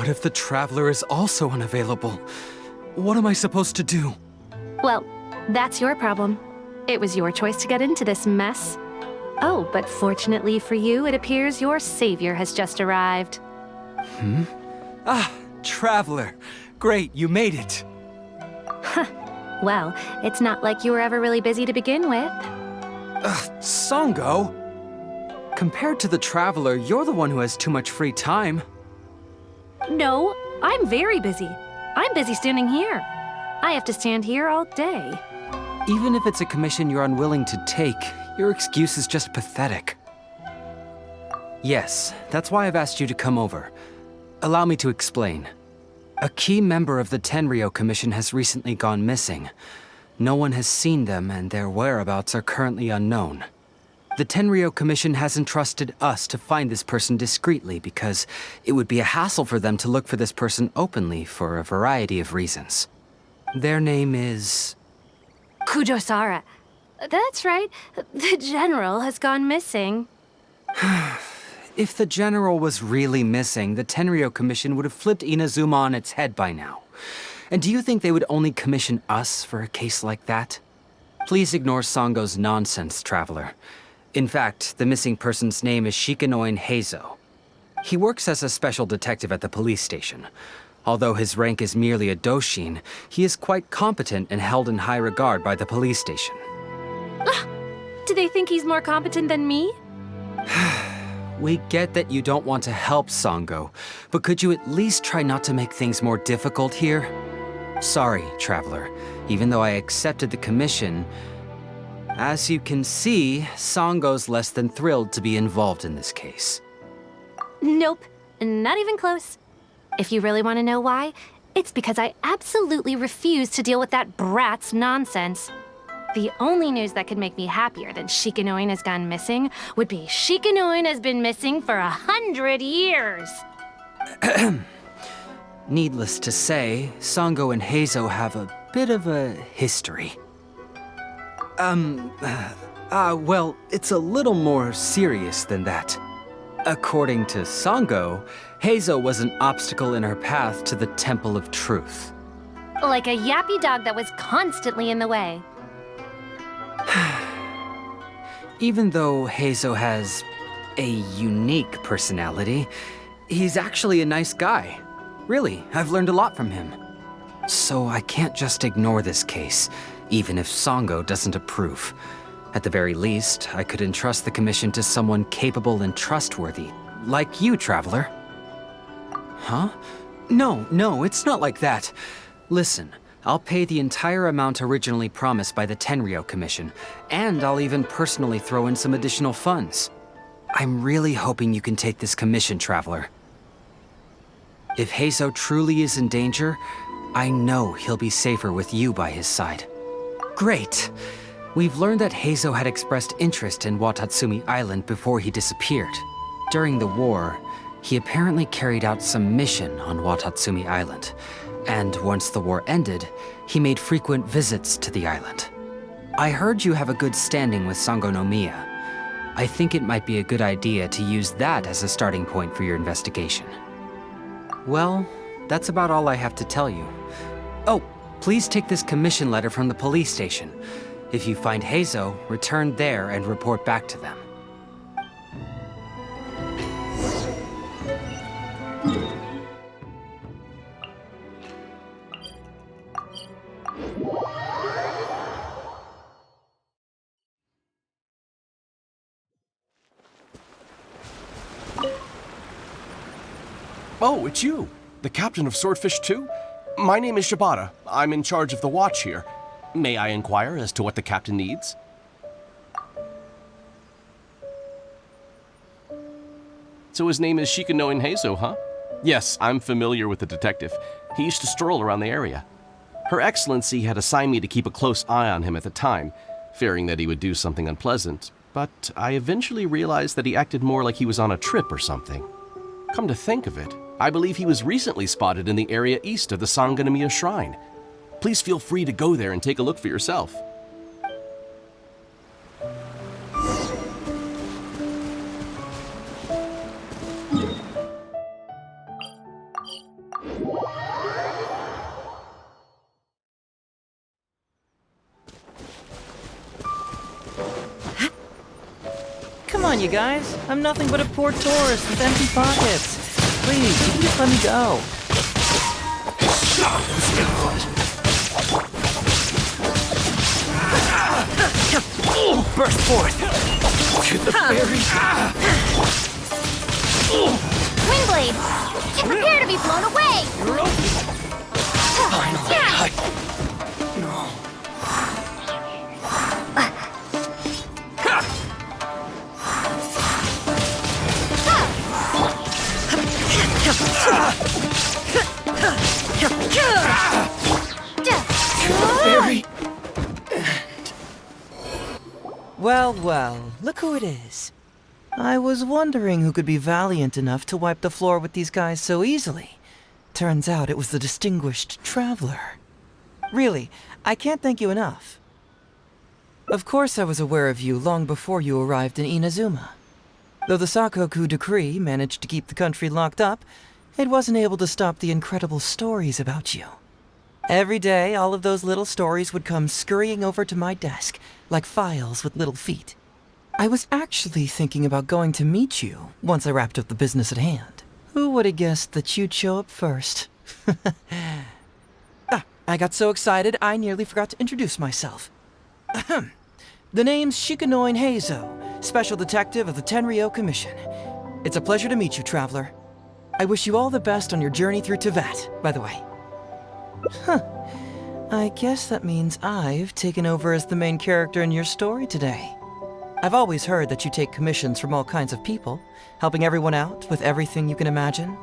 What if the Traveler is also unavailable? What am I supposed to do? Well, that's your problem. It was your choice to get into this mess. Oh, but fortunately for you, it appears your savior has just arrived. Ah, Traveler. Great, you made it. Well, it's not like you were ever really busy to begin with. Sango? Compared to the Traveler, you're the one who has too much free time. No, I'm very busy. I'm busy standing here. I have to stand here all day. Even if it's a commission you're unwilling to take, your excuse is just pathetic. Yes, that's why I've asked you to come over. Allow me to explain. A key member of the Tenryou Commission has recently gone missing. No one has seen them, and their whereabouts are currently unknown. The Tenryou Commission has entrusted us to find this person discreetly because it would be a hassle for them to look for this person openly for a variety of reasons. Their name is... Kujosara. That's right. The General has gone missing. If the General was really missing, the Tenryou Commission would have flipped Inazuma on its head by now. And do you think they would only commission us for a case like that? Please ignore Sango's nonsense, Traveler. In fact, the missing person's name is Shikanoin Heizou. He works as a special detective at the police station. Although his rank is merely a doshin, he is quite competent and held in high regard by the police station. Do they think he's more competent than me? We get that you don't want to help Sango, but could you at least try not to make things more difficult here? Sorry, Traveler. Even though I accepted the commission, as you can see, Sango's less than thrilled to be involved in this case. Nope, not even close. If you really want to know why, it's because I absolutely refuse to deal with that brat's nonsense. The only news that could make me happier than Shikanoin has gone missing would be Shikanoin has been missing for 100 years. Needless to say, Sango and Heizou have a bit of a history. Well, it's a little more serious than that. According to Sango, Heizou was an obstacle in her path to the Temple of Truth. Like a yappy dog that was constantly in the way. Even though Heizou has a unique personality, he's actually a nice guy. Really, I've learned a lot from him. So I can't just ignore this case, even if Sango doesn't approve. At the very least, I could entrust the commission to someone capable and trustworthy, like you, Traveler. Huh? No, it's not like that. Listen, I'll pay the entire amount originally promised by the Tenryou Commission, and I'll even personally throw in some additional funds. I'm really hoping you can take this commission, Traveler. If Heizou truly is in danger, I know he'll be safer with you by his side. Great! We've learned that Heizou had expressed interest in Watatsumi Island before he disappeared. During the war, he apparently carried out some mission on Watatsumi Island. And once the war ended, he made frequent visits to the island. I heard you have a good standing with Sango no Miya. I think it might be a good idea to use that as a starting point for your investigation. Well, that's about all I have to tell you. Oh, please take this commission letter from the police station. If you find Heizou, return there and report back to them. Oh, it's you! The captain of Swordfish 2? My name is Shibata. I'm in charge of the watch here. May I inquire as to what the captain needs? So his name is Shikanoin Heizou, huh? Yes, I'm familiar with the detective. He used to stroll around the area. Her Excellency had assigned me to keep a close eye on him at the time, fearing that he would do something unpleasant, but I eventually realized that he acted more like he was on a trip or something. Come to think of it, I believe he was recently spotted in the area east of the Sangonomiya Shrine. Please feel free to go there and take a look for yourself. on, you guys. I'm nothing but a poor tourist with empty pockets. Please, you can just let me go. Burst forth to the fairy. Windblade! Prepare to be blown away! Finally, no. Fairy. Well, well, look who it is. I was wondering who could be valiant enough to wipe the floor with these guys so easily. Turns out it was the distinguished traveler. Really, I can't thank you enough. Of course I was aware of you long before you arrived in Inazuma. Though the Sakoku decree managed to keep the country locked up, it wasn't able to stop the incredible stories about you. Every day, all of those little stories would come scurrying over to my desk, like files with little feet. I was actually thinking about going to meet you once I wrapped up the business at hand. Who would have guessed that you'd show up first? I got so excited I nearly forgot to introduce myself. The name's Shikanoin Heizou, Special Detective of the Tenryou Commission. It's a pleasure to meet you, traveler. I wish you all the best on your journey through Teyvat, by the way. I guess that means I've taken over as the main character in your story today. I've always heard that you take commissions from all kinds of people, helping everyone out with everything you can imagine.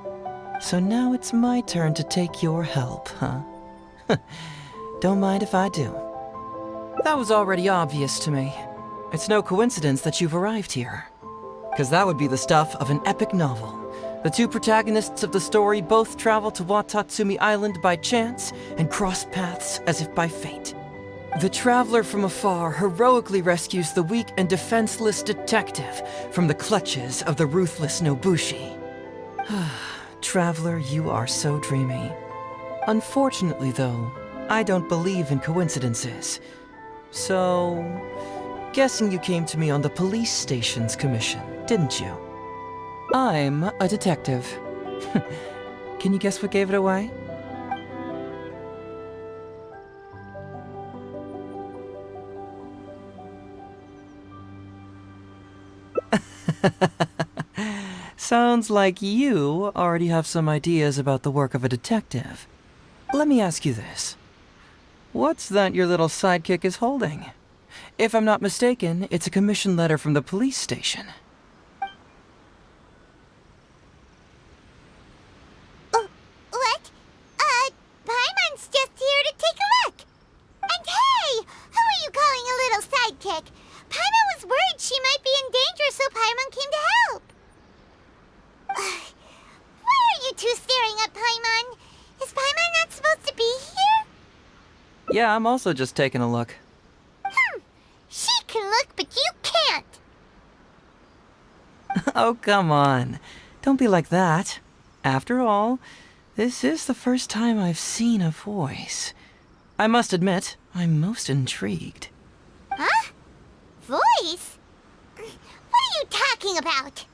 So now it's my turn to take your help, huh? Don't mind if I do. That was already obvious to me. It's no coincidence that you've arrived here. 'Cause that would be the stuff of an epic novel. The two protagonists of the story both travel to Watatsumi Island by chance and cross paths as if by fate. The traveler from afar heroically rescues the weak and defenseless detective from the clutches of the ruthless Nobushi. Traveler, you are so dreamy. Unfortunately, though, I don't believe in coincidences. So, guessing you came to me on the police station's commission, didn't you? I'm a detective. Can you guess what gave it away? Sounds like you already have some ideas about the work of a detective. Let me ask you this. What's that your little sidekick is holding? If I'm not mistaken, it's a commission letter from the police station. What? Paimon's just here to take a look. And hey, who are you calling a little sidekick? Paimon was worried she might be in danger, so Paimon came to help. Why are you two staring at Paimon? Is Paimon not supposed to be here? Yeah, I'm also just taking a look. She can look, but you can't. Oh, come on. Don't be like that. After all, this is the first time I've seen a voice. I must admit, I'm most intrigued. Huh? Voice? What are you talking about?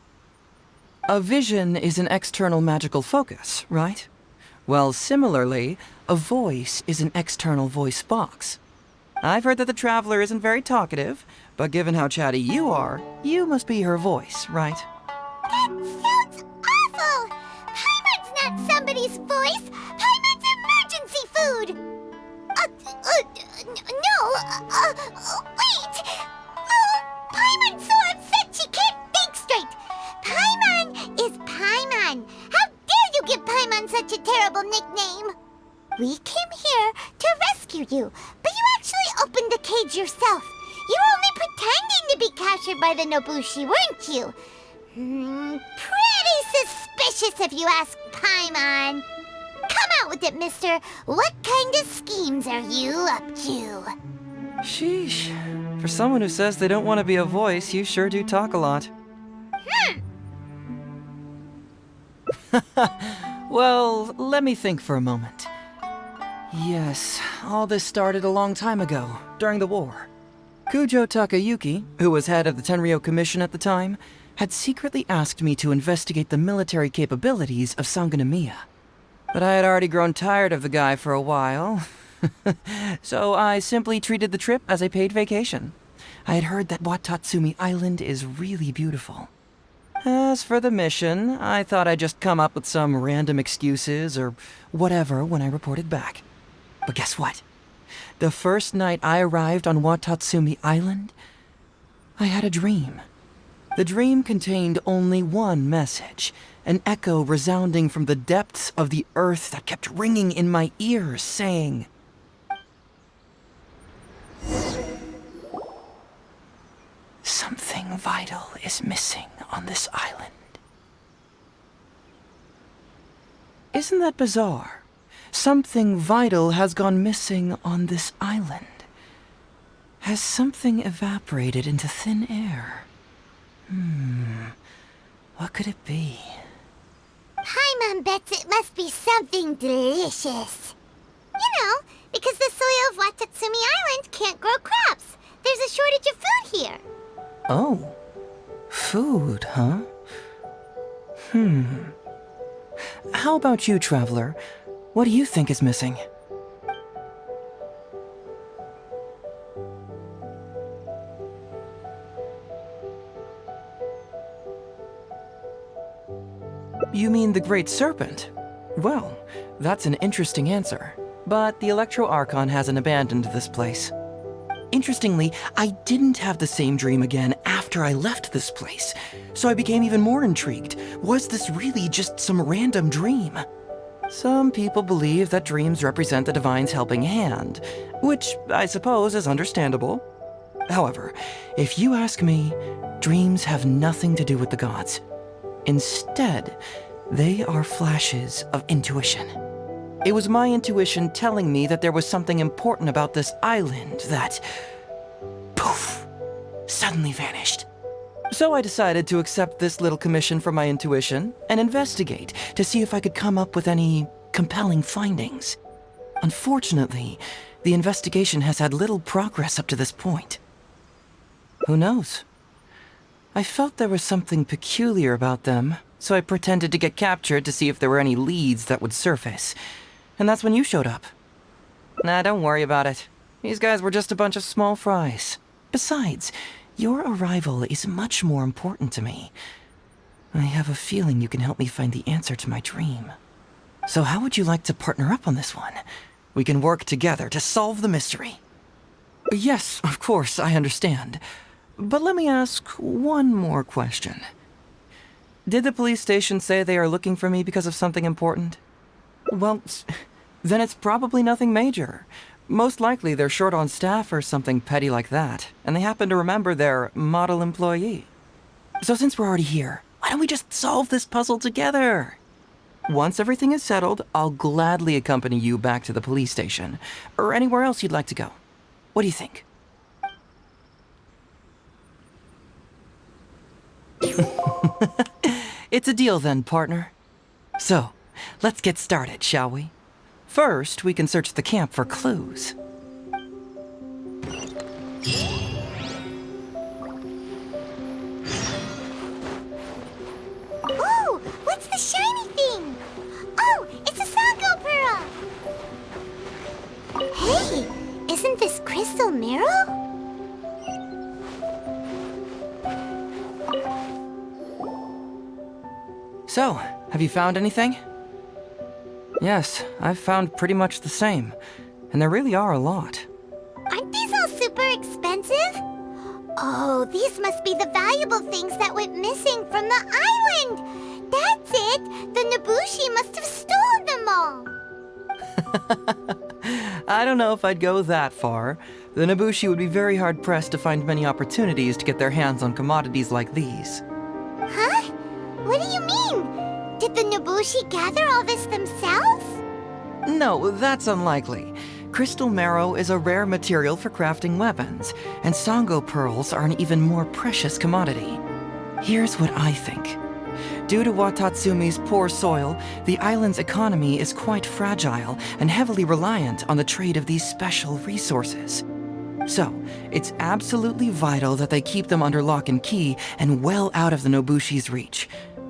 A vision is an external magical focus, right? Well, similarly, a voice is an external voice box. I've heard that the Traveler isn't very talkative, but given how chatty you are, you must be her voice, right? That sounds awful! Paimon's not somebody's voice! Paimon's emergency food! Wait! Paimon's so upset she can't think straight! Paimon is Paimon! How dare you give Paimon such a terrible nickname? We came here to rescue you, but you actually opened the cage yourself. You were only pretending to be captured by the Nobushi, weren't you? Pretty suspicious if you ask Paimon. Come out with it, mister. What kind of schemes are you up to? Sheesh. For someone who says they don't want to be a voice, you sure do talk a lot. Well, let me think for a moment. Yes, all this started a long time ago, during the war. Kujo Takayuki, who was head of the Tenryou Commission at the time, had secretly asked me to investigate the military capabilities of Sangonomiya. But I had already grown tired of the guy for a while, so I simply treated the trip as a paid vacation. I had heard that Watatsumi Island is really beautiful. As for the mission, I thought I'd just come up with some random excuses or whatever when I reported back. But guess what? The first night I arrived on Watatsumi Island, I had a dream. The dream contained only one message, an echo resounding from the depths of the earth that kept ringing in my ears, saying, "Something vital is missing on this island." Isn't that bizarre? Something vital has gone missing on this island. Has something evaporated into thin air? What could it be? Paimon bets it must be something delicious. You know, because the soil of Watatsumi Island can't grow crops. There's a shortage of food here. Oh, food, huh? How about you, Traveler? What do you think is missing? You mean the Great Serpent? Well, that's an interesting answer. But the Electro Archon hasn't abandoned this place. Interestingly, I didn't have the same dream again after I left this place, so I became even more intrigued. Was this really just some random dream? Some people believe that dreams represent the Divine's helping hand, which I suppose is understandable. However, if you ask me, dreams have nothing to do with the gods. Instead, they are flashes of intuition. It was my intuition telling me that there was something important about this island that, poof, suddenly vanished. So I decided to accept this little commission from my intuition and investigate to see if I could come up with any compelling findings. Unfortunately, the investigation has had little progress up to this point. Who knows? I felt there was something peculiar about them, so I pretended to get captured to see if there were any leads that would surface. And that's when you showed up. Nah, don't worry about it. These guys were just a bunch of small fries. Besides, your arrival is much more important to me. I have a feeling you can help me find the answer to my dream. So how would you like to partner up on this one? We can work together to solve the mystery. Yes, of course, I understand. But let me ask one more question. Did the police station say they are looking for me because of something important? Well, then it's probably nothing major. Most likely they're short on staff or something petty like that, and they happen to remember their model employee. So since we're already here, why don't we just solve this puzzle together? Once everything is settled, I'll gladly accompany you back to the police station, or anywhere else you'd like to go. What do you think? It's a deal then, partner. So, let's get started, shall we? First, we can search the camp for clues. Ooh, what's the shiny thing? Oh, it's a Sango Pearl! Hey, isn't this Crystal Mirror? So, have you found anything? Yes, I've found pretty much the same, and there really are a lot. Aren't these all super expensive? Oh, these must be the valuable things that went missing from the island! That's it! The Nobushi must have stolen them all! I don't know if I'd go that far. The Nobushi would be very hard-pressed to find many opportunities to get their hands on commodities like these. Huh? What do you mean? Did the Nobushi gather all this themselves? No, that's unlikely. Crystal marrow is a rare material for crafting weapons, and Sango pearls are an even more precious commodity. Here's what I think. Due to Watatsumi's poor soil, the island's economy is quite fragile and heavily reliant on the trade of these special resources. So, it's absolutely vital that they keep them under lock and key and well out of the Nobushi's reach.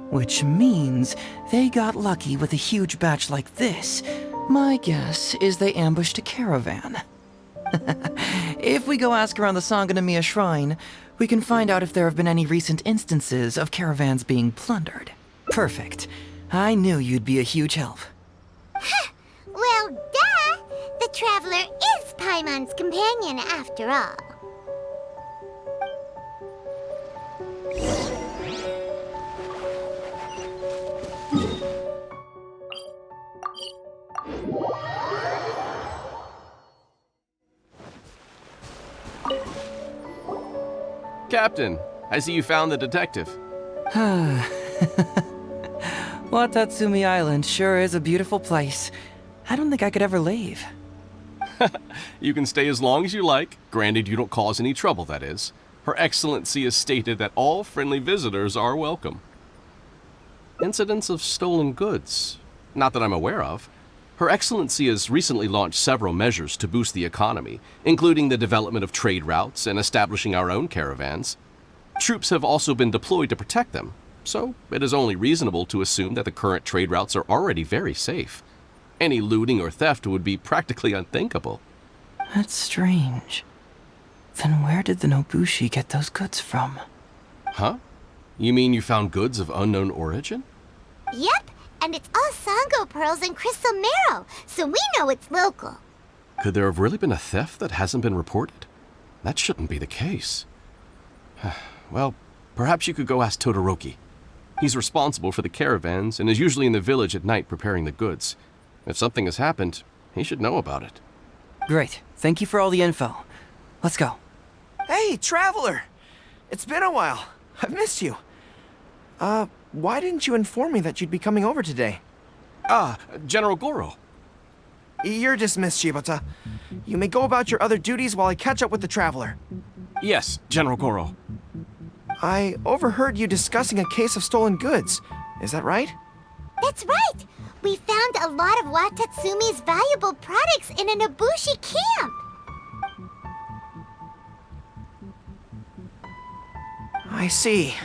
Which means they got lucky with a huge batch like this. My guess is they ambushed a caravan. If we go ask around the Sanganamiya Shrine, we can find out if there have been any recent instances of caravans being plundered. Perfect. I knew you'd be a huge help. Well, duh! The Traveler is Paimon's companion after all. Captain, I see you found the detective. Watatsumi Island sure is a beautiful place. I don't think I could ever leave. You can stay as long as you like, granted you don't cause any trouble, that is. Her Excellency has stated that all friendly visitors are welcome. Incidents of stolen goods? Not that I'm aware of. Her Excellency has recently launched several measures to boost the economy, including the development of trade routes and establishing our own caravans. Troops have also been deployed to protect them, so it is only reasonable to assume that the current trade routes are already very safe. Any looting or theft would be practically unthinkable. That's strange. Then where did the Nobushi get those goods from? Huh? You mean you found goods of unknown origin? Yep, and it's all Sango pearls and crystal marrow, so we know it's local. Could there have really been a theft that hasn't been reported? That shouldn't be the case. Well, perhaps you could go ask Todoroki. He's responsible for the caravans and is usually in the village at night preparing the goods. If something has happened, he should know about it. Great. Thank you for all the info. Let's go. Hey, Traveler! It's been a while. I've missed you. Why didn't you inform me that you'd be coming over today? General Goro. You're dismissed, Shibata. You may go about your other duties while I catch up with the Traveler. Yes, General Goro. I overheard you discussing a case of stolen goods. Is that right? That's right! We found a lot of Watatsumi's valuable products in a Nobushi camp! I see.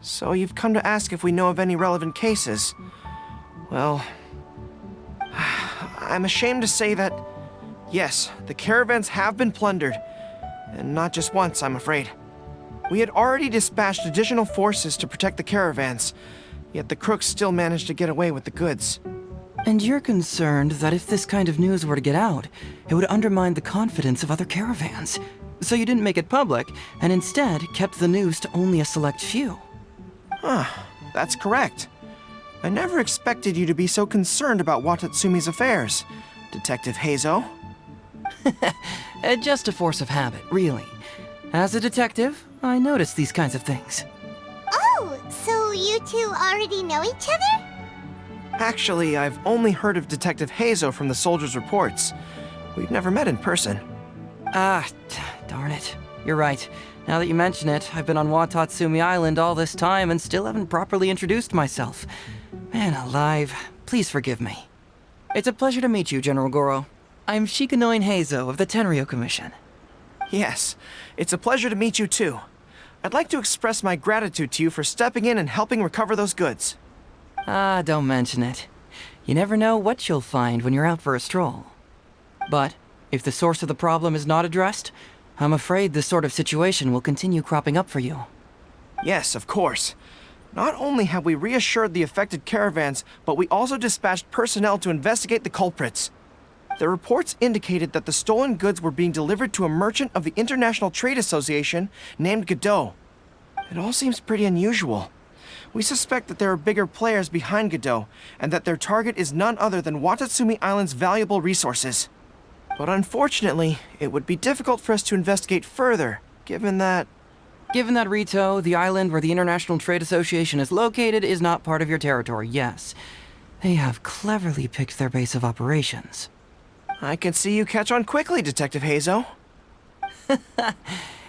So you've come to ask if we know of any relevant cases. Well, I'm ashamed to say that, yes, the caravans have been plundered. And not just once, I'm afraid. We had already dispatched additional forces to protect the caravans, yet the crooks still managed to get away with the goods. And you're concerned that if this kind of news were to get out, it would undermine the confidence of other caravans. So you didn't make it public, and instead kept the news to only a select few. That's correct. I never expected you to be so concerned about Watatsumi's affairs, Detective Heizou. Just a force of habit, really. As a detective, I notice these kinds of things. Oh, so you two already know each other? Actually, I've only heard of Detective Heizou from the soldiers' reports. We've never met in person. Darn it. You're right. Now that you mention it, I've been on Watatsumi Island all this time and still haven't properly introduced myself. Man alive, please forgive me. It's a pleasure to meet you, General Goro. I'm Shikanoin Heizou of the Tenryo Commission. Yes, it's a pleasure to meet you too. I'd like to express my gratitude to you for stepping in and helping recover those goods. Don't mention it. You never know what you'll find when you're out for a stroll. But if the source of the problem is not addressed, I'm afraid this sort of situation will continue cropping up for you. Yes, of course. Not only have we reassured the affected caravans, but we also dispatched personnel to investigate the culprits. The reports indicated that the stolen goods were being delivered to a merchant of the International Trade Association named Godot. It all seems pretty unusual. We suspect that there are bigger players behind Godot, and that their target is none other than Watatsumi Island's valuable resources. But unfortunately, it would be difficult for us to investigate further, given that... Given that Rito, the island where the International Trade Association is located, is not part of your territory, yes. They have cleverly picked their base of operations. I can see you catch on quickly, Detective Heizou.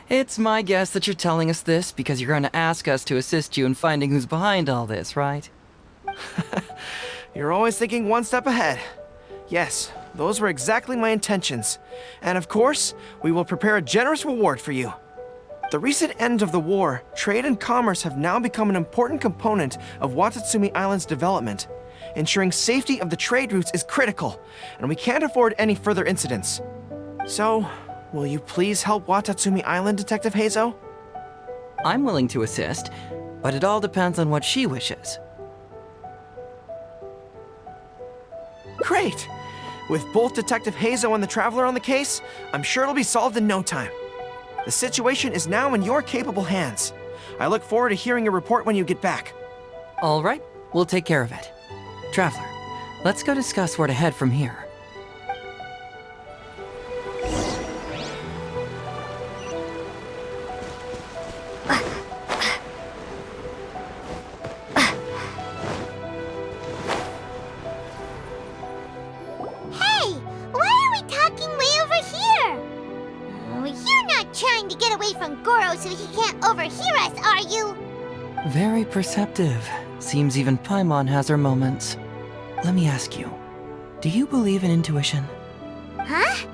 It's my guess that you're telling us this because you're going to ask us to assist you in finding who's behind all this, right? You're always thinking one step ahead. Yes, Those were exactly my intentions. And of course, we will prepare a generous reward for you. The recent end of the war, trade and commerce have now become an important component of Watatsumi Island's development. Ensuring safety of the trade routes is critical, and we can't afford any further incidents. So, will you please help Watatsumi Island, Detective Heizou? I'm willing to assist, but it all depends on what she wishes. Great! With both Detective Heizou and the Traveler on the case, I'm sure it'll be solved in no time. The situation is now in your capable hands. I look forward to hearing your report when you get back. All right, we'll take care of it. Traveler, let's go discuss where to head from here. Hey, why are we talking way over here? Oh, you're not trying to get away from Goro so he can't overhear us, are you? Very perceptive. Seems even Paimon has her moments. Let me ask you, do you believe in intuition? Huh?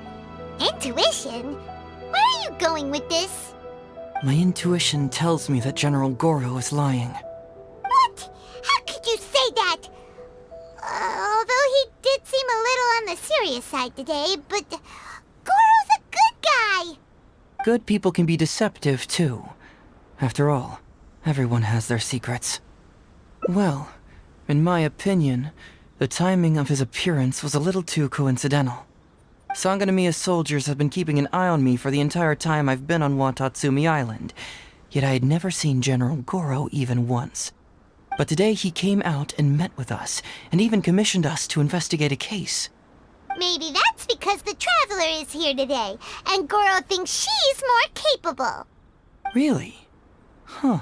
Intuition? Where are you going with this? My intuition tells me that General Goro is lying. What? How could you say that? Although he did seem a little on the serious side today, but Goro's a good guy. Good people can be deceptive, too. After all, everyone has their secrets. Well, in my opinion, the timing of his appearance was a little too coincidental. Sangonomiya soldiers have been keeping an eye on me for the entire time I've been on Watatsumi Island, yet I had never seen General Goro even once. But today he came out and met with us, and even commissioned us to investigate a case. Maybe that's because the Traveler is here today, and Goro thinks she's more capable. Really? Huh.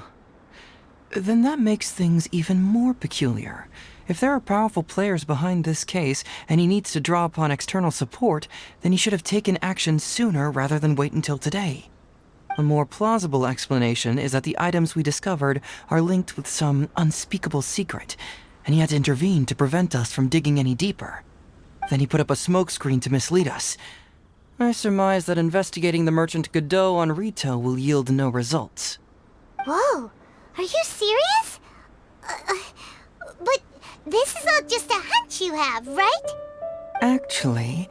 Then that makes things even more peculiar. If there are powerful players behind this case, and he needs to draw upon external support, then he should have taken action sooner rather than wait until today. A more plausible explanation is that the items we discovered are linked with some unspeakable secret, and he had to intervene to prevent us from digging any deeper. Then he put up a smokescreen to mislead us. I surmise that investigating the merchant Godot on Rito will yield no results. Whoa, are you serious? But this is all just a hunch you have, right? Actually,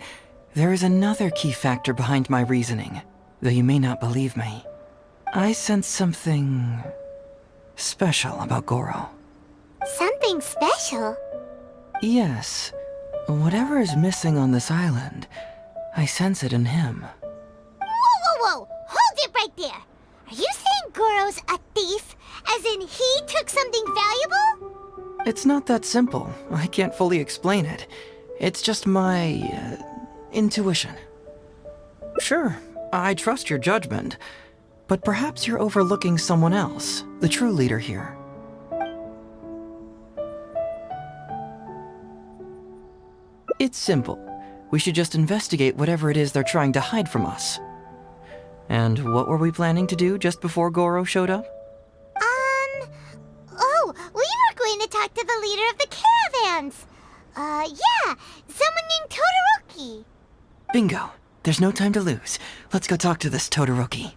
there is another key factor behind my reasoning, though you may not believe me. I sense something special about Goro. Something special? Yes. Whatever is missing on this island, I sense it in him. Whoa! Hold it right there! Are you saying Goro's a thief? As in he took something valuable? It's not that simple. I can't fully explain it. It's just my intuition. Sure, I trust your judgment, but perhaps you're overlooking someone else, the true leader here. It's simple. We should just investigate whatever it is they're trying to hide from us. And what were we planning to do just before Goro showed up? Oh, we were going to talk to the leader of the caravans. Yeah, someone named Todoroki. Bingo. There's no time to lose. Let's go talk to this Todoroki.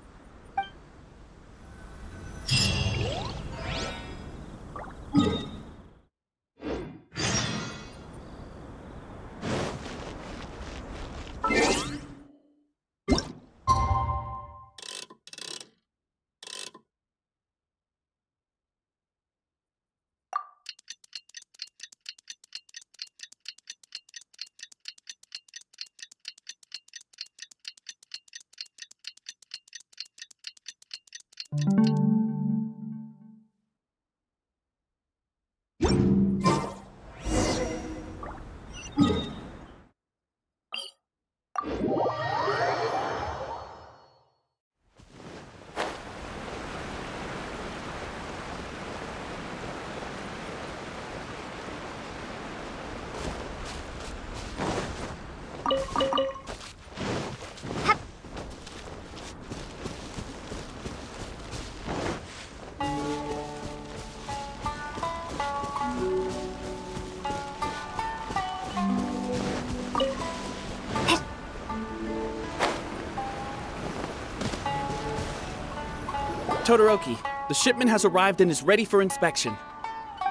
Todoroki, the shipment has arrived and is ready for inspection.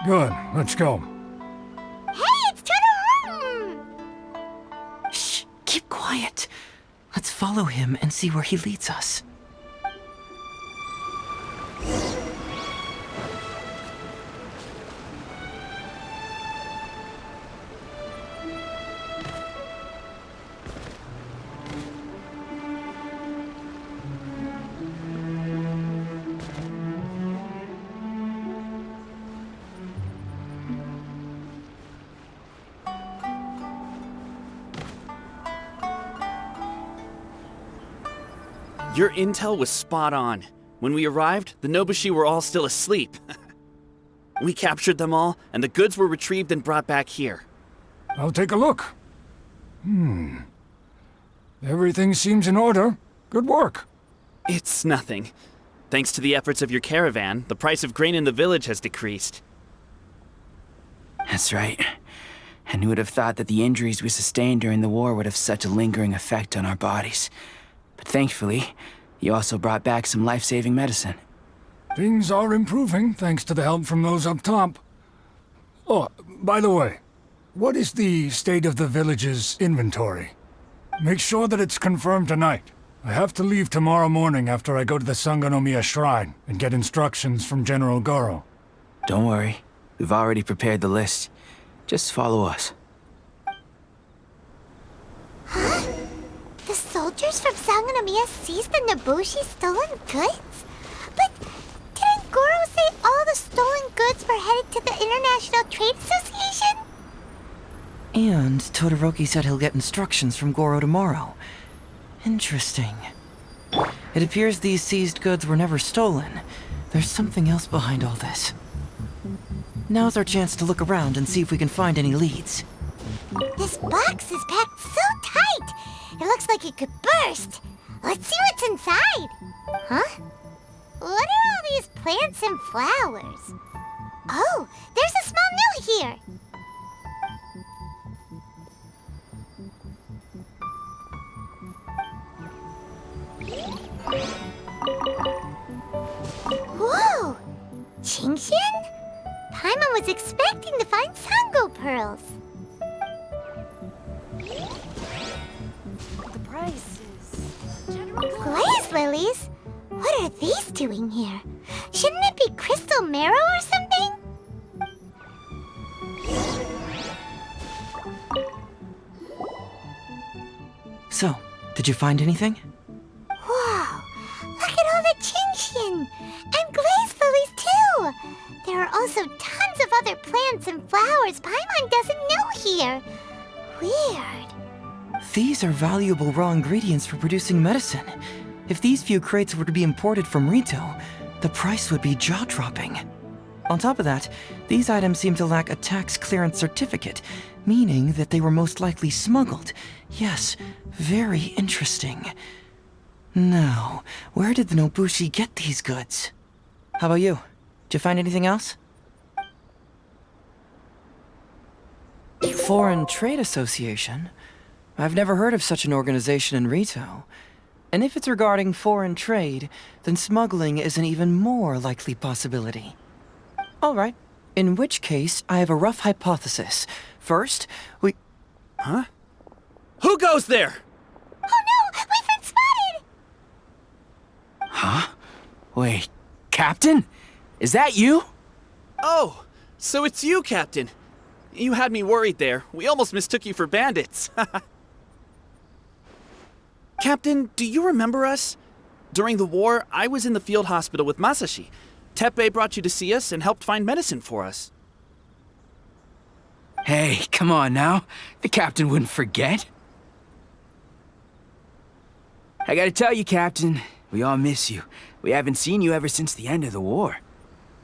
Good, let's go. Hey, it's Todoroki! Shh, keep quiet. Let's follow him and see where he leads us. Your intel was spot on. When we arrived, the Nobushi were all still asleep. We captured them all, and the goods were retrieved and brought back here. I'll take a look. Everything seems in order. Good work. It's nothing. Thanks to the efforts of your caravan, the price of grain in the village has decreased. That's right. And who would have thought that the injuries we sustained during the war would have such a lingering effect on our bodies? But thankfully, you also brought back some life-saving medicine. Things are improving thanks to the help from those up top. Oh, by the way, what is the state of the village's inventory? Make sure that it's confirmed tonight. I have to leave tomorrow morning after I go to the Sangonomiya Shrine and get instructions from General Goro. Don't worry, we've already prepared the list. Just follow us. Huh? The soldiers from Sangonomiya seized the Nobushi's stolen goods? But didn't Goro say all the stolen goods were headed to the International Trade Association? And Todoroki said he'll get instructions from Goro tomorrow. Interesting. It appears these seized goods were never stolen. There's something else behind all this. Now's our chance to look around and see if we can find any leads. This box is packed so tight! It looks like it could burst! Let's see what's inside! Huh? What are all these plants and flowers? Oh, there's a small note here! Whoa! Qingxian? Paimon was expecting to find Sango pearls. The price is Glaze lilies? What are these doing here? Shouldn't it be crystal marrow or something? So, did you find anything? Wow! Look at all the Qingxian! And glaze lilies too! There are also tons of other plants and flowers Paimon doesn't know here. Weird. These are valuable raw ingredients for producing medicine. If these few crates were to be imported from Rito, the price would be jaw-dropping. On top of that, these items seem to lack a tax clearance certificate, meaning that they were most likely smuggled. Yes, very interesting. Now, where did the Nobushi get these goods? How about you? Did you find anything else? Foreign Trade Association? I've never heard of such an organization in Rito. And if it's regarding foreign trade, then smuggling is an even more likely possibility. All right. In which case, I have a rough hypothesis. First, we... Huh? Who goes there? Oh no! We've been spotted! Huh? Wait, Captain? Is that you? Oh, so it's you, Captain. You had me worried there. We almost mistook you for bandits. Captain, do you remember us? During the war, I was in the field hospital with Masashi. Teppei brought you to see us and helped find medicine for us. Hey, come on now. The captain wouldn't forget. I gotta tell you, Captain, we all miss you. We haven't seen you ever since the end of the war.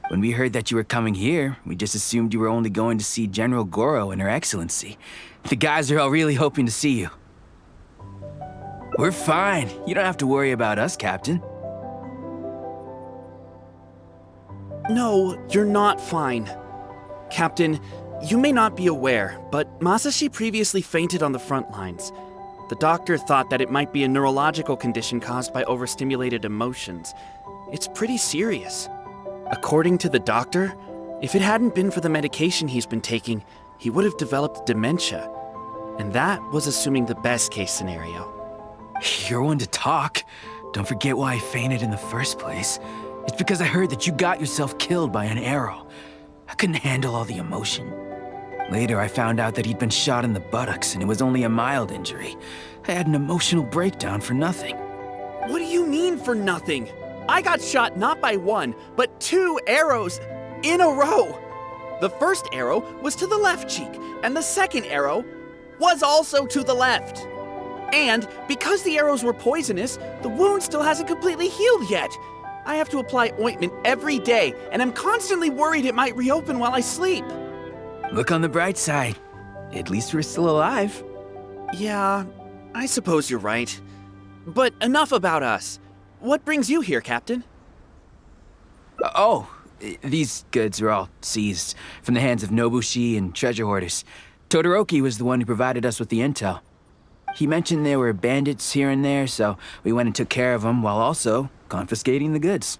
When we heard that you were coming here, we just assumed you were only going to see General Goro and Her Excellency. The guys are all really hoping to see you. We're fine. You don't have to worry about us, Captain. No, you're not fine. Captain, you may not be aware, but Masashi previously fainted on the front lines. The doctor thought that it might be a neurological condition caused by overstimulated emotions. it's pretty serious. According to the doctor, if it hadn't been for the medication he's been taking, he would have developed dementia. And that was assuming the best case scenario. You're one to talk. Don't forget why I fainted in the first place. It's because I heard that you got yourself killed by an arrow. I couldn't handle all the emotion. Later, I found out that he'd been shot in the buttocks and it was only a mild injury. I had an emotional breakdown for nothing. What do you mean for nothing? I got shot not by one, but 2 arrows in a row. The first arrow was to the left cheek, and the second arrow was also to the left. And because the arrows were poisonous, the wound still hasn't completely healed yet. I have to apply ointment every day, and I'm constantly worried it might reopen while I sleep. Look on the bright side. At least we're still alive. Yeah, I suppose you're right. But enough about us. What brings you here, Captain? Oh, these goods were all seized from the hands of Nobushi and treasure hoarders. Todoroki was the one who provided us with the intel. He mentioned there were bandits here and there, so we went and took care of them while also confiscating the goods.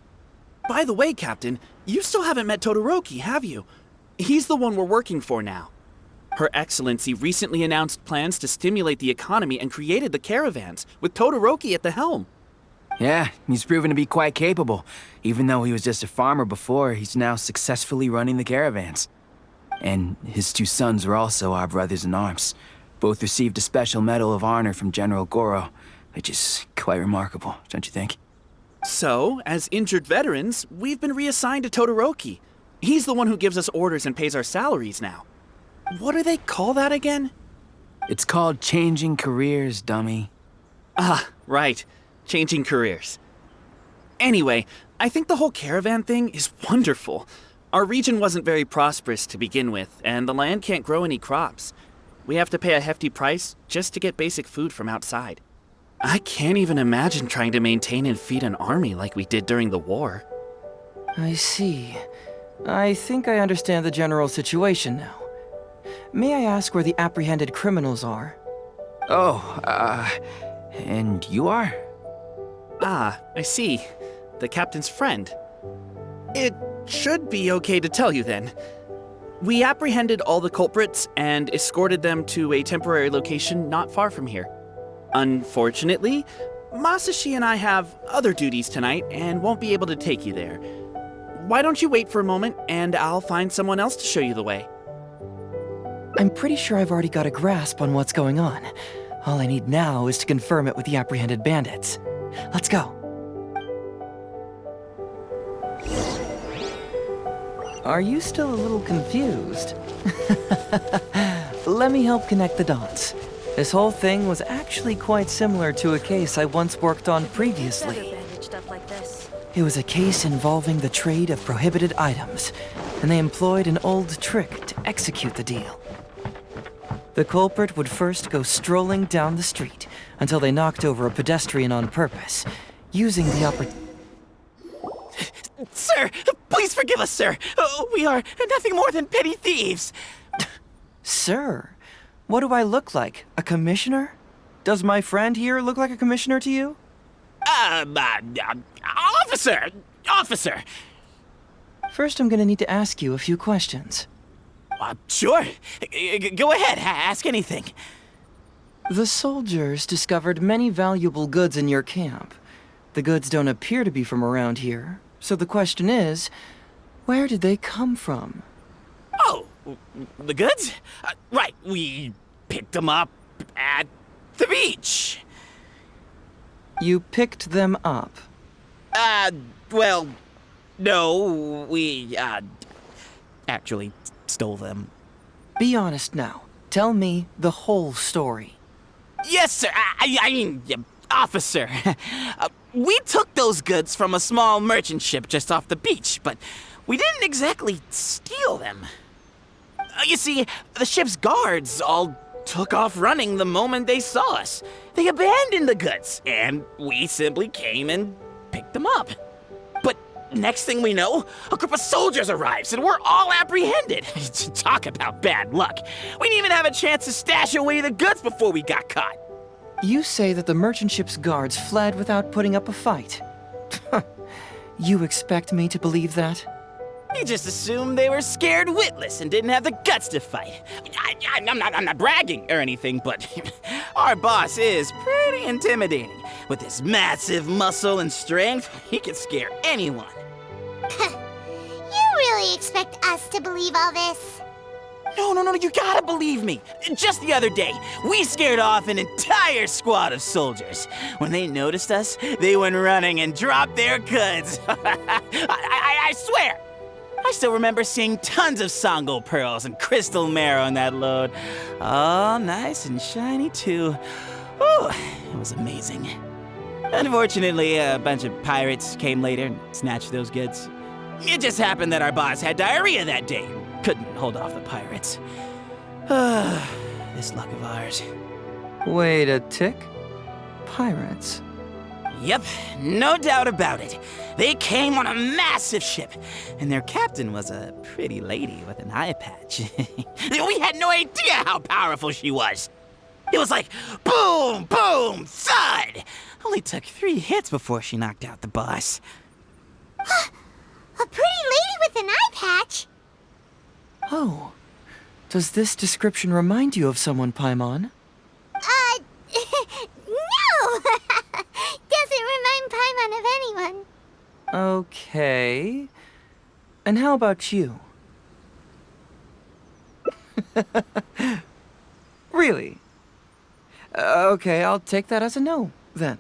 By the way, Captain, you still haven't met Todoroki, have you? He's the one we're working for now. Her Excellency recently announced plans to stimulate the economy and created the caravans, with Todoroki at the helm. Yeah, he's proven to be quite capable. Even though he was just a farmer before, he's now successfully running the caravans. And his 2 sons were also our brothers in arms. Both received a special medal of honor from General Goro, which is quite remarkable, don't you think? So, as injured veterans, we've been reassigned to Todoroki. He's the one who gives us orders and pays our salaries now. What do they call that again? It's called changing careers, dummy. Ah, right. Changing careers. Anyway, I think the whole caravan thing is wonderful. Our region wasn't very prosperous to begin with, and the land can't grow any crops. We have to pay a hefty price just to get basic food from outside. I can't even imagine trying to maintain and feed an army like we did during the war. I see. I think I understand the general situation now. May I ask where the apprehended criminals are? Oh, and you are? Ah, I see. The captain's friend. It should be okay to tell you then. We apprehended all the culprits and escorted them to a temporary location not far from here. Unfortunately, Masashi and I have other duties tonight and won't be able to take you there. Why don't you wait for a moment and I'll find someone else to show you the way. I'm pretty sure I've already got a grasp on what's going on. All I need now is to confirm it with the apprehended bandits. Let's go. Are you still a little confused? Let me help connect the dots. This whole thing was actually quite similar to a case I once worked on previously. It was a case involving the trade of prohibited items, and they employed an old trick to execute the deal. The culprit would first go strolling down the street until they knocked over a pedestrian on purpose, using the opportunity. Sir, please forgive us, sir. We are nothing more than petty thieves. Sir, what do I look like? A commissioner? Does my friend here look like a commissioner to you? Officer! First, I'm gonna need to ask you a few questions. Sure. Go ahead, ask anything. The soldiers discovered many valuable goods in your camp. The goods don't appear to be from around here, so the question is, where did they come from? Oh, the goods? Right, we picked them up at the beach. You picked them up? Well, no, we, actually stole them. Be honest now. Tell me the whole story. Yes, sir. I mean, officer. We took those goods from a small merchant ship just off the beach, but we didn't exactly steal them. You see, the ship's guards all took off running the moment they saw us. They abandoned the goods, and we simply came and picked them up. But next thing we know, a group of soldiers arrives, and we're all apprehended. Talk about bad luck. We didn't even have a chance to stash away the goods before we got caught. You say that the merchant ship's guards fled without putting up a fight. You expect me to believe that? You just assumed they were scared witless and didn't have the guts to fight. I'm not bragging or anything, but our boss is pretty intimidating. With his massive muscle and strength, he can scare anyone. You really expect us to believe all this? No, you gotta believe me. Just the other day, we scared off an entire squad of soldiers. When they noticed us, they went running and dropped their goods. I swear. I still remember seeing tons of Songo pearls and crystal marrow in that load. All nice and shiny, too. Ooh, it was amazing. Unfortunately, a bunch of pirates came later and snatched those goods. It just happened that our boss had diarrhea that day. Couldn't hold off the pirates. This luck of ours. Wait a tick. Pirates? Yep, no doubt about it. They came on a massive ship, and their captain was a pretty lady with an eye patch. We had no idea how powerful she was. It was like boom, boom, thud. Only took 3 hits before she knocked out the boss. A pretty lady with an eye patch? Oh. Does this description remind you of someone, Paimon? No! Doesn't remind Paimon of anyone. Okay. And how about you? Really? Okay, I'll take that as a no, then.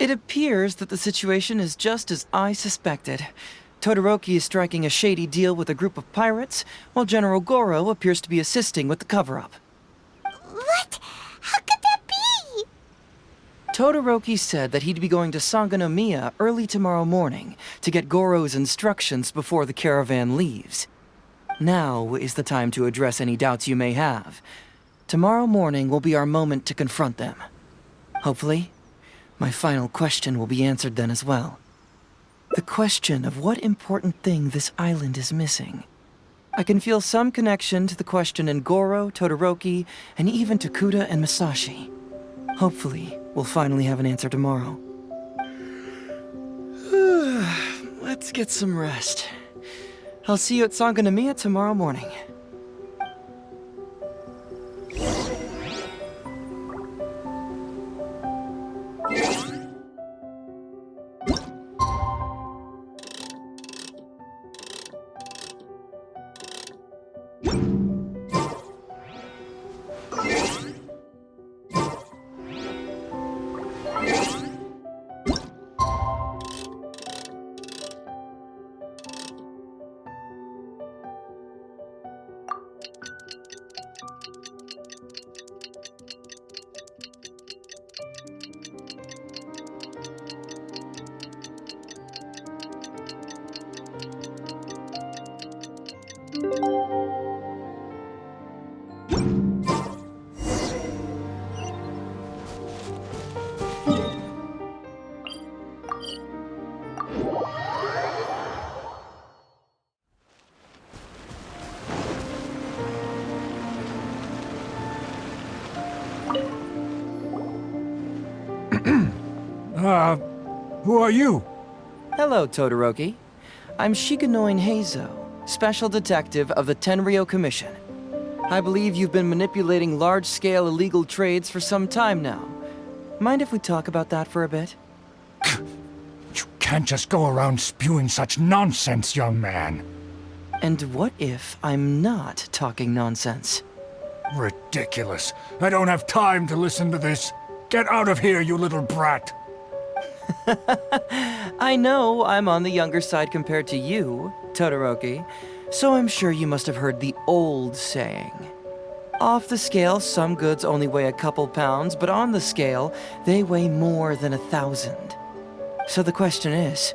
It appears that the situation is just as I suspected. Todoroki is striking a shady deal with a group of pirates, while General Goro appears to be assisting with the cover-up. What? How could that be? Todoroki said that he'd be going to Sangonomiya early tomorrow morning to get Goro's instructions before the caravan leaves. Now is the time to address any doubts you may have. Tomorrow morning will be our moment to confront them. Hopefully, my final question will be answered then as well. The question of what important thing this island is missing. I can feel some connection to the question in Goro, Todoroki, and even to Kuda and Masashi. Hopefully, we'll finally have an answer tomorrow. Let's get some rest. I'll see you at Sangonomiya tomorrow morning. Who are you? Hello, Todoroki. I'm Shikanoin Heizou, Special Detective of the Tenryou Commission. I believe you've been manipulating large-scale illegal trades for some time now. Mind if we talk about that for a bit? You can't just go around spewing such nonsense, young man. And what if I'm not talking nonsense? Ridiculous. I don't have time to listen to this. Get out of here, you little brat. I know I'm on the younger side compared to you, Todoroki, so I'm sure you must have heard the old saying. Off the scale, some goods only weigh a couple pounds, but on the scale, they weigh more than 1,000. So the question is,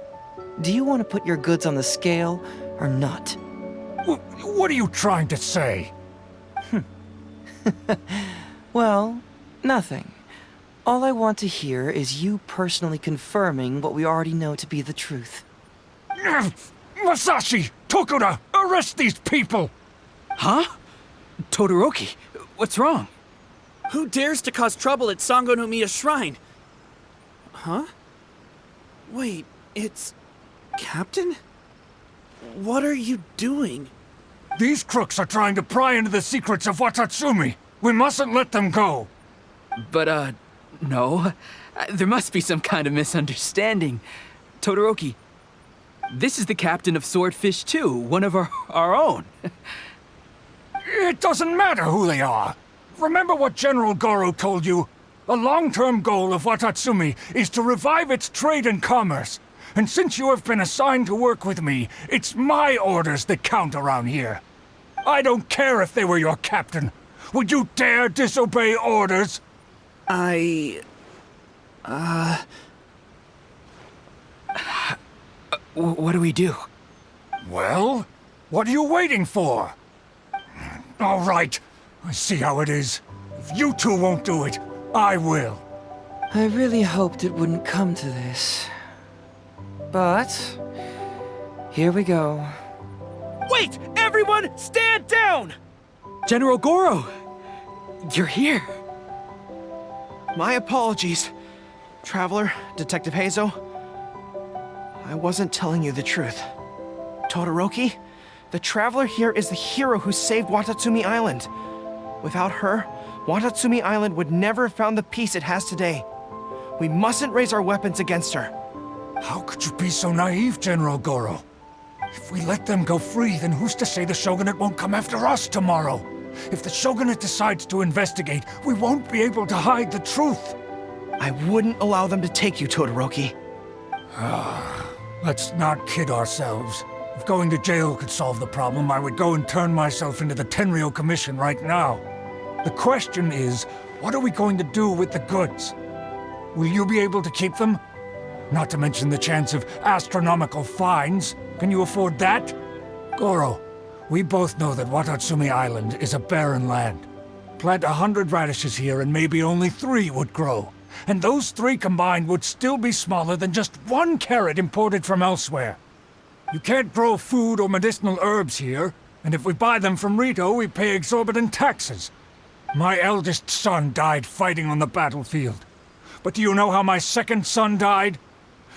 do you want to put your goods on the scale or not? What are you trying to say? Well, nothing. All I want to hear is you personally confirming what we already know to be the truth. Masashi! Tokuda! Arrest these people! Huh? Todoroki, what's wrong? Who dares to cause trouble at Sangonomiya Shrine? Huh? Wait, it's... Captain? What are you doing? These crooks are trying to pry into the secrets of Watatsumi. We mustn't let them go. But, no. There must be some kind of misunderstanding. Todoroki, this is the captain of Swordfish too, one of our own. It doesn't matter who they are. Remember what General Goro told you? A long-term goal of Watatsumi is to revive its trade and commerce. And since you have been assigned to work with me, it's my orders that count around here. I don't care if they were your captain. Would you dare disobey orders? What do we do? Well, what are you waiting for? All right, I see how it is. If you two won't do it, I will. I really hoped it wouldn't come to this. But here we go. Wait! Everyone, stand down! General Goro! You're here. My apologies, Traveler, Detective Heizou. I wasn't telling you the truth. Todoroki, the Traveler here is the hero who saved Watatsumi Island. Without her, Watatsumi Island would never have found the peace it has today. We mustn't raise our weapons against her. How could you be so naive, General Goro? If we let them go free, then who's to say the Shogunate won't come after us tomorrow? If the Shogunate decides to investigate, we won't be able to hide the truth. I wouldn't allow them to take you, Todoroki. Let's not kid ourselves. If going to jail could solve the problem, I would go and turn myself into the Tenryou Commission right now. The question is, what are we going to do with the goods? Will you be able to keep them? Not to mention the chance of astronomical fines. Can you afford that? Goro, we both know that Watatsumi Island is a barren land. Plant 100 radishes here and maybe only 3 would grow. And those 3 combined would still be smaller than just 1 carrot imported from elsewhere. You can't grow food or medicinal herbs here, and if we buy them from Rito, we pay exorbitant taxes. My eldest son died fighting on the battlefield. But do you know how my second son died?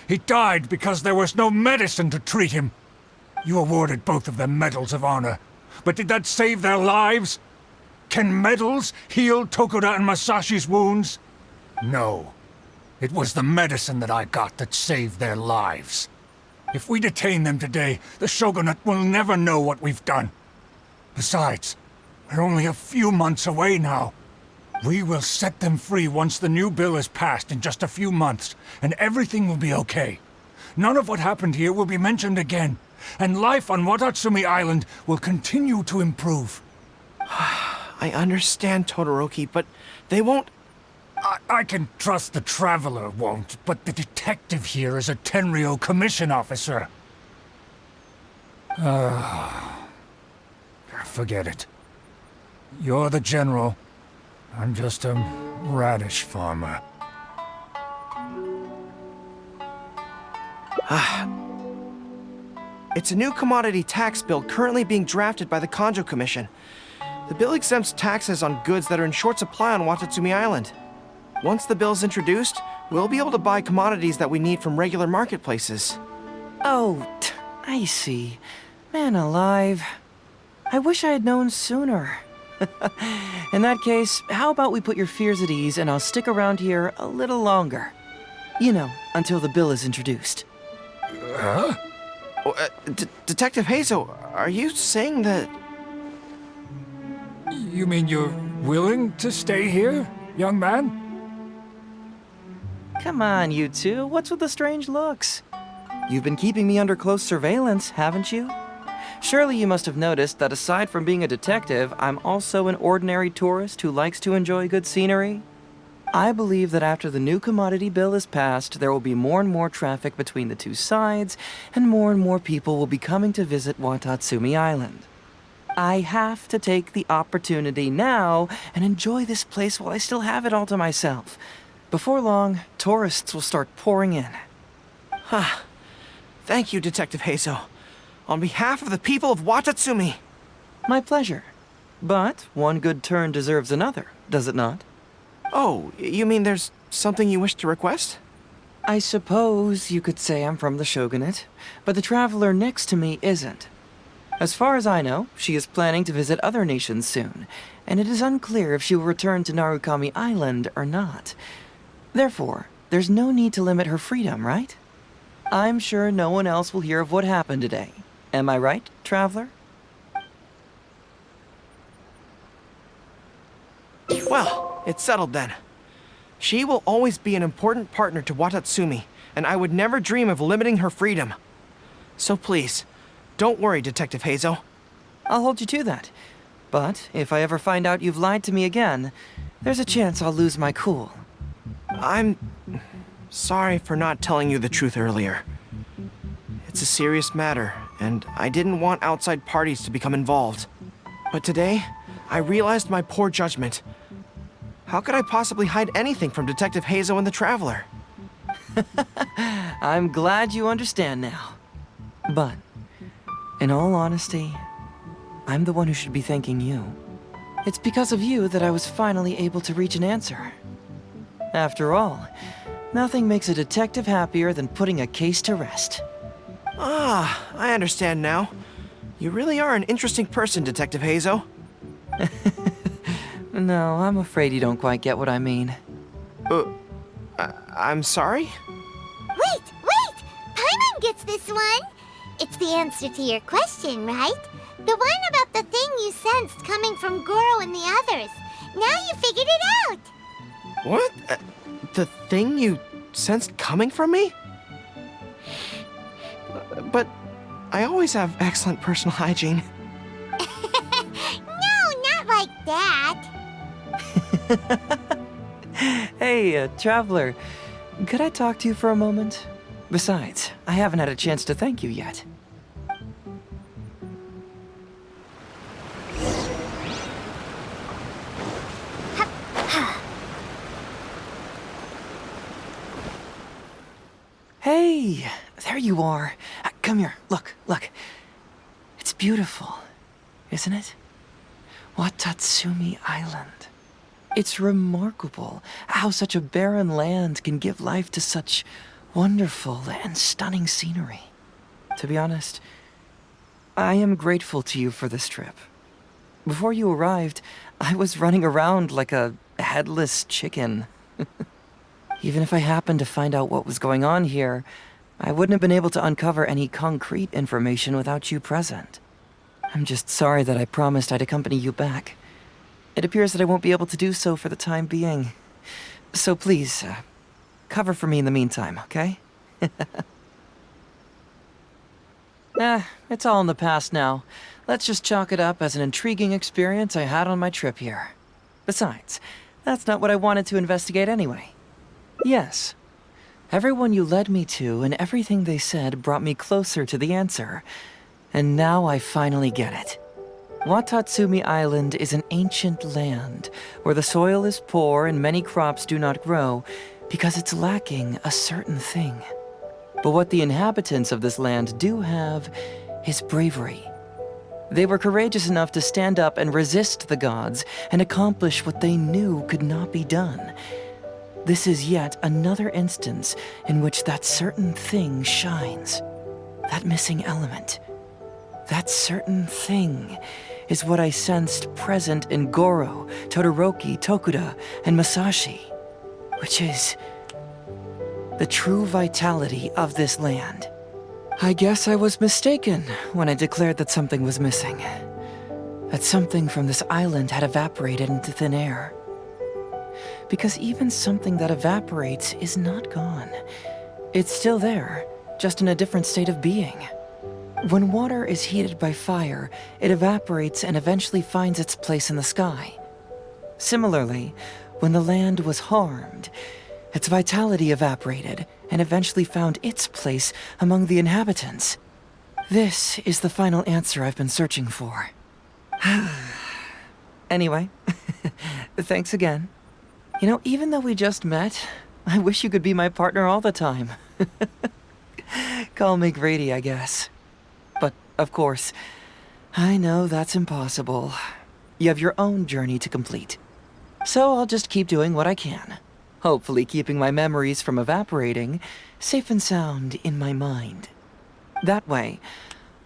He died because there was no medicine to treat him. You awarded both of them medals of honor, but did that save their lives? Can medals heal Tokuda and Masashi's wounds? No. It was the medicine that I got that saved their lives. If we detain them today, the Shogunate will never know what we've done. Besides, we're only a few months away now. We will set them free once the new bill is passed in just a few months, and everything will be okay. None of what happened here will be mentioned again, and life on Watatsumi Island will continue to improve. I understand, Todoroki, but they won't... I can trust the Traveler won't, but the detective here is a Tenryou Commission officer. Forget it. You're the general. I'm just a radish farmer. It's a new commodity tax bill currently being drafted by the Kanjo Commission. The bill exempts taxes on goods that are in short supply on Watatsumi Island. Once the bill's introduced, we'll be able to buy commodities that we need from regular marketplaces. Oh, I see. Man alive. I wish I had known sooner. In that case, how about we put your fears at ease and I'll stick around here a little longer. You know, until the bill is introduced. Huh? Detective Heizou, are you saying that... You mean you're willing to stay here, young man? Come on, you two. What's with the strange looks? You've been keeping me under close surveillance, haven't you? Surely you must have noticed that aside from being a detective, I'm also an ordinary tourist who likes to enjoy good scenery. I believe that after the new commodity bill is passed, there will be more and more traffic between the two sides, and more people will be coming to visit Watatsumi Island. I have to take the opportunity now and enjoy this place while I still have it all to myself. Before long, tourists will start pouring in. Thank you, Detective Heizou. On behalf of the people of Watatsumi. My pleasure. But one good turn deserves another, does it not? Oh, you mean there's something you wish to request? I suppose you could say I'm from the Shogunate, but the traveler next to me isn't. As far as I know, she is planning to visit other nations soon, and it is unclear if she will return to Narukami Island or not. Therefore, there's no need to limit her freedom, right? I'm sure no one else will hear of what happened today. Am I right, traveler? Well, it's settled then. She will always be an important partner to Watatsumi, and I would never dream of limiting her freedom. So please, don't worry, Detective Heizou. I'll hold you to that. But if I ever find out you've lied to me again, there's a chance I'll lose my cool. I'm sorry for not telling you the truth earlier. It's a serious matter, and I didn't want outside parties to become involved. But today, I realized my poor judgment. How could I possibly hide anything from Detective Heizou and the Traveler? I'm glad you understand now. But, in all honesty, I'm the one who should be thanking you. It's because of you that I was finally able to reach an answer. After all, nothing makes a detective happier than putting a case to rest. Ah, I understand now. You really are an interesting person, Detective Heizou. No, I'm afraid you don't quite get what I mean. I'm sorry? Wait! Paimon gets this one! It's the answer to your question, right? The one about the thing you sensed coming from Goro and the others. Now you figured it out! What? The thing you sensed coming from me? But I always have excellent personal hygiene. No, not like that! Hey, traveler, could I talk to you for a moment? Besides, I haven't had a chance to thank you yet. Hey, there you are. Come here, look. It's beautiful, isn't it? Watatsumi Island. It's remarkable how such a barren land can give life to such wonderful and stunning scenery. To be honest, I am grateful to you for this trip. Before you arrived, I was running around like a headless chicken. Even if I happened to find out what was going on here, I wouldn't have been able to uncover any concrete information without you present. I'm just sorry that I promised I'd accompany you back. It appears that I won't be able to do so for the time being. So please, cover for me in the meantime, okay? It's all in the past now. Let's just chalk it up as an intriguing experience I had on my trip here. Besides, that's not what I wanted to investigate anyway. Yes, everyone you led me to and everything they said brought me closer to the answer. And now I finally get it. Watatsumi Island is an ancient land where the soil is poor and many crops do not grow because it's lacking a certain thing. But what the inhabitants of this land do have is bravery. They were courageous enough to stand up and resist the gods and accomplish what they knew could not be done. This is yet another instance in which that certain thing shines. That missing element. That certain thing is what I sensed present in Goro, Todoroki, Tokuda, and Masashi, which is the true vitality of this land. I guess I was mistaken when I declared that something was missing. That something from this island had evaporated into thin air. Because even something that evaporates is not gone. It's still there, just in a different state of being. When water is heated by fire, it evaporates and eventually finds its place in the sky. Similarly, when the land was harmed, its vitality evaporated and eventually found its place among the inhabitants. This is the final answer I've been searching for. Anyway, thanks again. You know, even though we just met, I wish you could be my partner all the time. Call me Grady, I guess. But, of course, I know that's impossible. You have your own journey to complete. So I'll just keep doing what I can. hopefully keeping my memories from evaporating safe and sound in my mind. That way,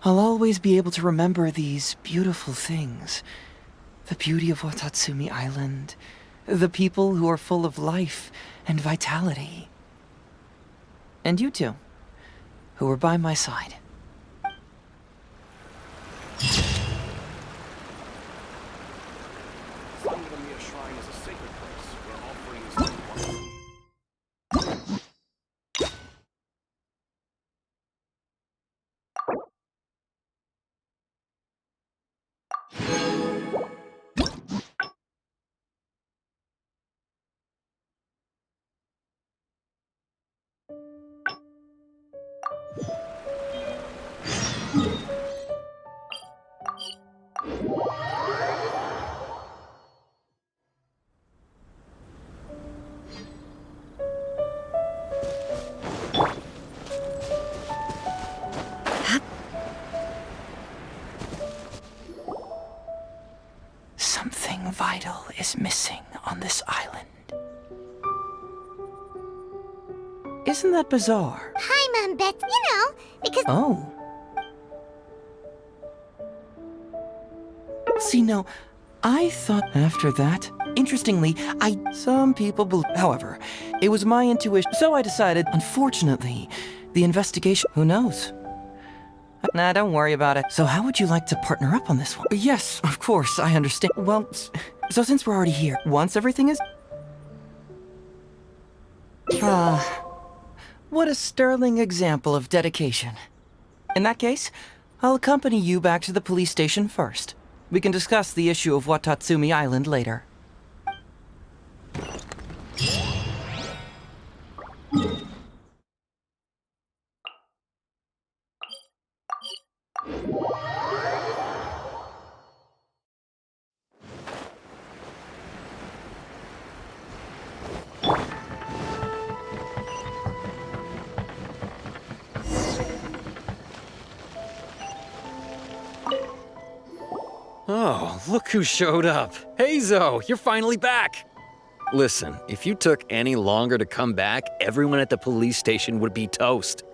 I'll always be able to remember these beautiful things. The beauty of Watatsumi Island, the people who are full of life and vitality. And you two, who were by my side. Something vital is missing on this island. Isn't that bizarre? Paimon bets, because... Oh. See, no, I thought after that. Interestingly, some people believe. However, it was my intuition, so I decided, unfortunately, the investigation. Who knows? Nah, don't worry about it. So how would you like to partner up on this one? Yes, of course, I understand. Well, so since we're already here, once everything is... what a sterling example of dedication. In that case, I'll accompany you back to the police station first. We can discuss the issue of Watatsumi Island later. Oh, look who showed up. Heizou, you're finally back. Listen, if you took any longer to come back, everyone at the police station would be toast.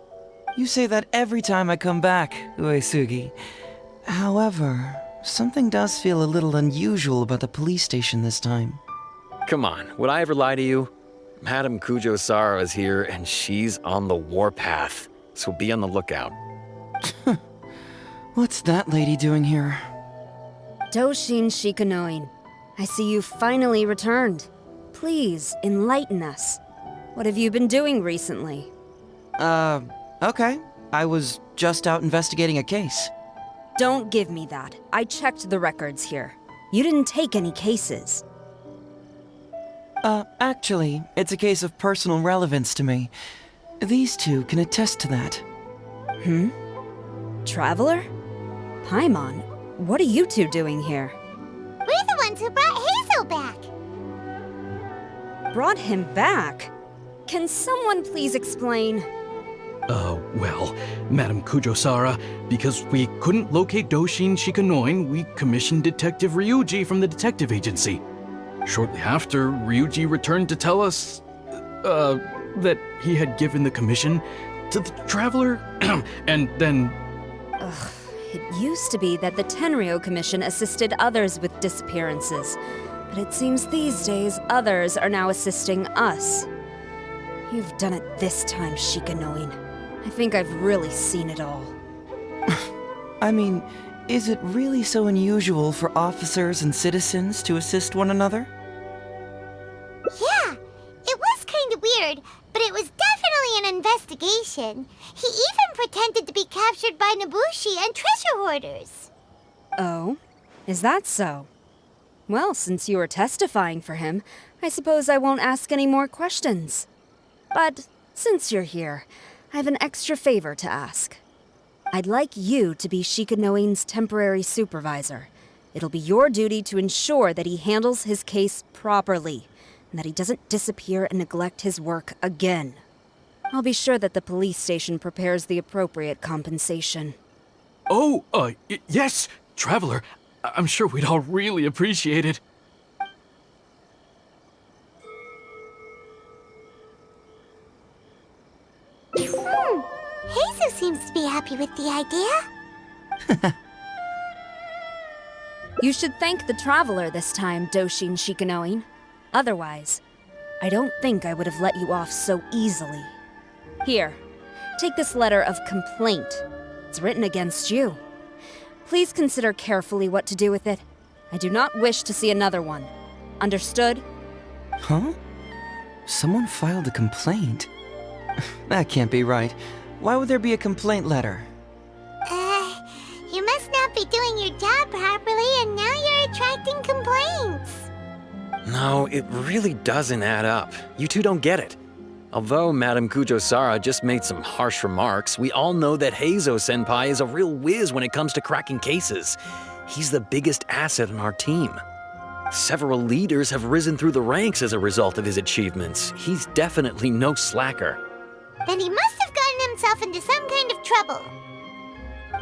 You say that every time I come back, Uesugi. However, something does feel a little unusual about the police station this time. Come on, would I ever lie to you? Madame Kujo-Sara is here, and she's on the warpath, so be on the lookout. What's that lady doing here? Doshin Shikanoin, I see you finally returned. Please, enlighten us. What have you been doing recently? Okay. I was just out investigating a case. Don't give me that. I checked the records here. You didn't take any cases. Actually, it's a case of personal relevance to me. These two can attest to that. Traveler? Paimon, what are you two doing here? We're the ones who brought Heizou back. Brought him back? Can someone please explain? Well, Madame Kujo-Sara, because we couldn't locate Doshin Shikanoin, we commissioned Detective Ryuji from the detective agency. Shortly after, Ryuji returned to tell us, that he had given the commission to the Traveler, and then... Ugh, it used to be that the Tenryo Commission assisted others with disappearances, but it seems these days others are now assisting us. You've done it this time, Shikanoin. I think I've really seen it all. I mean, is it really so unusual for officers and citizens to assist one another? Yeah, it was kind of weird, but it was definitely an investigation. He even pretended to be captured by Nobushi and treasure hoarders. Oh? Is that so? Well, since you are testifying for him, I suppose I won't ask any more questions. But since you're here, I have an extra favor to ask. I'd like you to be Shikanoin's temporary supervisor. It'll be your duty to ensure that he handles his case properly, and that he doesn't disappear and neglect his work again. I'll be sure that the police station prepares the appropriate compensation. Oh, yes, Traveler. I'm sure we'd all really appreciate it. Heizou seems to be happy with the idea. You should thank the traveler this time, Doshin Shikanoin. Otherwise, I don't think I would have let you off so easily. Here, take this letter of complaint. It's written against you. Please consider carefully what to do with it. I do not wish to see another one. Understood? Huh? Someone filed a complaint? That can't be right. Why would there be a complaint letter? You must not be doing your job properly, and now you're attracting complaints. No, it really doesn't add up. You two don't get it. Although Madame Kujo-Sara just made some harsh remarks, we all know that Heizou-senpai is a real whiz when it comes to cracking cases. He's the biggest asset on our team. Several leaders have risen through the ranks as a result of his achievements. He's definitely no slacker. Then he must have gotten himself into some kind of trouble.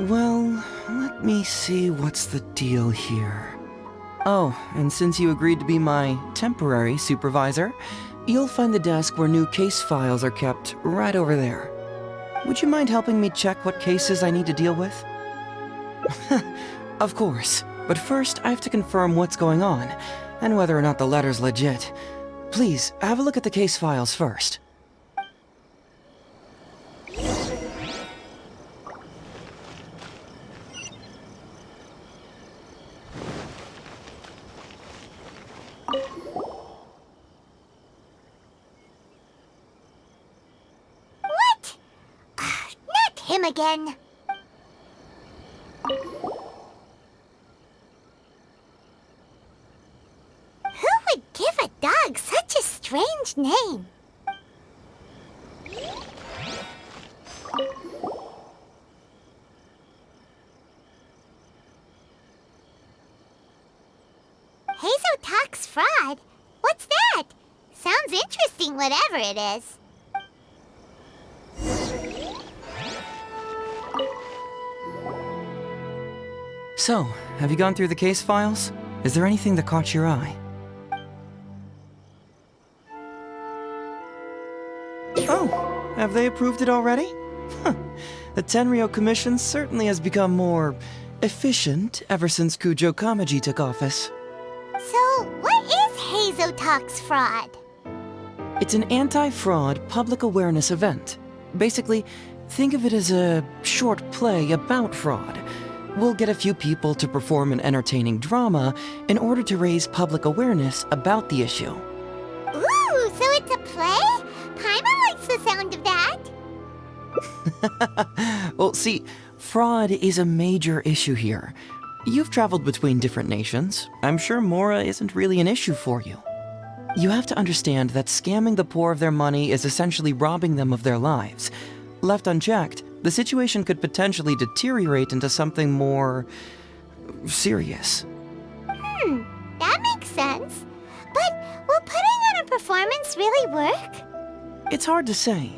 Well, let me see what's the deal here. Oh, and since you agreed to be my temporary supervisor, you'll find the desk where new case files are kept right over there. Would you mind helping me check what cases I need to deal with? Of course, but first I have to confirm what's going on, and whether or not the letter's legit. Please, have a look at the case files first. What? Not him again. Who would give a dog such a strange name? Heizou talks fraud? What's that? Sounds interesting, whatever it is. So, have you gone through the case files? Is there anything that caught your eye? Oh, have they approved it already? Huh. The Tenryou Commission certainly has become more efficient ever since Kujo Kamaji took office. So, what is Heizou Talks Fraud? It's an anti-fraud public awareness event. Basically, think of it as a short play about fraud. We'll get a few people to perform an entertaining drama in order to raise public awareness about the issue. Ooh, so it's a play? Paimon likes the sound of that. Well, see, fraud is a major issue here. You've traveled between different nations. I'm sure Mora isn't really an issue for you. You have to understand that scamming the poor of their money is essentially robbing them of their lives. Left unchecked, the situation could potentially deteriorate into something more serious. That makes sense. But will putting on a performance really work? It's hard to say.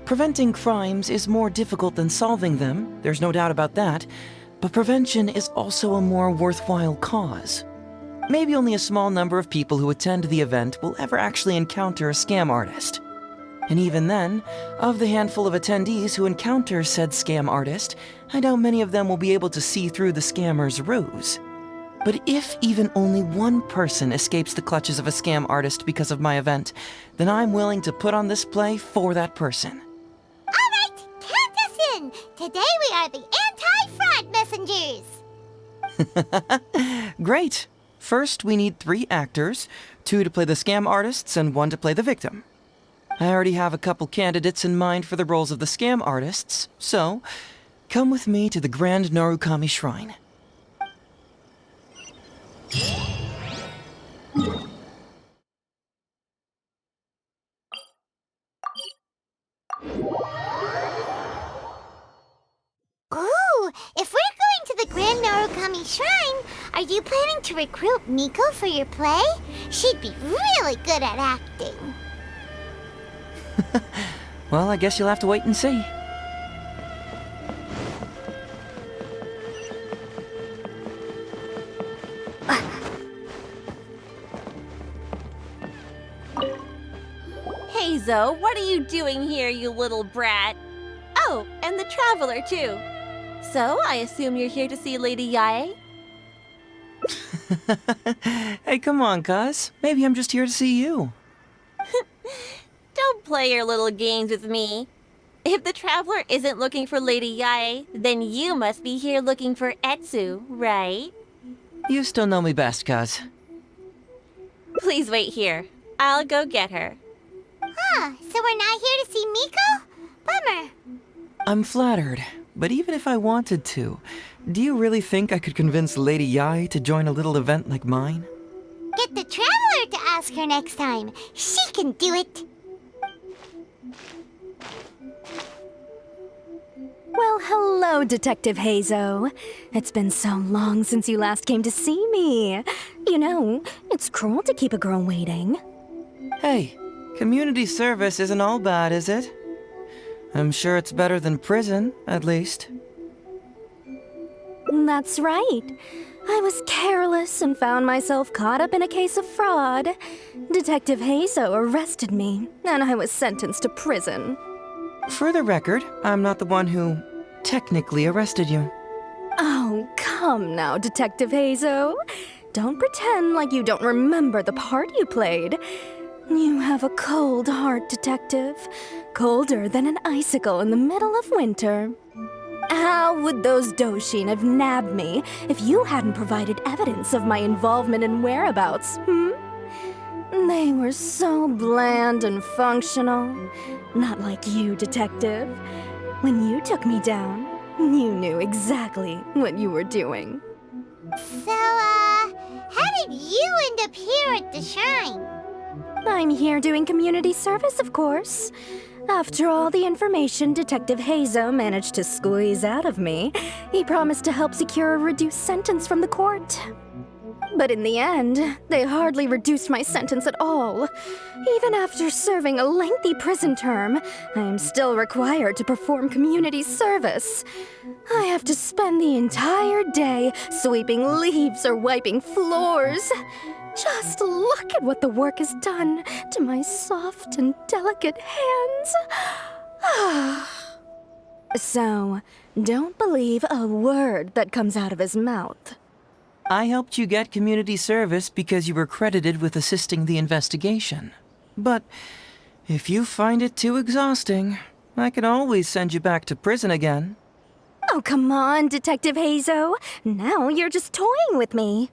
Preventing crimes is more difficult than solving them, there's no doubt about that, but prevention is also a more worthwhile cause. Maybe only a small number of people who attend the event will ever actually encounter a scam artist. And even then, of the handful of attendees who encounter said scam artist, I doubt many of them will be able to see through the scammer's ruse. But if even only one person escapes the clutches of a scam artist because of my event, then I'm willing to put on this play for that person. All right, count us in. Today we are the anti-fraud messengers. Great. First, we need 3 actors, 2 to play the scam artists and 1 to play the victim. I already have a couple candidates in mind for the roles of the scam artists, so come with me to the Grand Narukami Shrine. Ooh, if we're going to the Grand Narukami Shrine, are you planning to recruit Miko for your play? She'd be really good at acting. Well, I guess you'll have to wait and see. Heizou, what are you doing here, you little brat? Oh, and and the Traveler, too. So, I assume you're here to see Lady Yae? Hey, come on, cuz. Maybe I'm just here to see you. Don't play your little games with me. If the Traveler isn't looking for Lady Yae, then you must be here looking for Heizou, right? You still know me best, cuz. Please wait here. I'll go get her. Huh, so we're not here to see Miko? Bummer. I'm flattered, but even if I wanted to, do you really think I could convince Lady Yae to join a little event like mine? Get the Traveler to ask her next time. She can do it. Well, hello, Detective Heizou. It's been so long since you last came to see me. You know, it's cruel to keep a girl waiting. Hey, community service isn't all bad, is it? I'm sure it's better than prison, at least. That's right. I was careless and found myself caught up in a case of fraud. Detective Heizou arrested me, and I was sentenced to prison. For the record, I'm not the one who technically arrested you. Oh, come now, Detective Heizou. Don't pretend like you don't remember the part you played. You have a cold heart, Detective. Colder than an icicle in the middle of winter. How would those Doshin have nabbed me if you hadn't provided evidence of my involvement and whereabouts, They were so bland and functional. Not like you, Detective. When you took me down, you knew exactly what you were doing. So, how did you end up here at the Shrine? I'm here doing community service, of course. After all the information Detective Heizou managed to squeeze out of me, he promised to help secure a reduced sentence from the court. But in the end, they hardly reduced my sentence at all. Even after serving a lengthy prison term, I am still required to perform community service. I have to spend the entire day sweeping leaves or wiping floors. Just look at what the work has done to my soft and delicate hands. So, don't believe a word that comes out of his mouth. I helped you get community service because you were credited with assisting the investigation. But if you find it too exhausting, I can always send you back to prison again. Oh, come on, Detective Heizou. Now you're just toying with me.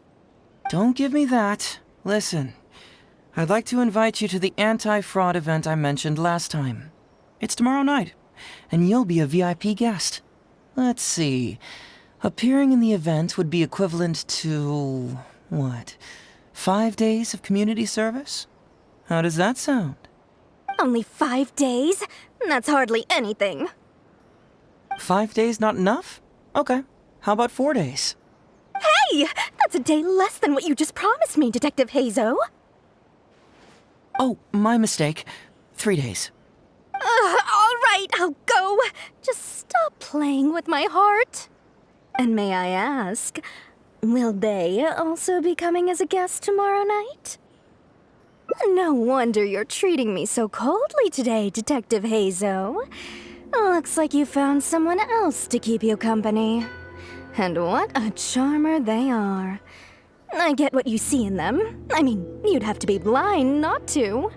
Don't give me that. Listen, I'd like to invite you to the anti-fraud event I mentioned last time. It's tomorrow night, and you'll be a VIP guest. Let's see. Appearing in the event would be equivalent to, 5 days of community service? How does that sound? Only 5 days? That's hardly anything. 5 days not enough? Okay. How about 4 days? Hey! That's a day less than what you just promised me, Detective Heizou. Oh, my mistake. 3 days. All right, I'll go. Just stop playing with my heart. And may I ask, will they also be coming as a guest tomorrow night? No wonder you're treating me so coldly today, Detective Heizou. Looks like you found someone else to keep you company. And what a charmer they are. I get what you see in them. I mean, you'd have to be blind not to.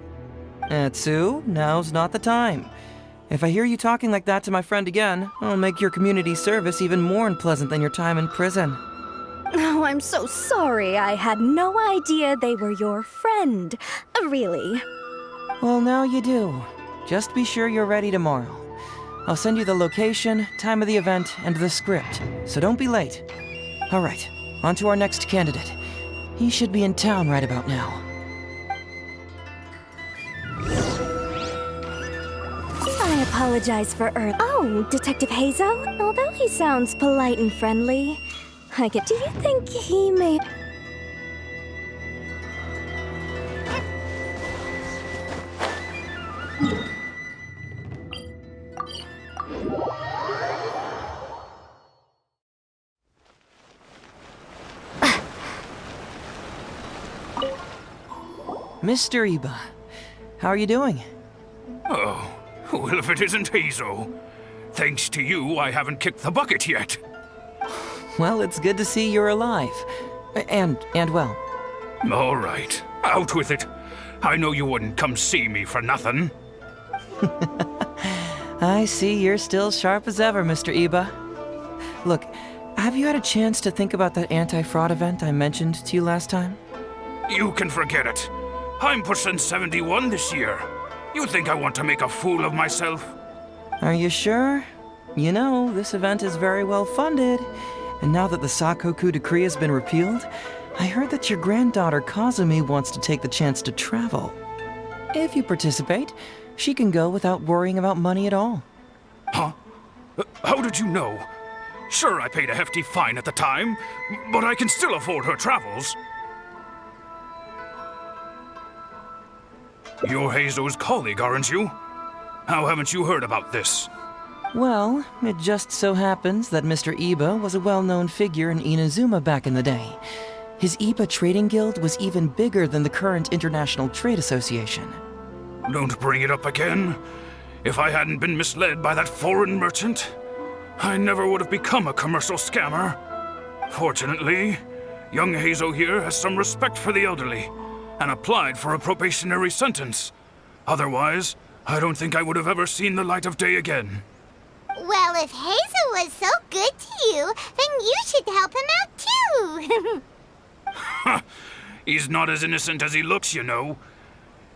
Heizou, now's not the time. If I hear you talking like that to my friend again, I'll make your community service even more unpleasant than your time in prison. Oh, I'm so sorry. I had no idea they were your friend. Really. Well, now you do. Just be sure you're ready tomorrow. I'll send you the location, time of the event, and the script, so don't be late. All right, on to our next candidate. He should be in town right about now. I apologize for early. Oh, Detective Heizou? Although he sounds polite and friendly, do you think he may... Mr. Iba, how are you doing? Oh, well, if it isn't Heizou. Thanks to you, I haven't kicked the bucket yet. Well, it's good to see you're alive. And well. All right, out with it. I know you wouldn't come see me for nothing. I see you're still sharp as ever, Mr. Iba. Look, have you had a chance to think about that anti-fraud event I mentioned to you last time? You can forget it. I'm pushing 71 this year. You think I want to make a fool of myself? Are you sure? You know, this event is very well funded. And now that the Sakoku decree has been repealed, I heard that your granddaughter Kazumi wants to take the chance to travel. If you participate, she can go without worrying about money at all. Huh? How did you know? Sure, I paid a hefty fine at the time, but I can still afford her travels. You're Heizou's colleague, aren't you? How haven't you heard about this? Well, it just so happens that Mr. Iba was a well-known figure in Inazuma back in the day. His Iba Trading Guild was even bigger than the current International Trade Association. Don't bring it up again. If I hadn't been misled by that foreign merchant, I never would have become a commercial scammer. Fortunately, young Heizou here has some respect for the elderly and applied for a probationary sentence. Otherwise, I don't think I would have ever seen the light of day again. Well, if Heizou was so good to you, then you should help him out too. He's not as innocent as he looks, you know.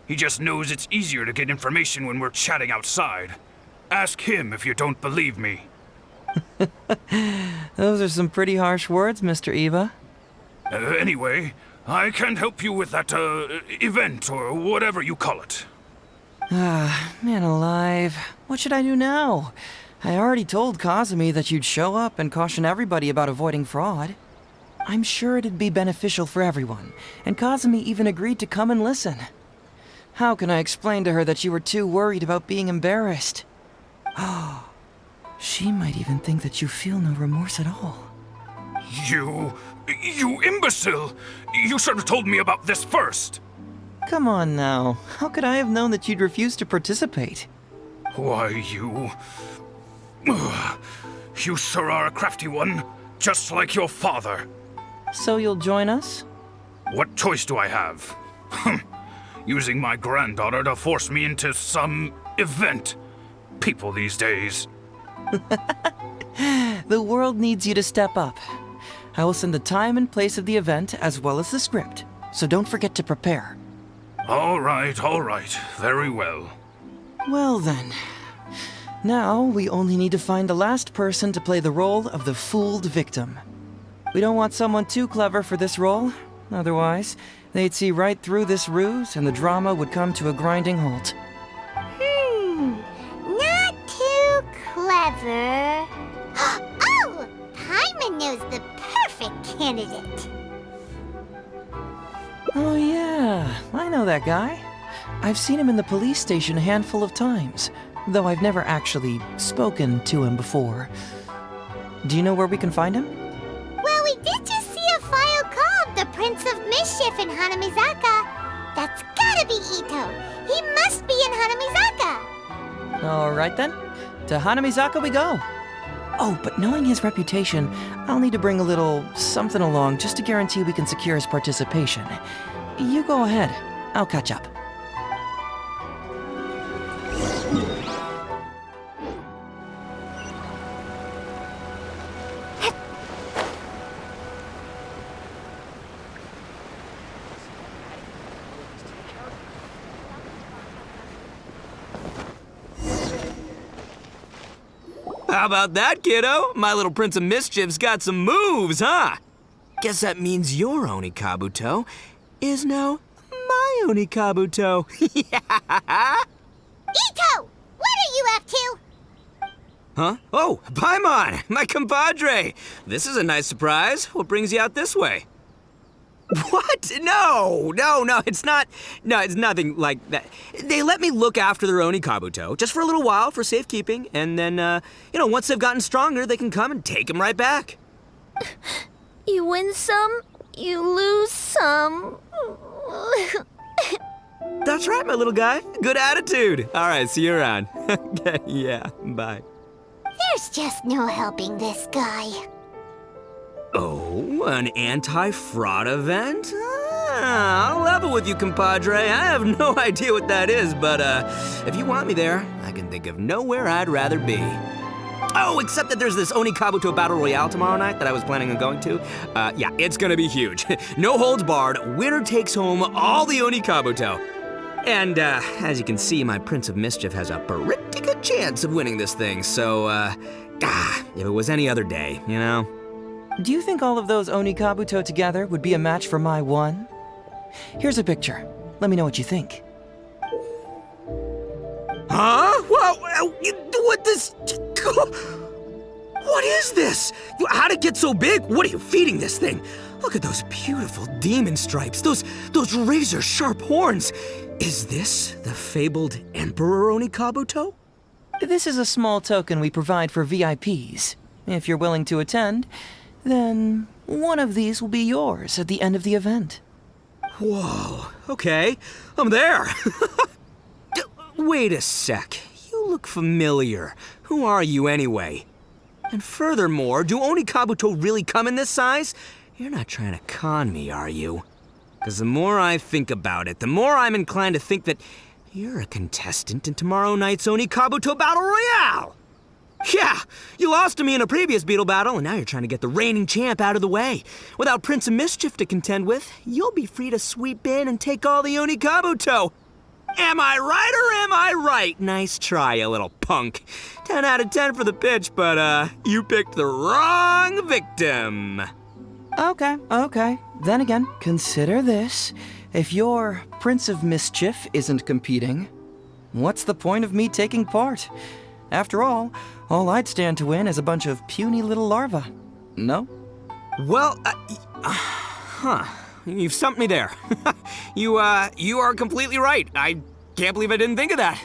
He just knows it's easier to get information when we're chatting outside. Ask him if you don't believe me. Those are some pretty harsh words, Mr. Iba. Anyway, I can't help you with that, event or whatever you call it. Ah, man alive. What should I do now? I already told Kazumi that you'd show up and caution everybody about avoiding fraud. I'm sure it'd be beneficial for everyone, and Kazumi even agreed to come and listen. How can I explain to her that you were too worried about being embarrassed? Oh, she might even think that you feel no remorse at all. You imbecile! You should have told me about this first! Come on now, how could I have known that you'd refuse to participate? Why, you... You sure are a crafty one, just like your father. So you'll join us? What choice do I have? Using my granddaughter to force me into some event. People these days. The world needs you to step up. I will send the time and place of the event as well as the script, so don't forget to prepare. All right, very well. Well then. Now, we only need to find the last person to play the role of the fooled victim. We don't want someone too clever for this role. Otherwise, they'd see right through this ruse and the drama would come to a grinding halt. Not too clever. Oh! Paimon knows the perfect candidate. Oh yeah, I know that guy. I've seen him in the police station a handful of times, though I've never actually spoken to him before. Do you know where we can find him? Well, we did just see a file called the Prince of Mischief in Hanamizaka. That's gotta be Ito. He must be in Hanamizaka. Alright then, to Hanamizaka we go. Oh, but knowing his reputation, I'll need to bring a little something along just to guarantee we can secure his participation. You go ahead, I'll catch up. How about that, kiddo? My little Prince of Mischief's got some moves, huh? Guess that means your Onikabuto is now my Onikabuto. Ito! What are you up to? Huh? Oh, Paimon, my compadre. This is a nice surprise. What brings you out this way? What? No, it's not. No, it's nothing like that. They let me look after their Onikabuto just for a little while for safekeeping, and then, once they've gotten stronger, they can come and take them right back. You win some, you lose some. That's right, my little guy. Good attitude. All right, see you around. Okay, yeah, bye. There's just no helping this guy. Oh, an anti-fraud event? I'll level with you, compadre. I have no idea what that is, but if you want me there, I can think of nowhere I'd rather be. Oh, except that there's this Oni Kabuto Battle Royale tomorrow night that I was planning on going to. Yeah, it's gonna be huge. No holds barred, winner takes home all the Oni Kabuto. And as you can see, my Prince of Mischief has a pretty good chance of winning this thing, so if it was any other day, you know? Do you think all of those Oni Kabuto together would be a match for my one? Here's a picture. Let me know what you think. Huh? Whoa, what this? What is this? How'd it get so big? What are you feeding this thing? Look at those beautiful demon stripes, those razor-sharp horns. Is this the fabled Emperor Oni Kabuto? This is a small token we provide for VIPs. If you're willing to attend, then one of these will be yours at the end of the event. Whoa, okay, I'm there. Wait a sec, you look familiar. Who are you anyway? And furthermore, do Oni Kabuto really come in this size? You're not trying to con me, are you? Because the more I think about it, the more I'm inclined to think that you're a contestant in tomorrow night's Oni Kabuto Battle Royale! Yeah, you lost to me in a previous beetle battle, and now you're trying to get the reigning champ out of the way. Without Prince of Mischief to contend with, you'll be free to sweep in and take all the Oni Kabuto. Am I right or am I right? Nice try, you little punk. 10 out of 10 for the pitch, but you picked the wrong victim. Okay. Then again, consider this. If your Prince of Mischief isn't competing, what's the point of me taking part? After all I'd stand to win is a bunch of puny little larvae. No? Well, you've stumped me there. You are completely right. I can't believe I didn't think of that.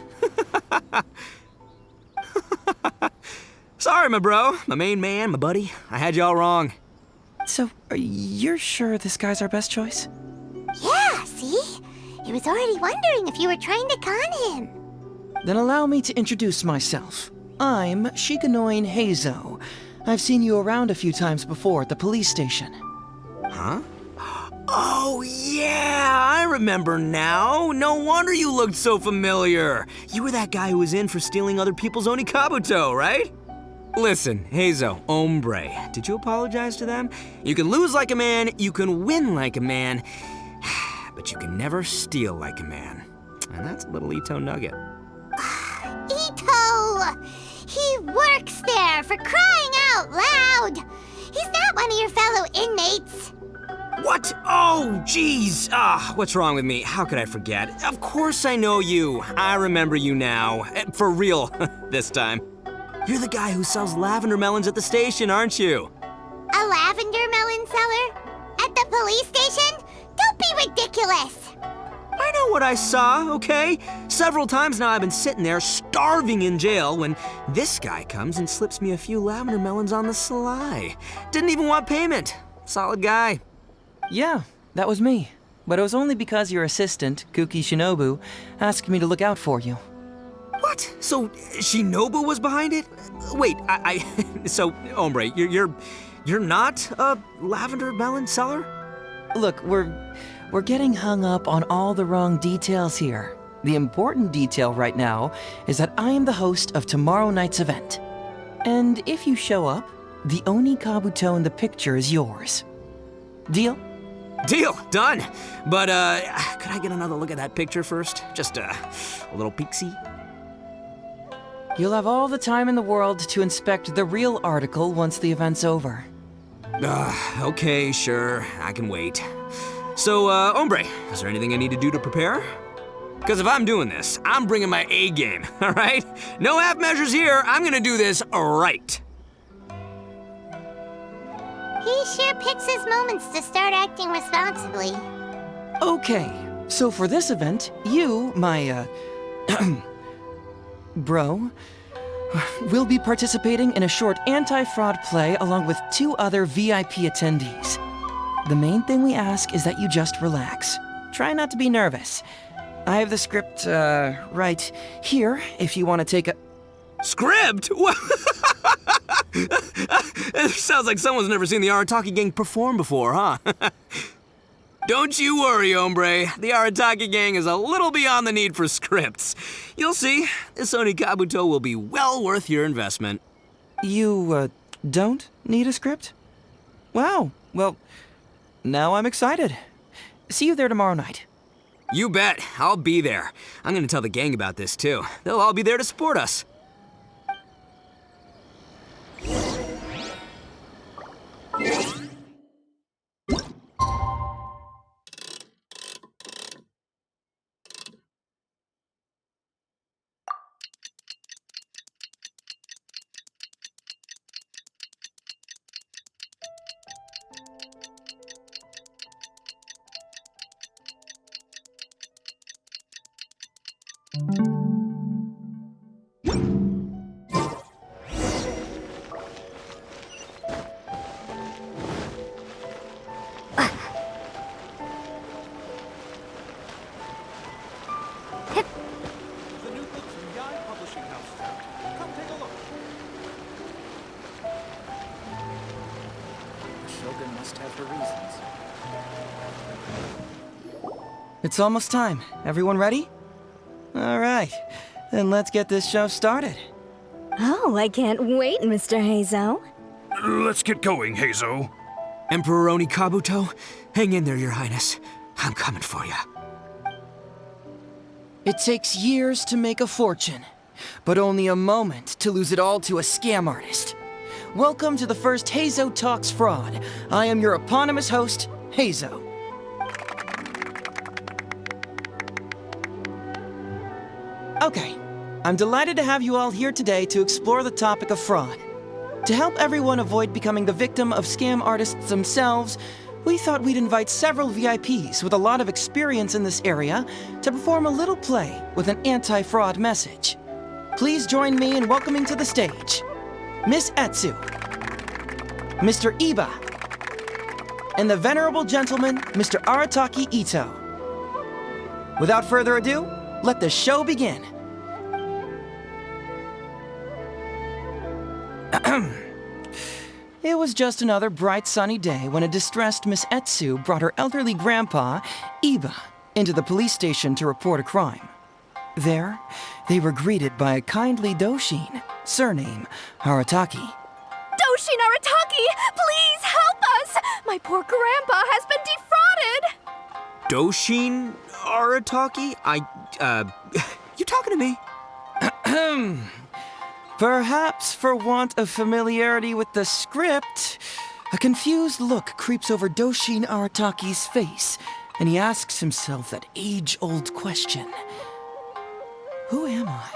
Sorry, my bro, my main man, my buddy. I had you all wrong. So, you're sure this guy's our best choice? Yeah, see? He was already wondering if you were trying to con him. Then allow me to introduce myself. I'm Shikanoin Heizou. I've seen you around a few times before at the police station. Huh? Oh, yeah, I remember now. No wonder you looked so familiar. You were that guy who was in for stealing other people's Oni Kabuto, right? Listen, Heizou, hombre, did you apologize to them? You can lose like a man, you can win like a man, but you can never steal like a man. And that's a little Ito nugget. Ito! He works there, for crying out loud! He's not one of your fellow inmates. What? Oh, jeez. What's wrong with me? How could I forget? Of course I know you. I remember you now. For real, this time. You're the guy who sells lavender melons at the station, aren't you? A lavender melon seller? At the police station? Don't be ridiculous! I know what I saw, okay? Several times now I've been sitting there starving in jail when this guy comes and slips me a few lavender melons on the sly. Didn't even want payment. Solid guy. Yeah, that was me. But it was only because your assistant, Kuki Shinobu, asked me to look out for you. What? So Shinobu was behind it? Wait, so hombre, you're not a lavender melon seller? Look, we're getting hung up on all the wrong details here. The important detail right now is that I am the host of tomorrow night's event. And if you show up, the Oni Kabuto in the picture is yours. Deal? Deal, done. But could I get another look at that picture first? Just a little peek-see? You'll have all the time in the world to inspect the real article once the event's over. Okay, sure, I can wait. So, hombre, is there anything I need to do to prepare? Because if I'm doing this, I'm bringing my A game, all right? No half measures here, I'm gonna do this right. He sure picks his moments to start acting responsibly. Okay, so for this event, you, my, bro, will be participating in a short anti-fraud play along with 2 other VIP attendees. The main thing we ask is that you just relax. Try not to be nervous. I have the script, right here if you want to take a... Script? It sounds like someone's never seen the Arataki gang perform before, huh? Don't you worry, hombre. The Arataki gang is a little beyond the need for scripts. You'll see, this Oni Kabuto will be well worth your investment. You, don't need a script? Wow, well, now I'm excited. See you there tomorrow night. You bet. I'll be there. I'm gonna tell the gang about this, too. They'll all be there to support us. It's almost time. Everyone ready? All right, then let's get this show started. Oh, I can't wait, Mr. Heizou. Let's get going, Heizou. Emperor Oni Kabuto, hang in there, Your Highness. I'm coming for you. It takes years to make a fortune, but only a moment to lose it all to a scam artist. Welcome to the first Heizou Talks Fraud. I am your eponymous host, Heizou. Okay, I'm delighted to have you all here today to explore the topic of fraud. To help everyone avoid becoming the victim of scam artists themselves, we thought we'd invite several VIPs with a lot of experience in this area to perform a little play with an anti-fraud message. Please join me in welcoming to the stage Miss Heizou, Mr. Iba, and the venerable gentleman, Mr. Arataki Ito. Without further ado, let the show begin. It was just another bright sunny day when a distressed Miss Heizou brought her elderly grandpa, Iba, into the police station to report a crime. There, they were greeted by a kindly Doshin, surname Arataki. Doshin Arataki, please help us! My poor grandpa has been defrauded! Doshin Arataki? You talking to me? Perhaps for want of familiarity with the script, a confused look creeps over Doshin Arataki's face, and he asks himself that age-old question. Who am I?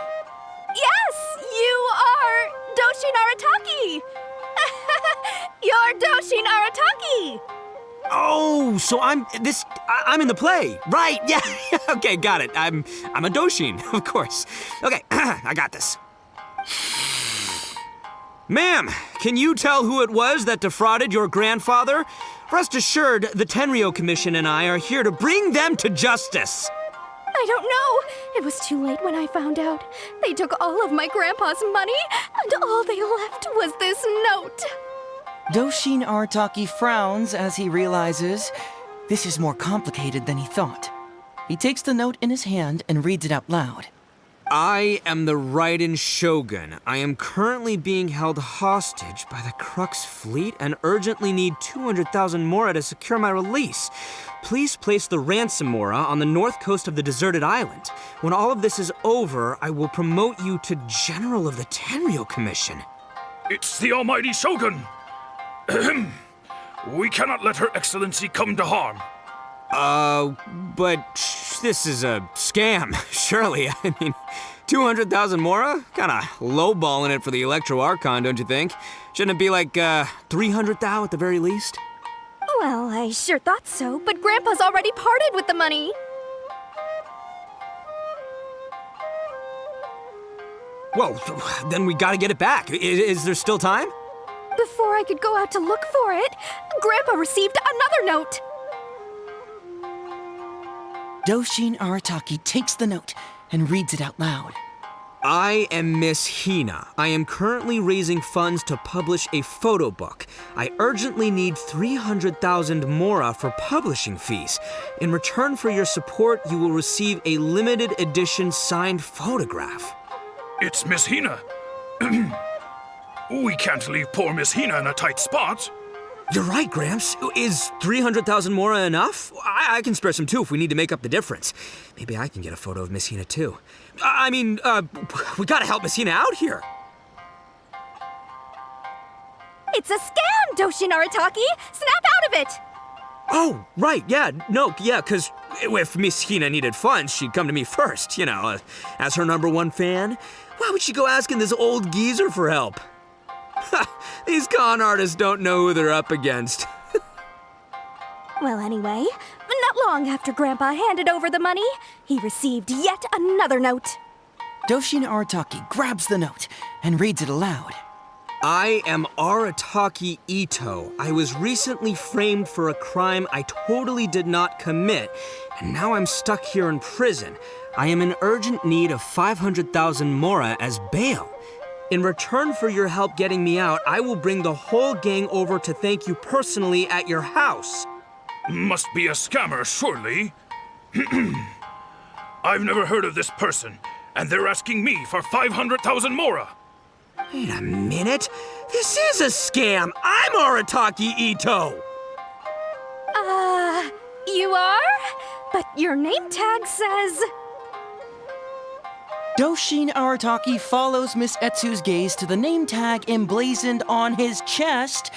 Yes, you are Doshin Arataki! You're Doshin Arataki! Oh, so I'm in the play. Right, yeah. Okay, got it. I'm a Doshin, of course. Okay, I got this. Ma'am, can you tell who it was that defrauded your grandfather? Rest assured, the Tenryou Commission and I are here to bring them to justice. I don't know. It was too late when I found out. They took all of my grandpa's money, and all they left was this note. Doshin Arataki frowns as he realizes this is more complicated than he thought. He takes the note in his hand and reads it out loud. I am the Raiden Shogun. I am currently being held hostage by the Crux fleet and urgently need 200,000 mora to secure my release. Please place the ransom mora on the north coast of the deserted island. When all of this is over, I will promote you to General of the Tenryou Commission. It's the almighty Shogun! We cannot let Her Excellency come to harm. But this is a scam, surely. I mean, 200,000 mora? Kinda lowballing it for the Electro Archon, don't you think? Shouldn't it be like, 300,000 at the very least? Well, I sure thought so, but Grandpa's already parted with the money. Whoa, then we gotta get it back. Is there still time? Before I could go out to look for it, Grandpa received another note. Doshin Arataki takes the note and reads it out loud. I am Miss Hina. I am currently raising funds to publish a photo book. I urgently need 300,000 mora for publishing fees. In return for your support, you will receive a limited edition signed photograph. It's Miss Hina. We can't leave poor Miss Hina in a tight spot. You're right, Gramps. Is 300,000 mora enough? I can spare some too if we need to make up the difference. Maybe I can get a photo of Miss Hina too. We gotta help Miss Hina out here. It's a scam, Doshin Arataki! Snap out of it! Oh, right, because if Miss Hina needed funds, she'd come to me first, as her #1 fan. Why would she go asking this old geezer for help? These con artists don't know who they're up against. Well, anyway, not long after Grandpa handed over the money, he received yet another note. Doshin Arataki grabs the note and reads it aloud. I am Arataki Ito. I was recently framed for a crime I totally did not commit, and now I'm stuck here in prison. I am in urgent need of 500,000 mora as bail. In return for your help getting me out, I will bring the whole gang over to thank you personally at your house. Must be a scammer, surely. I've never heard of this person, and they're asking me for 500,000 mora. Wait a minute. This is a scam. I'm Arataki Ito. You are? But your name tag says... Doshin Arataki follows Miss Etsu's gaze to the name tag emblazoned on his chest,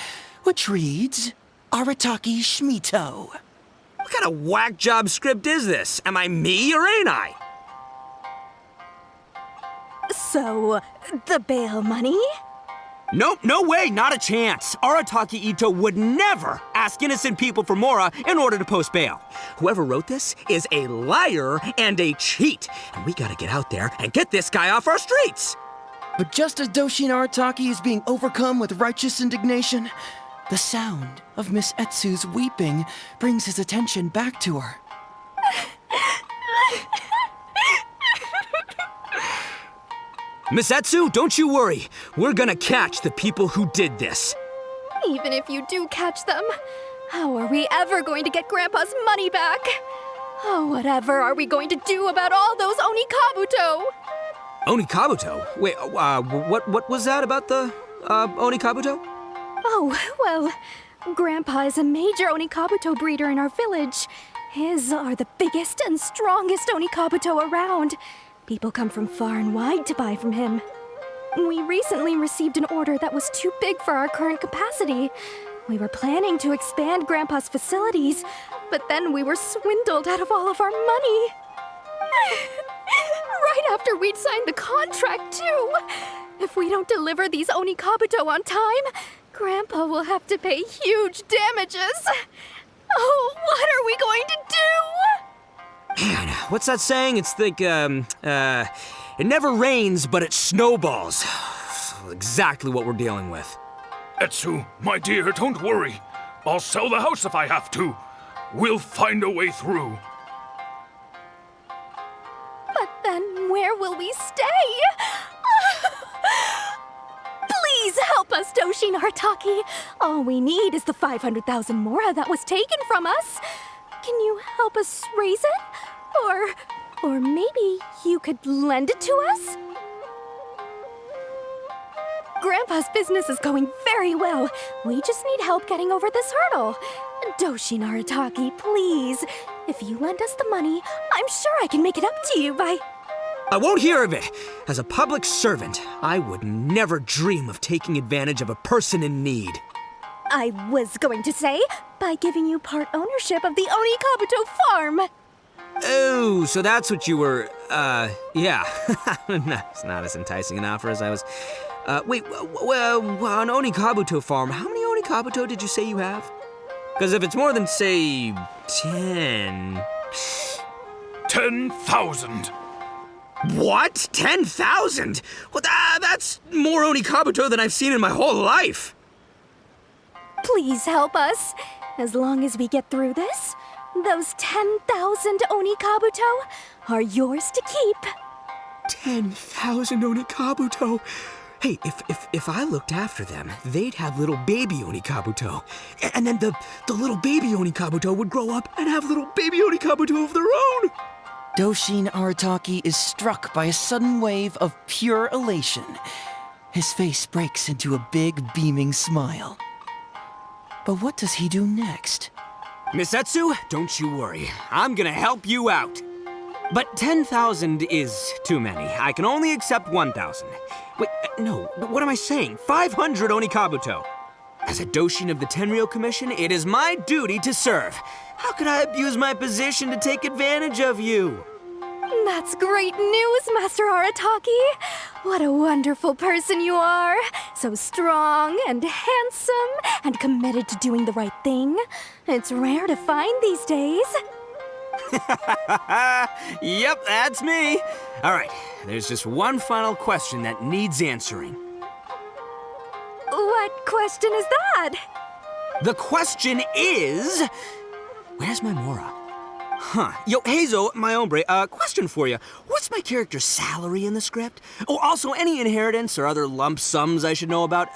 which reads, Arataki Shmito. What kind of whack job script is this? Am I me or ain't I? So, the bail money? Nope, no way, not a chance. Arataki Ito would never ask innocent people for mora in order to post bail. Whoever wrote this is a liar and a cheat, and we gotta get out there and get this guy off our streets. But just as Doshin Arataki is being overcome with righteous indignation, the sound of Miss Etsu's weeping brings his attention back to her. Miss Etsu, don't you worry. We're gonna catch the people who did this. Even if you do catch them, how are we ever going to get Grandpa's money back? Oh, whatever are we going to do about all those Onikabuto? Onikabuto? Wait, what was that about the, Onikabuto? Oh, well, Grandpa is a major Onikabuto breeder in our village. His are the biggest and strongest Onikabuto around. People come from far and wide to buy from him. We recently received an order that was too big for our current capacity. We were planning to expand Grandpa's facilities, but then we were swindled out of all of our money. Right after we'd signed the contract, too. If we don't deliver these Onikabuto on time, Grandpa will have to pay huge damages. Oh, what are we going to do? Man, what's that saying? It's like, it never rains, but it snowballs. Exactly what we're dealing with. Etsu, my dear, don't worry. I'll sell the house if I have to. We'll find a way through. But then where will we stay? Please help us, Doshin Arataki. All we need is the 500,000 mora that was taken from us. Can you help us raise it? Or maybe you could lend it to us? Grandpa's business is going very well. We just need help getting over this hurdle. Doshin Arataki, please. If you lend us the money, I'm sure I can make it up to you by... I won't hear of it. As a public servant, I would never dream of taking advantage of a person in need. I was going to say, by giving you part ownership of the Onikabuto farm. Oh, so that's what you were, yeah. It's not as enticing an offer as I was... wait, on Onikabuto farm, how many Onikabuto did you say you have? Because if it's more than, say, 10... 10,000. What? 10,000? Well, that's more Onikabuto than I've seen in my whole life. Please help us. As long as we get through this, those 10,000 Onikabuto are yours to keep. 10,000 Onikabuto. Hey, if I looked after them, they'd have little baby Onikabuto. And then the little baby Onikabuto would grow up and have little baby Onikabuto of their own. Doshin Arataki is struck by a sudden wave of pure elation. His face breaks into a big, beaming smile. But what does he do next? Miss Heizou, don't you worry. I'm gonna help you out. But 10,000 is too many. I can only accept 1,000. Wait, no, what am I saying? 500 Onikabuto. As a Doshin of the Tenryou Commission, it is my duty to serve. How could I abuse my position to take advantage of you? That's great news, Master Arataki. What a wonderful person you are. So strong and handsome and committed to doing the right thing. It's rare to find these days. Yep, that's me. All right, there's just one final question that needs answering. What question is that? The question is, where's my Mora? Huh. Yo, Heizou, my hombre, question for you. What's my character's salary in the script? Oh, also, any inheritance or other lump sums I should know about?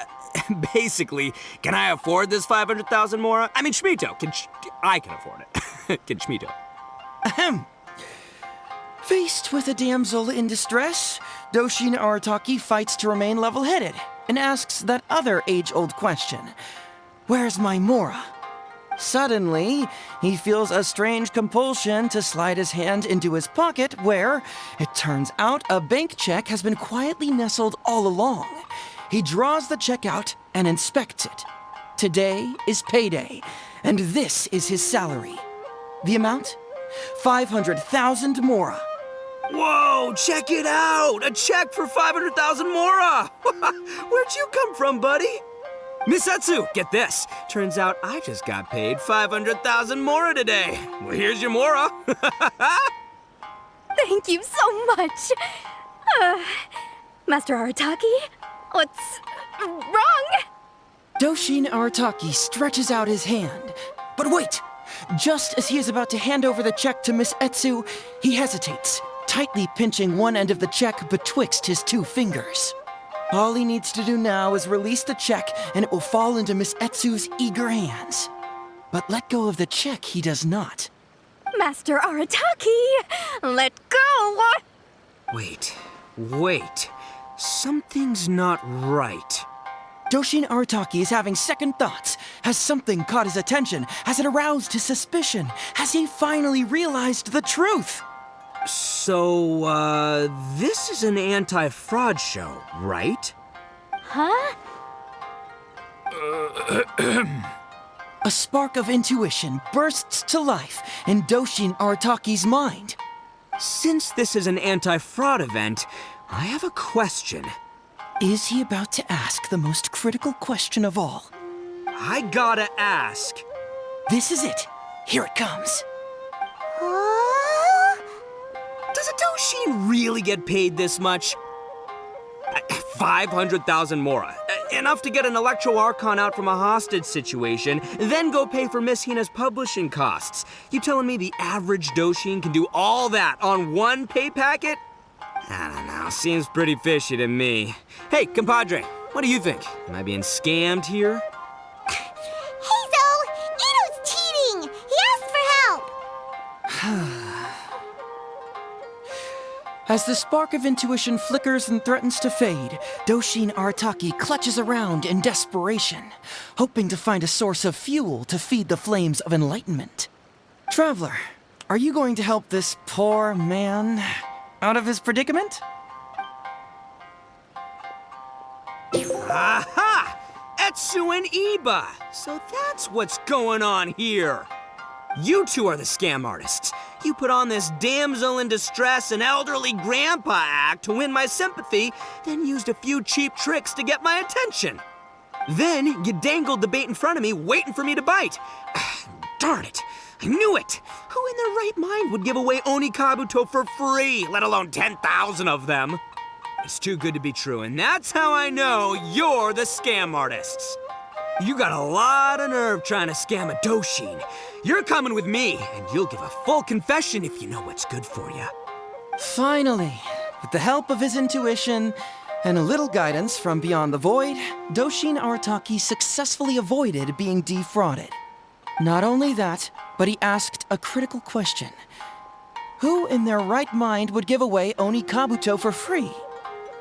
Basically, can I afford this 500,000 Mora? I mean, Shmito, I can afford it. Can Shmito? Ahem. Faced with a damsel in distress, Doshin Arataki fights to remain level-headed and asks that other age-old question. Where's my Mora? Suddenly, he feels a strange compulsion to slide his hand into his pocket where, it turns out, a bank check has been quietly nestled all along. He draws the check out and inspects it. Today is payday, and this is his salary. The amount? 500,000 Mora. Whoa, check it out! A check for 500,000 Mora! Where'd you come from, buddy? Miss Heizou, get this. Turns out I just got paid 500,000 Mora today. Well, here's your Mora. Thank you so much. Master Arataki, what's wrong? Doshin Arataki stretches out his hand. But wait! Just as he is about to hand over the check to Miss Heizou, he hesitates, tightly pinching one end of the check betwixt his two fingers. All he needs to do now is release the check, and it will fall into Miss Heizou's eager hands. But let go of the check he does not. Master Arataki, let go! Wait. Something's not right. Doshin Arataki is having second thoughts. Has something caught his attention? Has it aroused his suspicion? Has he finally realized the truth? So, this is an anti-fraud show, right? Huh? A spark of intuition bursts to life in Doshin Arataki's mind. Since this is an anti-fraud event, I have a question. Is he about to ask the most critical question of all? I gotta ask. This is it. Here it comes. Does a Doshin really get paid this much? 500,000 Mora. Enough to get an Electro Archon out from a hostage situation, then go pay for Miss Hina's publishing costs. You telling me the average Doshin can do all that on one pay packet? I don't know, seems pretty fishy to me. Hey, compadre, what do you think? Am I being scammed here? Heizou! Ito's cheating! He asked for help! As the spark of intuition flickers and threatens to fade, Doshin Arataki clutches around in desperation, hoping to find a source of fuel to feed the flames of enlightenment. Traveler, are you going to help this poor man out of his predicament? Aha! Heizou and Iba! So that's what's going on here. You two are the scam artists. You put on this damsel in distress and elderly grandpa act to win my sympathy, then used a few cheap tricks to get my attention. Then you dangled the bait in front of me, waiting for me to bite. Darn it! I knew it! Who in their right mind would give away Onikabuto for free, let alone 10,000 of them? It's too good to be true, and that's how I know you're the scam artists. You got a lot of nerve trying to scam a Doshin. You're coming with me, and you'll give a full confession if you know what's good for you. Finally, With the help of his intuition and a little guidance from beyond the void, Doshin Arataki successfully avoided being defrauded. Not only that, but he asked a critical question. Who in their right mind would give away Oni Kabuto for free?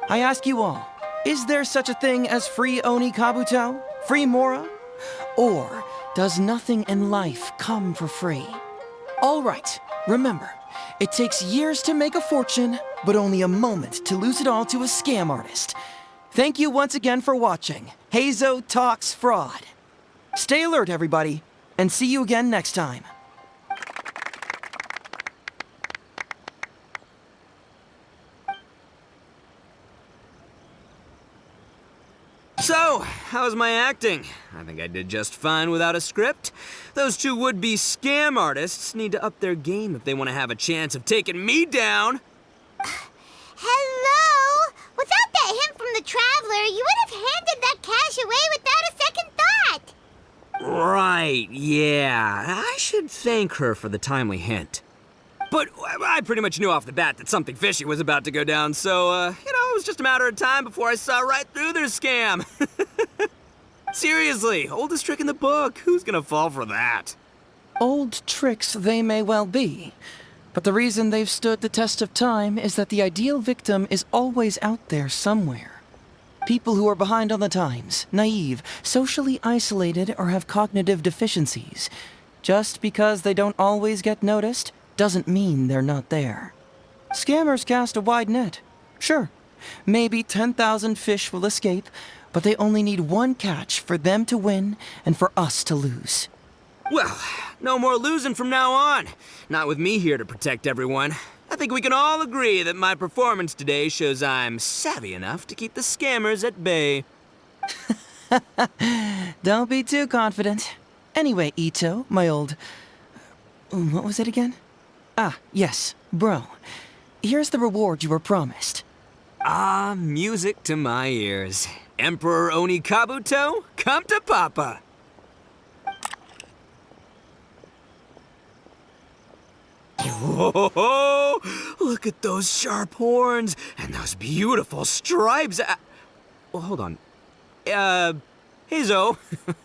I ask you all, is there such a thing as free Oni Kabuto? Free Mora? Or does nothing in life come for free? All right, remember, it takes years to make a fortune, but only a moment to lose it all to a scam artist. Thank you once again for watching Heizou Talks Fraud. Stay alert, everybody, and see you again next time. So, how's my acting? I think I did just fine without a script. Those two would-be scam artists need to up their game if they want to have a chance of taking me down. Hello? Without that hint from the Traveler, you would have handed that cash away without a second thought. Right, yeah. I should thank her for the timely hint. But I pretty much knew off the bat that something fishy was about to go down, so, it was just a matter of time before I saw right through their scam. Seriously, oldest trick in the book. Who's gonna fall for that? Old tricks they may well be, but the reason they've stood the test of time is that the ideal victim is always out there somewhere. People who are behind on the times, naive, socially isolated, or have cognitive deficiencies. Just because they don't always get noticed doesn't mean they're not there. Scammers cast a wide net. Sure, maybe 10,000 fish will escape, but they only need one catch for them to win and for us to lose. Well, no more losing from now on. Not with me here to protect everyone. I think we can all agree that my performance today shows I'm savvy enough to keep the scammers at bay. Don't be too confident. Anyway, Ito, my old... what was it again? Ah, yes, bro. Here's the reward you were promised. Ah, music to my ears. Emperor Oni Kabuto, come to Papa. Whoa! Look at those sharp horns and those beautiful stripes. Well, hold on. Heizou,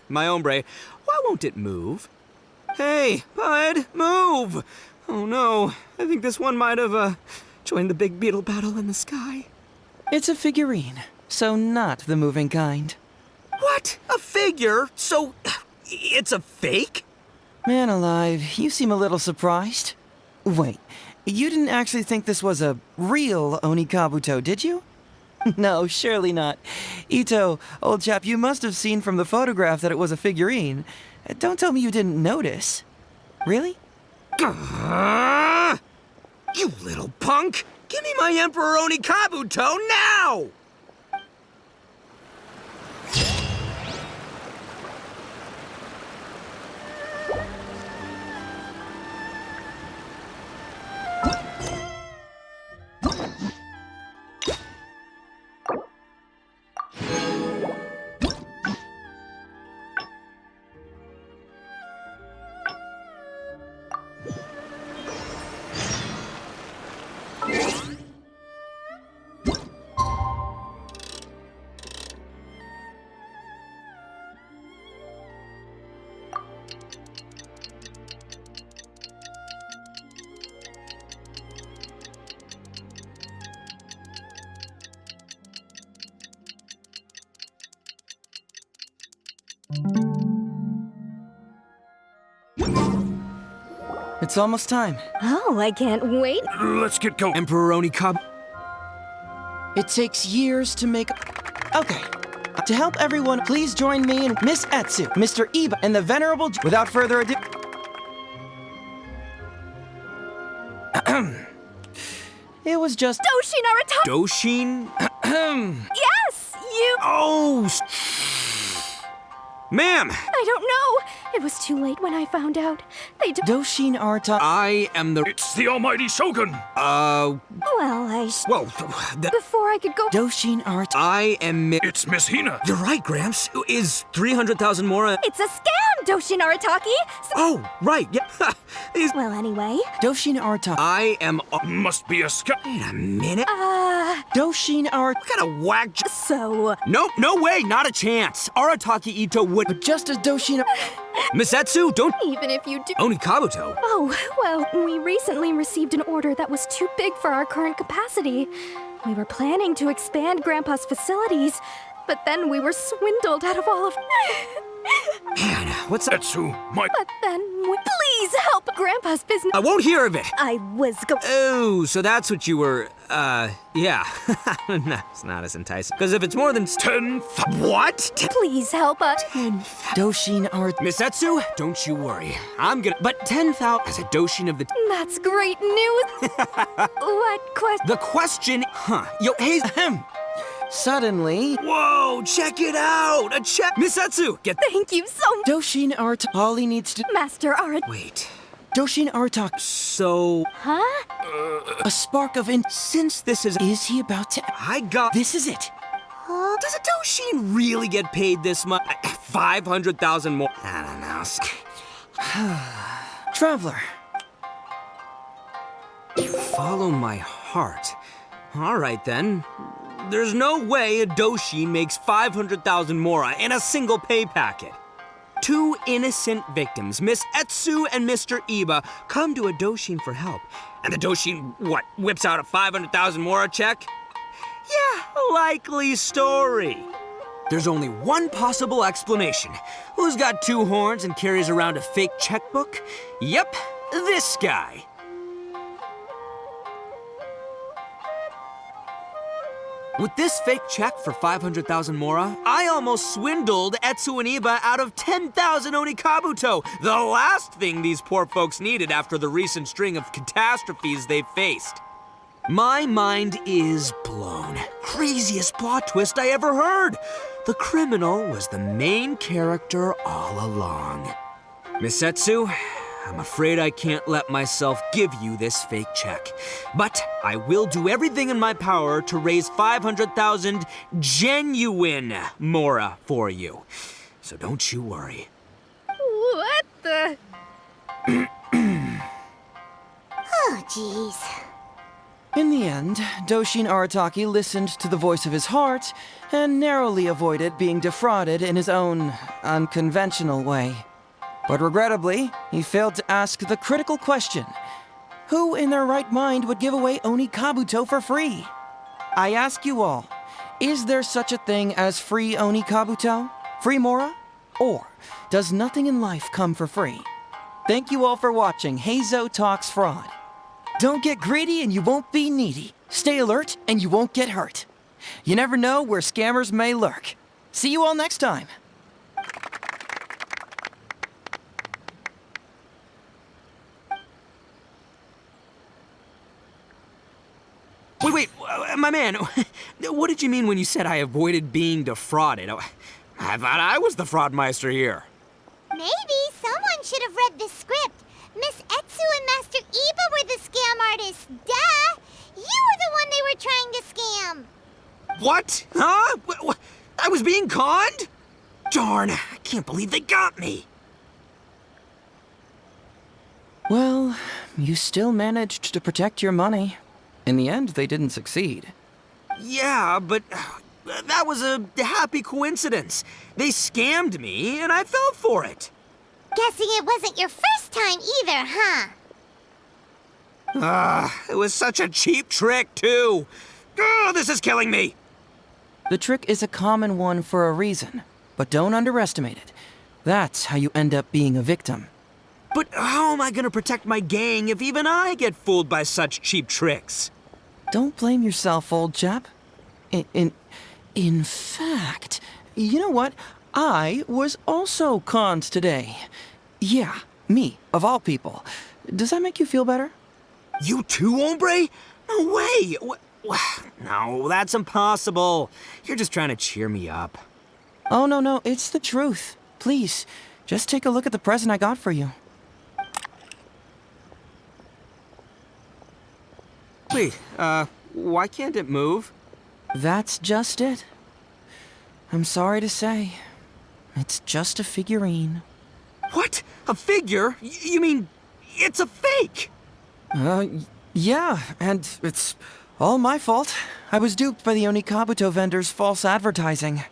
my hombre, why won't it move? Hey, bud, move! Oh no, I think this one might have, joined the big beetle battle in the sky. It's a figurine, so not the moving kind. What? A figure? So, it's a fake? Man alive, you seem a little surprised. Wait, you didn't actually think this was a real Oni Kabuto, did you? No, surely not. Ito, old chap, you must have seen from the photograph that it was a figurine. Don't tell me you didn't notice. Really? You little punk! Give me my Emperor Oni Kabuto now! It's almost time. Oh, I can't wait. Let's get going. Emperor Oni Kabuto. It takes years to make... Okay. To help everyone, please join me and Miss Etsu, Mr. Iba, and the Venerable... Without further ado... It was just... Doshin Arataki! Doshin? Yes! You... Oh! Ma'am! I don't know. It was too late when I found out. Doshin Arataki... I am the... It's the almighty Shogun! Well, Well, before I could go... Doshin Arataki... I am... It's Miss Hina! You're right, Gramps. Is 300,000 more... It's a scam! Doshin Arataki? Oh, right, yeah. Well, anyway. Doshin Arataki. I am. Must be a Wait a minute. Doshin Arataki. What kind of whack? So. Nope, no way, not a chance. Arataki Ito would. But just as Doshin. Misetsu, don't. Even if you do. Onikabuto. Oh, well, we recently received an order that was too big for our current capacity. We were planning to expand Grandpa's facilities, but then we were swindled out of all of. Man, what's that? But then please help Grandpa's business. I won't hear of it. I was Oh, so that's what you were, yeah. No, it's not as enticing. Because if it's more than 10... What? Please help us. Doshin Arataki. Misetsu, don't you worry. I'm gonna... But 10,000 as a Doshin of the... That's great news. What question? The question... Huh. Yo, hey... Suddenly... Whoa, check it out! A check... Misetsu, get... Thank you so much. Doshin Arataki. All he needs to... Master Arataki. Wait. Doshin Arataki. So... Huh? A spark of Since this is... Is he about to... I got... This is it. Does a Doshin really get paid this much? 500,000 more? I don't know. Traveler. You follow my heart. All right, then. There's no way a Doshin makes 500,000 mora in a single pay packet. Two innocent victims, Miss Etsu and Mr. Iba, come to a Doshin for help. And the Doshin, what, whips out a 500,000 mora check? Yeah, likely story. There's only one possible explanation. Who's got two horns and carries around a fake checkbook? Yep, this guy. With this fake check for 500,000 mora, I almost swindled Etsu and Iba out of 10,000 Onikabuto, the last thing these poor folks needed after the recent string of catastrophes they've faced. My mind is blown. Craziest plot twist I ever heard. The criminal was the main character all along. Miss Etsu, I'm afraid I can't let myself give you this fake check. But I will do everything in my power to raise 500,000 genuine mora for you. So don't you worry. What the? Oh, jeez. In the end, Doshin Arataki listened to the voice of his heart and narrowly avoided being defrauded in his own unconventional way. But regrettably, he failed to ask the critical question: who in their right mind would give away Onikabuto for free? I ask you all, is there such a thing as free Onikabuto? Free mora? Or does nothing in life come for free? Thank you all for watching Heizou Talks Fraud. Don't get greedy and you won't be needy. Stay alert and you won't get hurt. You never know where scammers may lurk. See you all next time. Wait, my man, what did you mean when you said I avoided being defrauded? I thought I was the fraudmeister here. Maybe someone should have read the script. Miss Etsu and Master Iba were the scam artists. Duh! You were the one they were trying to scam. What? Huh? I was being conned? Darn, I can't believe they got me. Well, you still managed to protect your money. In the end, they didn't succeed. Yeah, but that was a happy coincidence. They scammed me, and I fell for it. Guessing it wasn't your first time either, huh? It was such a cheap trick, too. Oh, this is killing me. The trick is a common one for a reason, but don't underestimate it. That's how you end up being a victim. But how am I gonna protect my gang if even I get fooled by such cheap tricks? Don't blame yourself, old chap. In fact, you know what? I was also conned today. Yeah, me, of all people. Does that make you feel better? You too, hombre? No way! No, that's impossible. You're just trying to cheer me up. Oh, no, it's the truth. Please, just take a look at the present I got for you. Wait, why can't it move? That's just it. I'm sorry to say, it's just a figurine. What? A figure? You mean it's a fake? Yeah, and it's all my fault. I was duped by the Onikabuto vendor's false advertising.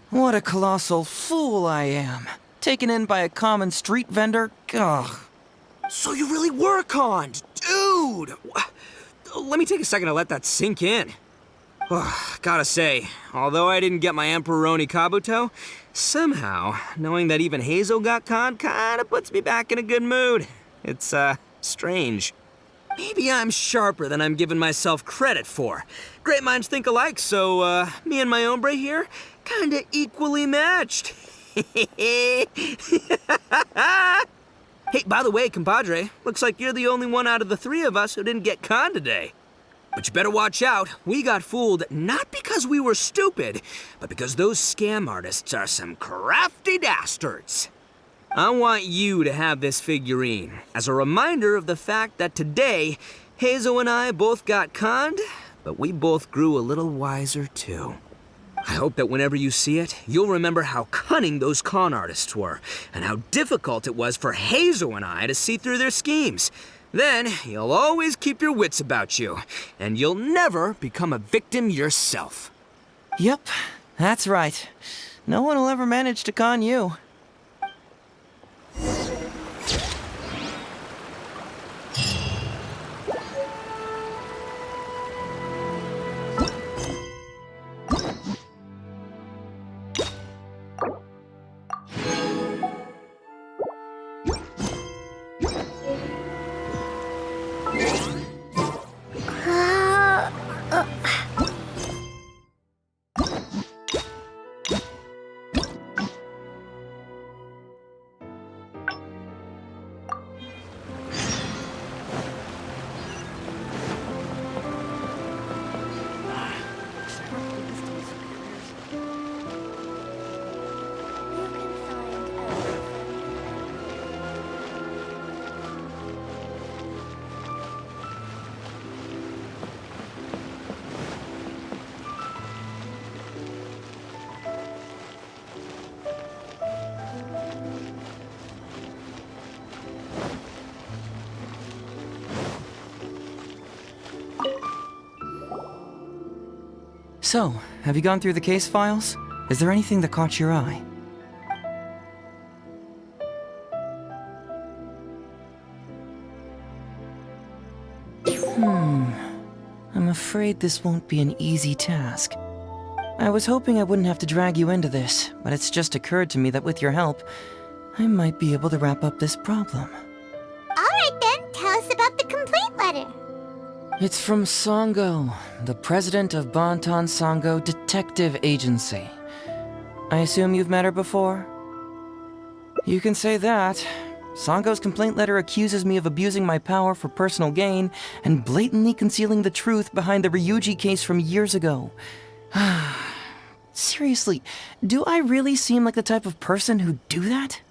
What a colossal fool I am. Taken in by a common street vendor? Ugh. So you really were conned, dude! Let me take a second to let that sink in. Gotta say, although I didn't get my Emperor Onikabuto, somehow, knowing that even Heizou got conned kinda puts me back in a good mood. It's, strange. Maybe I'm sharper than I'm giving myself credit for. Great minds think alike, so, me and my hombre here, kinda equally matched. Hey, by the way, compadre, looks like you're the only one out of the three of us who didn't get conned today. But you better watch out. We got fooled not because we were stupid, but because those scam artists are some crafty dastards. I want you to have this figurine as a reminder of the fact that today, Heizou and I both got conned, but we both grew a little wiser too. I hope that whenever you see it, you'll remember how cunning those con artists were, and how difficult it was for Heizou and I to see through their schemes. Then, you'll always keep your wits about you, and you'll never become a victim yourself. Yep, that's right. No one will ever manage to con you. So, have you gone through the case files? Is there anything that caught your eye? I'm afraid this won't be an easy task. I was hoping I wouldn't have to drag you into this, but it's just occurred to me that with your help, I might be able to wrap up this problem. Alright then, tell us about the complete letter. It's from Sango, the president of Bantan Sango Detective Agency. I assume you've met her before? You can say that. Sango's complaint letter accuses me of abusing my power for personal gain and blatantly concealing the truth behind the Ryuji case from years ago. Seriously, do I really seem like the type of person who'd do that?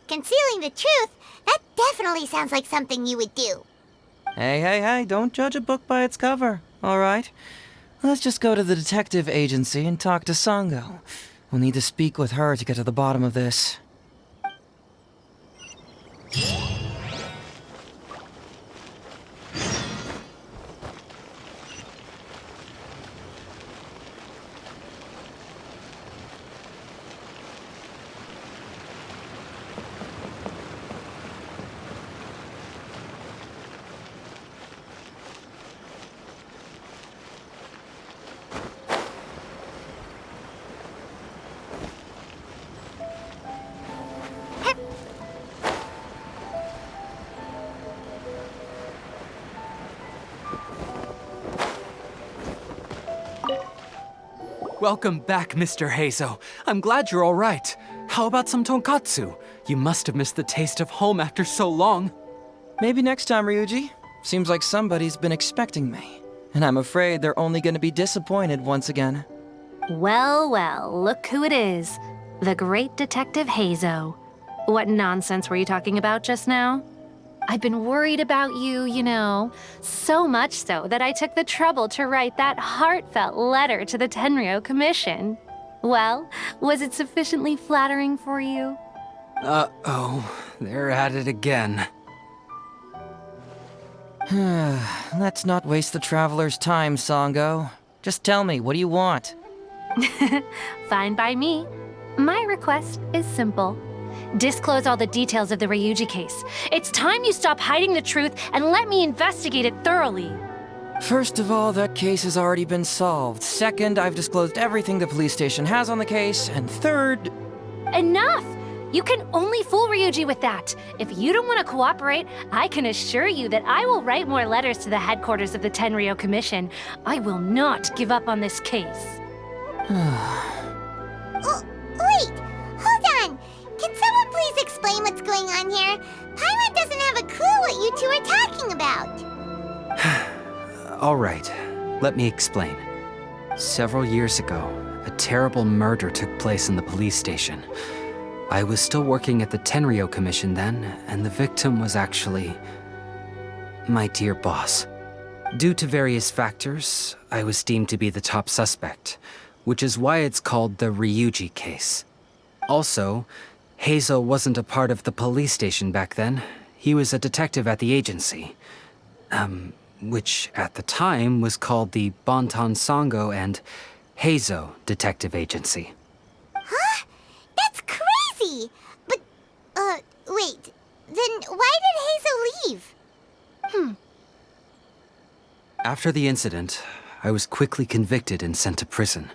Concealing the truth? That definitely sounds like something you would do. Hey, don't judge a book by its cover, alright? Let's just go to the detective agency and talk to Sango. We'll need to speak with her to get to the bottom of this. Welcome back, Mr. Heizou. I'm glad you're all right. How about some tonkatsu? You must have missed the taste of home after so long. Maybe next time, Ryuji. Seems like somebody's been expecting me. And I'm afraid they're only gonna be disappointed once again. Well, look who it is. The great Detective Heizou. What nonsense were you talking about just now? I've been worried about you, you know. So much so that I took the trouble to write that heartfelt letter to the Tenryo Commission. Well, was it sufficiently flattering for you? Uh-oh, they're at it again. Let's not waste the traveler's time, Sango. Just tell me, what do you want? Fine by me. My request is simple. Disclose all the details of the Ryuji case. It's time you stop hiding the truth and let me investigate it thoroughly. First of all, that case has already been solved. Second, I've disclosed everything the police station has on the case. And third... Enough! You can only fool Ryuji with that. If you don't want to cooperate, I can assure you that I will write more letters to the headquarters of the Tenryou Commission. I will not give up on this case. Oh, wait! Hold on! Can someone please explain what's going on here? Paimon doesn't have a clue what you two are talking about. All right, let me explain. Several years ago, a terrible murder took place in the police station. I was still working at the Tenryou Commission then, and the victim was actually my dear boss. Due to various factors, I was deemed to be the top suspect, which is why it's called the Ryuji case. Also, Heizou wasn't a part of the police station back then. He was a detective at the agency. Which at the time was called the Bonton Sango and Heizou Detective Agency. Huh? That's crazy! But, wait. Then why did Heizou leave? After the incident, I was quickly convicted and sent to prison.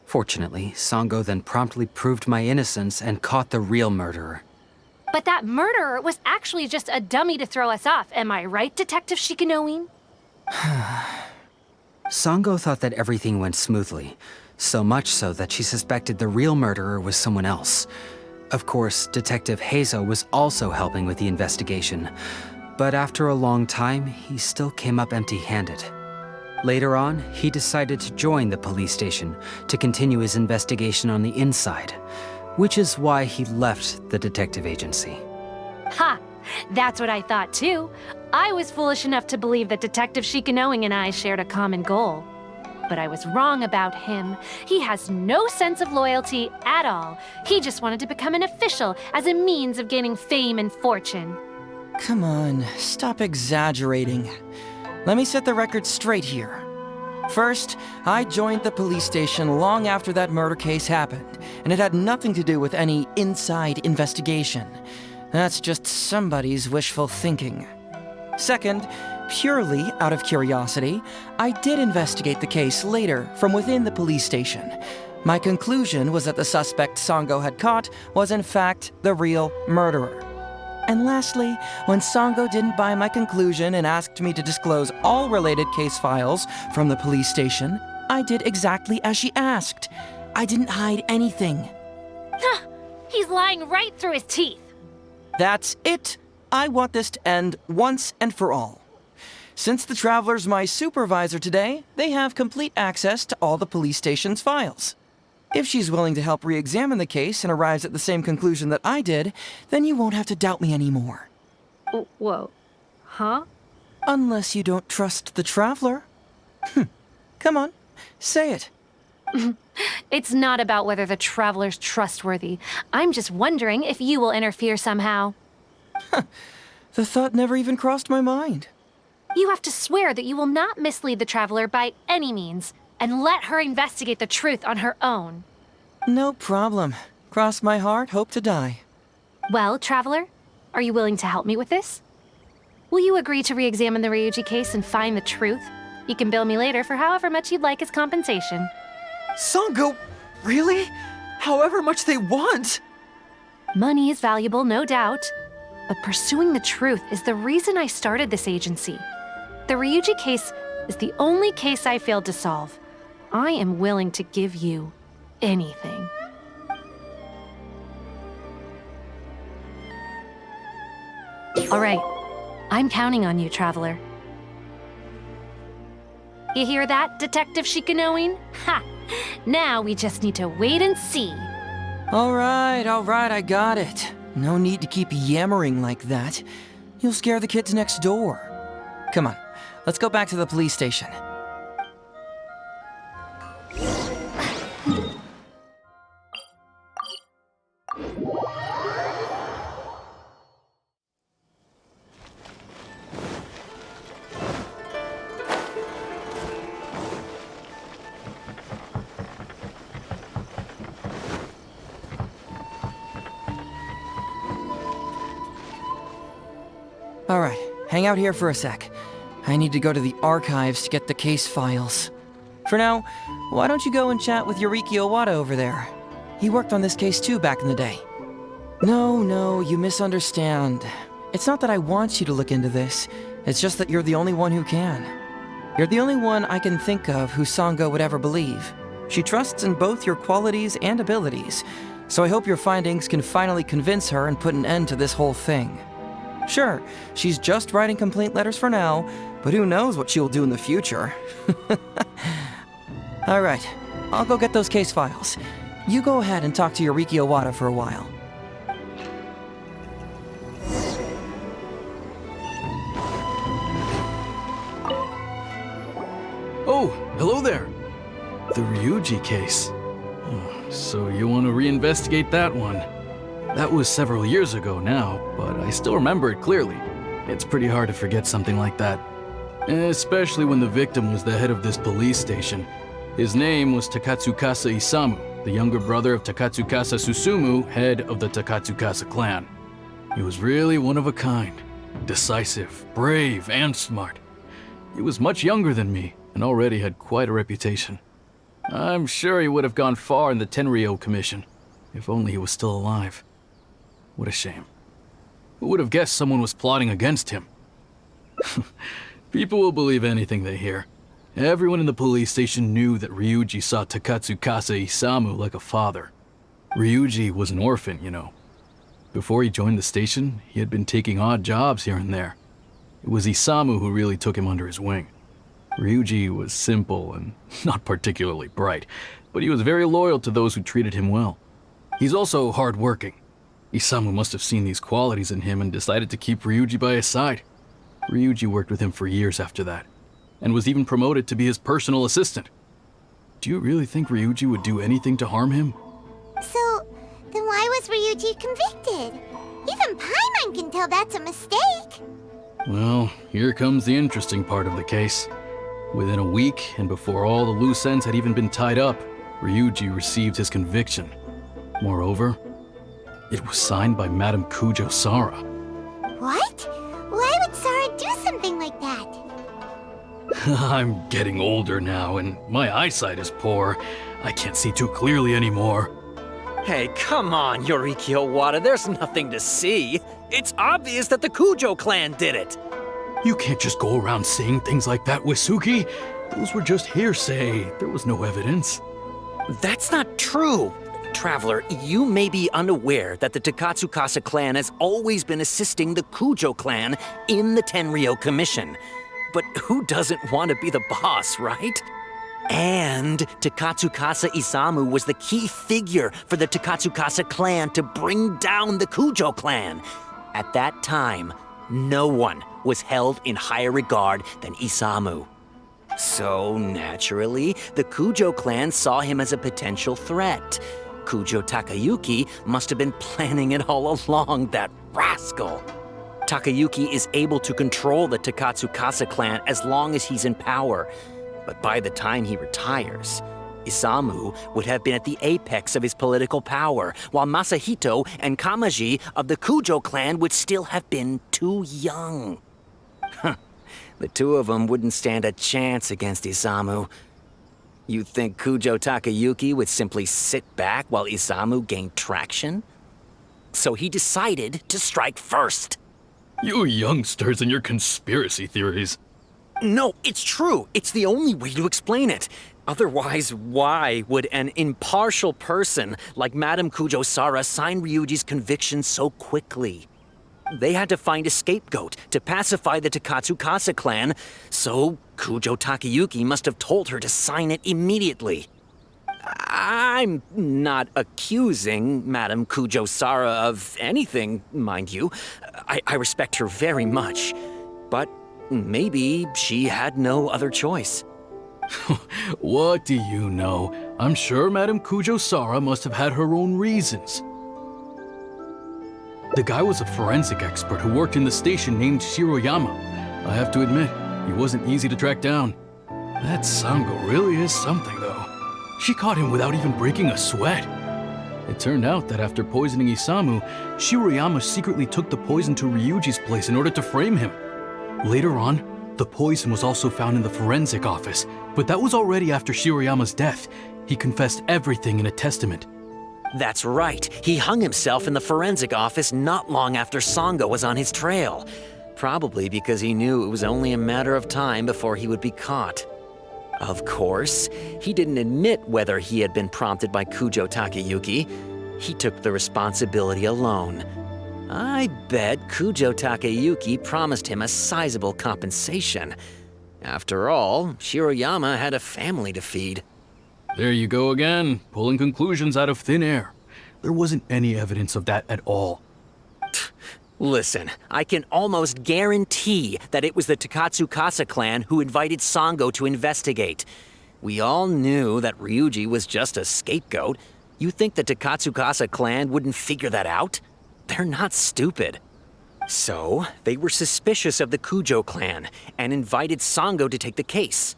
Fortunately, Sango then promptly proved my innocence and caught the real murderer. But that murderer was actually just a dummy to throw us off, am I right, Detective Shikanoin? Sango thought that everything went smoothly, so much so that she suspected the real murderer was someone else. Of course, Detective Heizou was also helping with the investigation, but after a long time, he still came up empty-handed. Later on, he decided to join the police station to continue his investigation on the inside, which is why he left the detective agency. Ha! That's what I thought too. I was foolish enough to believe that Detective Shikanoin and I shared a common goal. But I was wrong about him. He has no sense of loyalty at all. He just wanted to become an official as a means of gaining fame and fortune. Come on, stop exaggerating. Let me set the record straight here. First, I joined the police station long after that murder case happened, and it had nothing to do with any inside investigation. That's just somebody's wishful thinking. Second, purely out of curiosity, I did investigate the case later from within the police station. My conclusion was that the suspect Sango had caught was in fact the real murderer. And lastly, when Sango didn't buy my conclusion and asked me to disclose all related case files from the police station, I did exactly as she asked. I didn't hide anything. He's lying right through his teeth. That's it. I want this to end once and for all. Since the Traveler's my supervisor today, they have complete access to all the police station's files. If she's willing to help re-examine the case and arrives at the same conclusion that I did, then you won't have to doubt me anymore. Whoa. Huh? Unless you don't trust the Traveler. Come on, say it. It's not about whether the Traveler's trustworthy. I'm just wondering if you will interfere somehow. The thought never even crossed my mind. You have to swear that you will not mislead the Traveler by any means, and let her investigate the truth on her own. No problem. Cross my heart, hope to die. Well, Traveler, are you willing to help me with this? Will you agree to re-examine the Ryuji case and find the truth? You can bill me later for however much you'd like as compensation. Sango, really? However much they want? Money is valuable, no doubt. But pursuing the truth is the reason I started this agency. The Ryuji case is the only case I failed to solve. I am willing to give you anything. All right, I'm counting on you, Traveler. You hear that, Detective Shikanoin? Ha! Now we just need to wait and see. All right, I got it. No need to keep yammering like that. You'll scare the kids next door. Come on, let's go back to the police station. Alright, hang out here for a sec. I need to go to the archives to get the case files. For now, why don't you go and chat with Yoriki Owada over there? He worked on this case too back in the day. No, you misunderstand. It's not that I want you to look into this. It's just that you're the only one who can. You're the only one I can think of who Sango would ever believe. She trusts in both your qualities and abilities, so I hope your findings can finally convince her and put an end to this whole thing. Sure, she's just writing complaint letters for now, but who knows what she'll do in the future. Alright, I'll go get those case files. You go ahead and talk to Yoriki Owada for a while. Oh, hello there. The Ryuji case. Oh, so you want to reinvestigate that one? That was several years ago now, but I still remember it clearly. It's pretty hard to forget something like that. Especially when the victim was the head of this police station. His name was Takatsukasa Isamu, the younger brother of Takatsukasa Susumu, head of the Takatsukasa clan. He was really one of a kind. Decisive, brave, and smart. He was much younger than me, and already had quite a reputation. I'm sure he would have gone far in the Tenryou Commission, if only he was still alive. What a shame. Who would have guessed someone was plotting against him? People will believe anything they hear. Everyone in the police station knew that Ryuji saw Takatsukasa Isamu like a father. Ryuji was an orphan, you know. Before he joined the station, he had been taking odd jobs here and there. It was Isamu who really took him under his wing. Ryuji was simple and not particularly bright, but he was very loyal to those who treated him well. He's also hardworking. Isamu must have seen these qualities in him and decided to keep Ryuji by his side. Ryuji worked with him for years after that, and was even promoted to be his personal assistant. Do you really think Ryuji would do anything to harm him? So, then why was Ryuji convicted? Even Paimon can tell that's a mistake. Well, here comes the interesting part of the case. Within a week, and before all the loose ends had even been tied up, Ryuji received his conviction. Moreover, it was signed by Madame Kujo Sara. What? Why would Sara do something like that? I'm getting older now, and my eyesight is poor. I can't see too clearly anymore. Hey, come on, Yoriki Owada, there's nothing to see. It's obvious that the Kujo clan did it. You can't just go around saying things like that, Wisuki. Those were just hearsay. There was no evidence. That's not true. Traveler, you may be unaware that the Takatsukasa clan has always been assisting the Kujo clan in the Tenryou Commission. But who doesn't want to be the boss, right? And Takatsukasa Isamu was the key figure for the Takatsukasa clan to bring down the Kujo clan. At that time, no one was held in higher regard than Isamu. So, naturally, the Kujo clan saw him as a potential threat. Kujo Takayuki must have been planning it all along, that rascal. Takayuki is able to control the Takatsukasa clan as long as he's in power. But by the time he retires, Isamu would have been at the apex of his political power, while Masahito and Kamaji of the Kujo clan would still have been too young. The two of them wouldn't stand a chance against Isamu. You think Kujo Takayuki would simply sit back while Isamu gained traction? So he decided to strike first. You youngsters and your conspiracy theories. No, it's true. It's the only way to explain it. Otherwise, why would an impartial person like Madame Kujo Sara sign Ryuji's conviction so quickly? They had to find a scapegoat to pacify the Takatsukasa clan, so Kujo Takayuki must have told her to sign it immediately. I'm not accusing Madame Kujo Sara of anything, mind you. I respect her very much. But maybe she had no other choice. What do you know? I'm sure Madame Kujo Sara must have had her own reasons. The guy was a forensic expert who worked in the station named Shiroyama. I have to admit, he wasn't easy to track down. That Sango really is something, though. She caught him without even breaking a sweat. It turned out that after poisoning Isamu, Shiroyama secretly took the poison to Ryuji's place in order to frame him. Later on, the poison was also found in the forensic office, but that was already after Shiroyama's death. He confessed everything in a testament. That's right. He hung himself in the forensic office not long after Sango was on his trail. Probably because he knew it was only a matter of time before he would be caught. Of course, he didn't admit whether he had been prompted by Kujo Takeyuki. He took the responsibility alone. I bet Kujo Takeyuki promised him a sizable compensation. After all, Shiroyama had a family to feed. There you go again, pulling conclusions out of thin air. There wasn't any evidence of that at all. Listen, I can almost guarantee that it was the Takatsukasa clan who invited Sango to investigate. We all knew that Ryuji was just a scapegoat. You think the Takatsukasa clan wouldn't figure that out? They're not stupid. So, they were suspicious of the Kujo clan and invited Sango to take the case.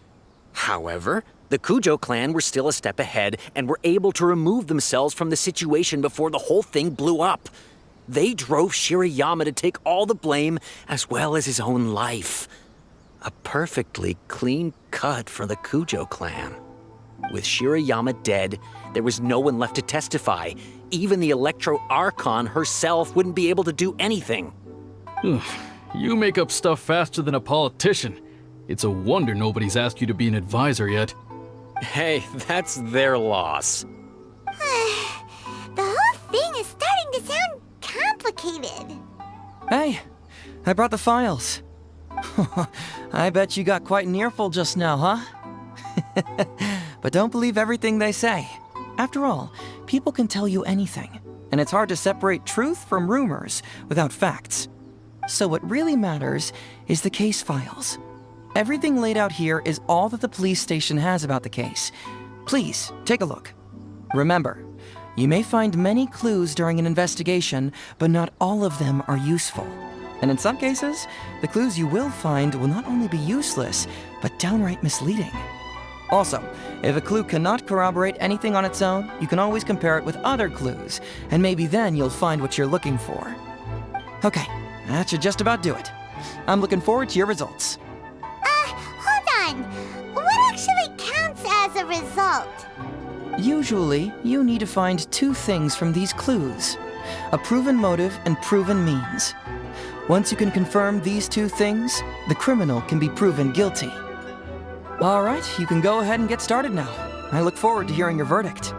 However, the Kujo clan were still a step ahead and were able to remove themselves from the situation before the whole thing blew up. They drove Shiroyama to take all the blame as well as his own life. A perfectly clean cut for the Kujo clan. With Shiroyama dead, there was no one left to testify. Even the Electro Archon herself wouldn't be able to do anything. You make up stuff faster than a politician. It's a wonder nobody's asked you to be an advisor yet. Hey, that's their loss. The whole thing is starting to sound complicated. Hey, I brought the files. I bet you got quite an earful just now, huh? But don't believe everything they say. After all, people can tell you anything, and it's hard to separate truth from rumors without facts. So what really matters is the case files. Everything laid out here is all that the police station has about the case. Please, take a look. Remember, you may find many clues during an investigation, but not all of them are useful. And in some cases, the clues you will find will not only be useless, but downright misleading. Also, if a clue cannot corroborate anything on its own, you can always compare it with other clues, and maybe then you'll find what you're looking for. Okay, that should just about do it. I'm looking forward to your results. Hold on. What actually counts as a result? Usually, you need to find two things from these clues: a proven motive and proven means. Once you can confirm these two things, the criminal can be proven guilty. All right, you can go ahead and get started now. I look forward to hearing your verdict.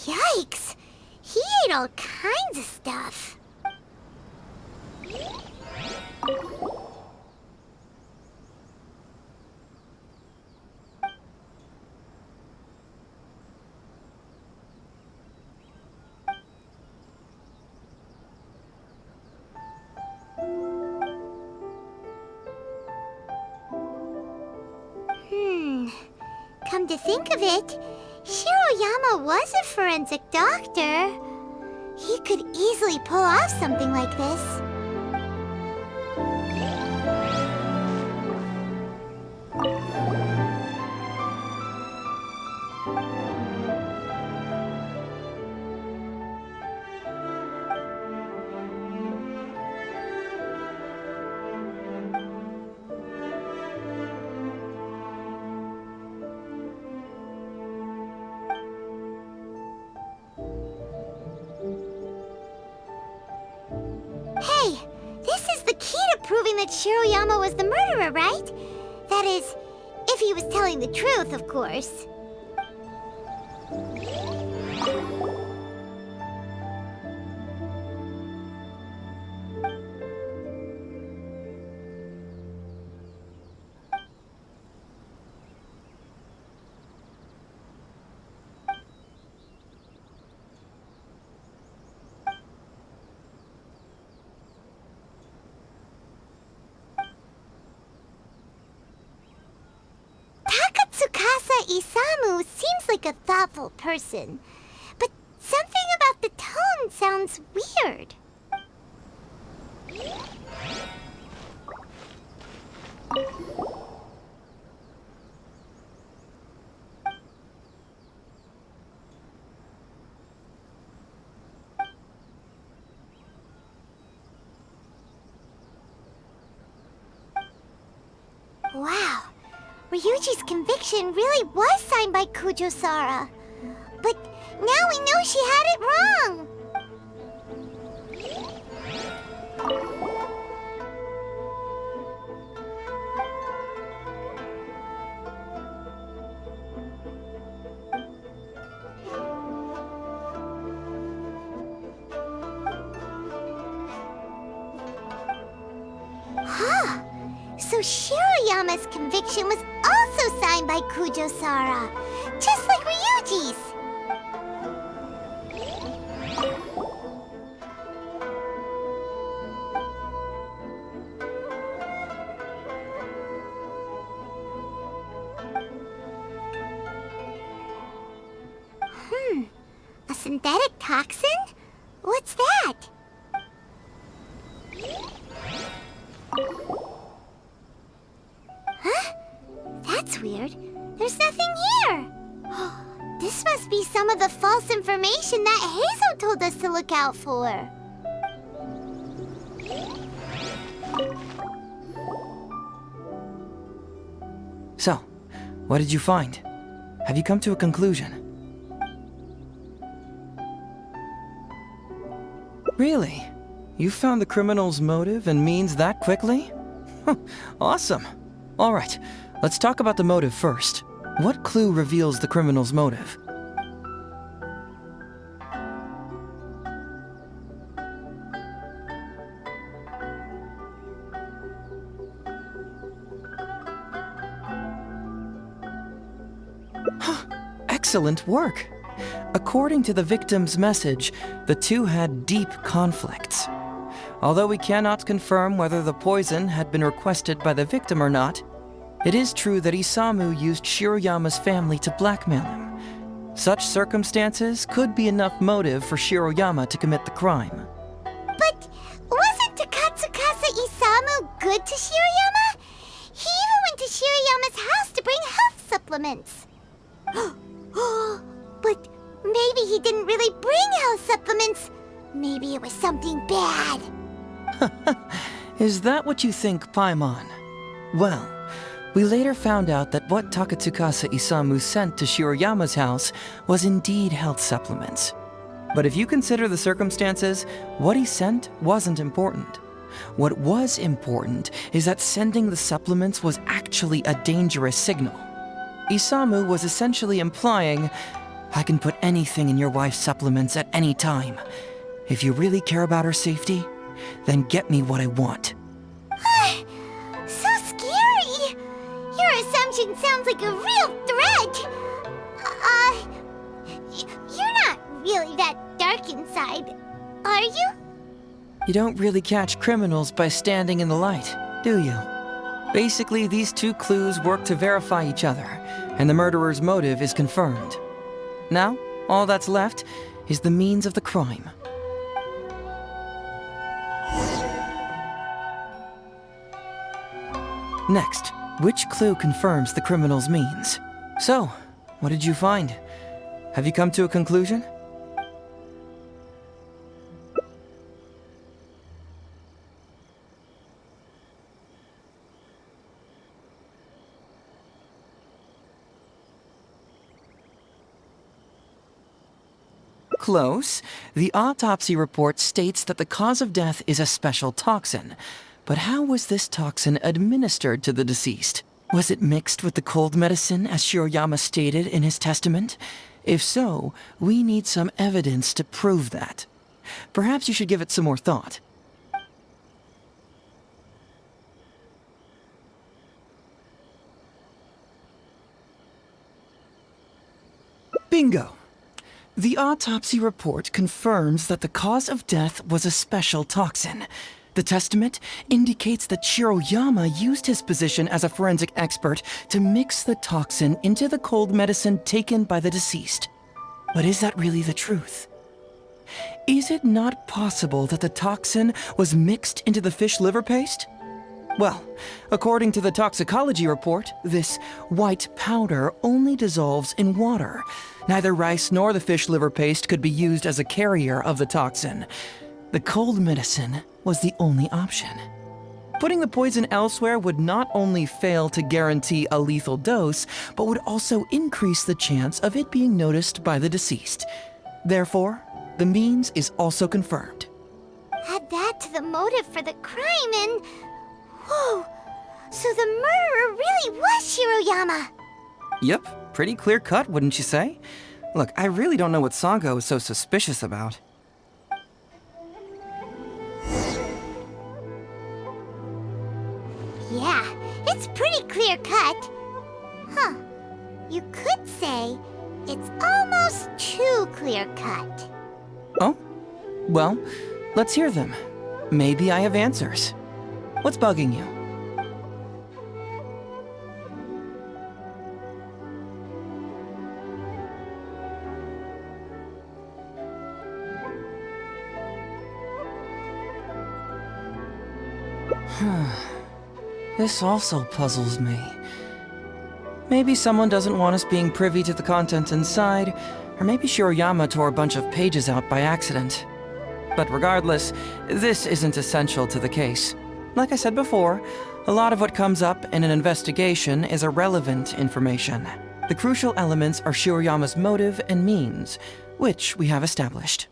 Yikes! He ate all kinds of stuff. Come to think of it, Shiroyama was a forensic doctor. He could easily pull off something like this. Hey, this is the key to proving that Shiroyama was the murderer, right? That is, if he was telling the truth, of course. Isamu seems like a thoughtful person, but something about the tone sounds weird. Wow, Ryuji's conviction really was signed by Kujo-Sara. But now we know she had it wrong. Huh. So Shiroyama's conviction was also signed by Kujo-Sara, just like Ryuji's. A synthetic toxin? What's that? Huh? That's weird. There's nothing here. This must be some of the false information that Heizou told us to look out for. So, what did you find? Have you come to a conclusion? Really? You found the criminal's motive and means that quickly? Awesome. All right, let's talk about the motive first. What clue reveals the criminal's motive? Excellent work. According to the victim's message, the two had deep conflicts. Although we cannot confirm whether the poison had been requested by the victim or not, it is true that Isamu used Shiroyama's family to blackmail him. Such circumstances could be enough motive for Shiroyama to commit the crime. But wasn't Takatsukasa Isamu good to Shiroyama? He even went to Shiroyama's house to bring health supplements. But maybe he didn't really bring health supplements. Maybe it was something bad. Is that what you think, Paimon? Well, we later found out that what Takatsukasa Isamu sent to Shiroyama's house was indeed health supplements. But if you consider the circumstances, what he sent wasn't important. What was important is that sending the supplements was actually a dangerous signal. Isamu was essentially implying, I can put anything in your wife's supplements at any time. If you really care about her safety, then get me what I want. So scary! Your assumption sounds like a real threat! You're not really that dark inside, are you? You don't really catch criminals by standing in the light, do you? Basically, these two clues work to verify each other, and the murderer's motive is confirmed. Now, all that's left is the means of the crime. Next, which clue confirms the criminal's means? So, what did you find? Have you come to a conclusion? Close. The autopsy report states that the cause of death is a special toxin. But how was this toxin administered to the deceased? Was it mixed with the cold medicine, as Shiroyama stated in his testament? If so, we need some evidence to prove that. Perhaps you should give it some more thought. Bingo! The autopsy report confirms that the cause of death was a special toxin. The testament indicates that Shiroyama used his position as a forensic expert to mix the toxin into the cold medicine taken by the deceased. But is that really the truth? Is it not possible that the toxin was mixed into the fish liver paste? Well, according to the toxicology report, this white powder only dissolves in water. Neither rice nor the fish liver paste could be used as a carrier of the toxin. The cold medicine was the only option. Putting the poison elsewhere would not only fail to guarantee a lethal dose, but would also increase the chance of it being noticed by the deceased. Therefore, the means is also confirmed. Add that to the motive for the crime and... Whoa! So the murderer really was Shiroyama! Yep, pretty clear cut, wouldn't you say? Look, I really don't know what Sango is so suspicious about. Yeah, it's pretty clear cut. Huh. You could say it's almost too clear cut. Oh? Well, let's hear them. Maybe I have answers. What's bugging you? This also puzzles me. Maybe someone doesn't want us being privy to the content inside, or maybe Shiroyama tore a bunch of pages out by accident. But regardless, this isn't essential to the case. Like I said before, a lot of what comes up in an investigation is irrelevant information. The crucial elements are Shiroyama's motive and means, which we have established.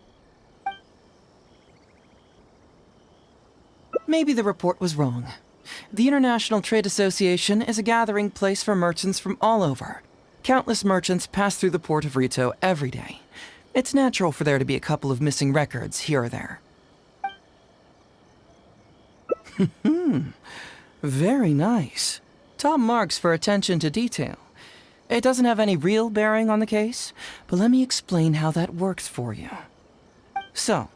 Maybe the report was wrong. The International Trade Association is a gathering place for merchants from all over. Countless merchants pass through the port of Rito every day. It's natural for there to be a couple of missing records here or there. Very nice. Top marks for attention to detail. It doesn't have any real bearing on the case, but let me explain how that works for you. So,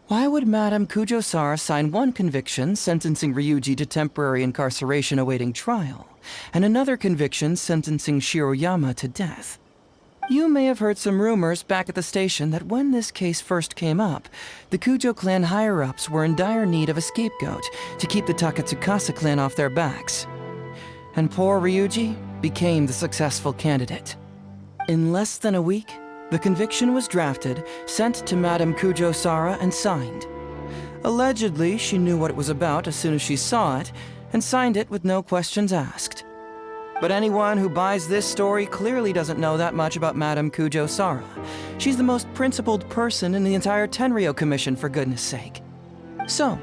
why would Madame Kujo-Sara sign one conviction sentencing Ryuji to temporary incarceration awaiting trial, and another conviction sentencing Shiroyama to death? You may have heard some rumors back at the station that when this case first came up, the Kujo clan higher-ups were in dire need of a scapegoat to keep the Takatsukasa clan off their backs. And poor Ryuji became the successful candidate. In less than a week, the conviction was drafted, sent to Madame Kujo-Sara, and signed. Allegedly, she knew what it was about as soon as she saw it, and signed it with no questions asked. But anyone who buys this story clearly doesn't know that much about Madame Kujo-Sara. She's the most principled person in the entire Tenryo Commission, for goodness sake. So,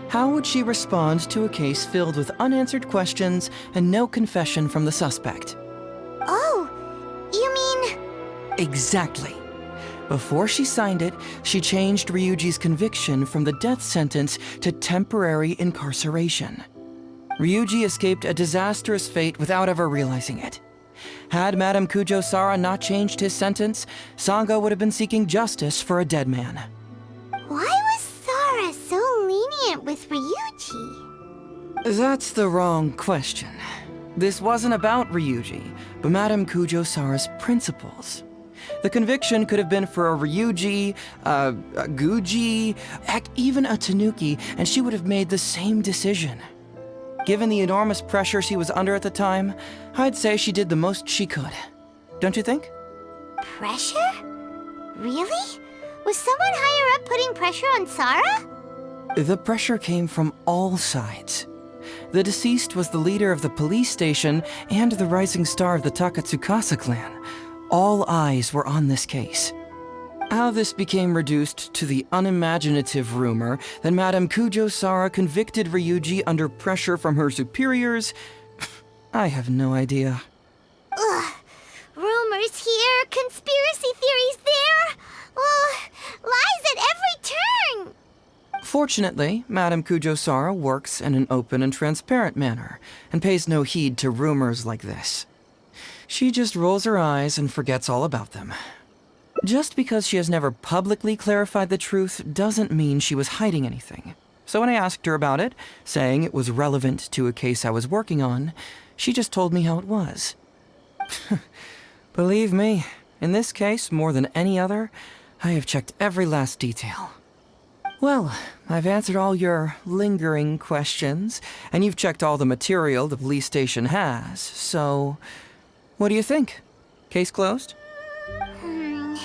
how would she respond to a case filled with unanswered questions and no confession from the suspect? Oh, you mean... Exactly. Before she signed it, she changed Ryuji's conviction from the death sentence to temporary incarceration. Ryuji escaped a disastrous fate without ever realizing it. Had Madame Kujo-Sara not changed his sentence, Sango would have been seeking justice for a dead man. Why was Sara so lenient with Ryuji? That's the wrong question. This wasn't about Ryuji, but Madame Kujo-Sara's principles. The conviction could have been for a Ryuji, a Guji, heck, even a Tanuki, and she would have made the same decision. Given the enormous pressure she was under at the time, I'd say she did the most she could. Don't you think? Pressure? Really? Was someone higher up putting pressure on Sara? The pressure came from all sides. The deceased was the leader of the police station and the rising star of the Takatsukasa clan. All eyes were on this case. How this became reduced to the unimaginative rumor that Madame Kujo-Sara convicted Ryuji under pressure from her superiors, I have no idea. Ugh. Rumors here, conspiracy theories there. Lies at every turn. Fortunately, Madame Kujo-Sara works in an open and transparent manner and pays no heed to rumors like this. She just rolls her eyes and forgets all about them. Just because she has never publicly clarified the truth doesn't mean she was hiding anything. So when I asked her about it, saying it was relevant to a case I was working on, she just told me how it was. Believe me, in this case, more than any other, I have checked every last detail. Well, I've answered all your lingering questions, and you've checked all the material the police station has, so what do you think? Case closed? Paimon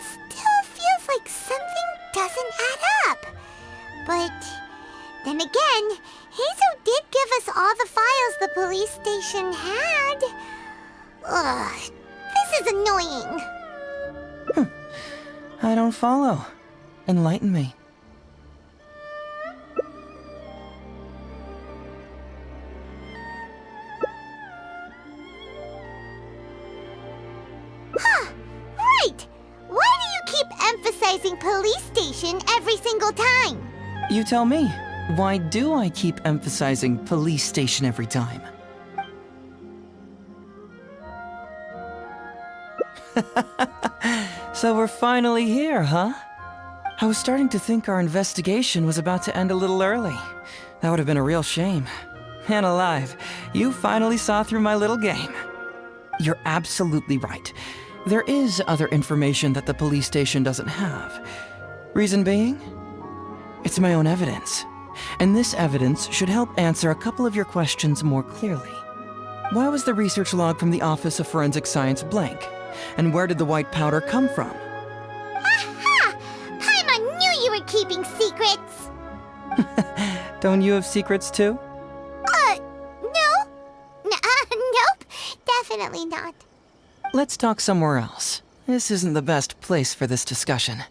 still feels like something doesn't add up. But then again, Heizou did give us all the files the police station had. Ugh, this is annoying. I don't follow. Enlighten me. Right! Why do you keep emphasizing police station every single time? You tell me, why do I keep emphasizing police station every time? So we're finally here, huh? I was starting to think our investigation was about to end a little early. That would have been a real shame. Man alive, you finally saw through my little game. You're absolutely right. There is other information that the police station doesn't have. Reason being? It's my own evidence. And this evidence should help answer a couple of your questions more clearly. Why was the research log from the Office of Forensic Science blank? And where did the white powder come from? Aha! Paimon knew you were keeping secrets! Don't you have secrets too? No. Nope. Definitely not. Let's talk somewhere else. This isn't the best place for this discussion.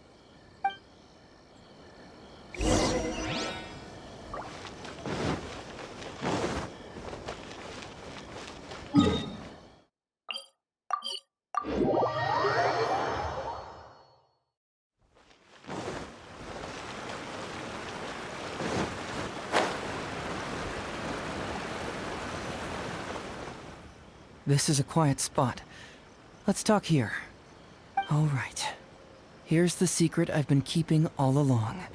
This is a quiet spot. Let's talk here. All right. Here's the secret I've been keeping all along.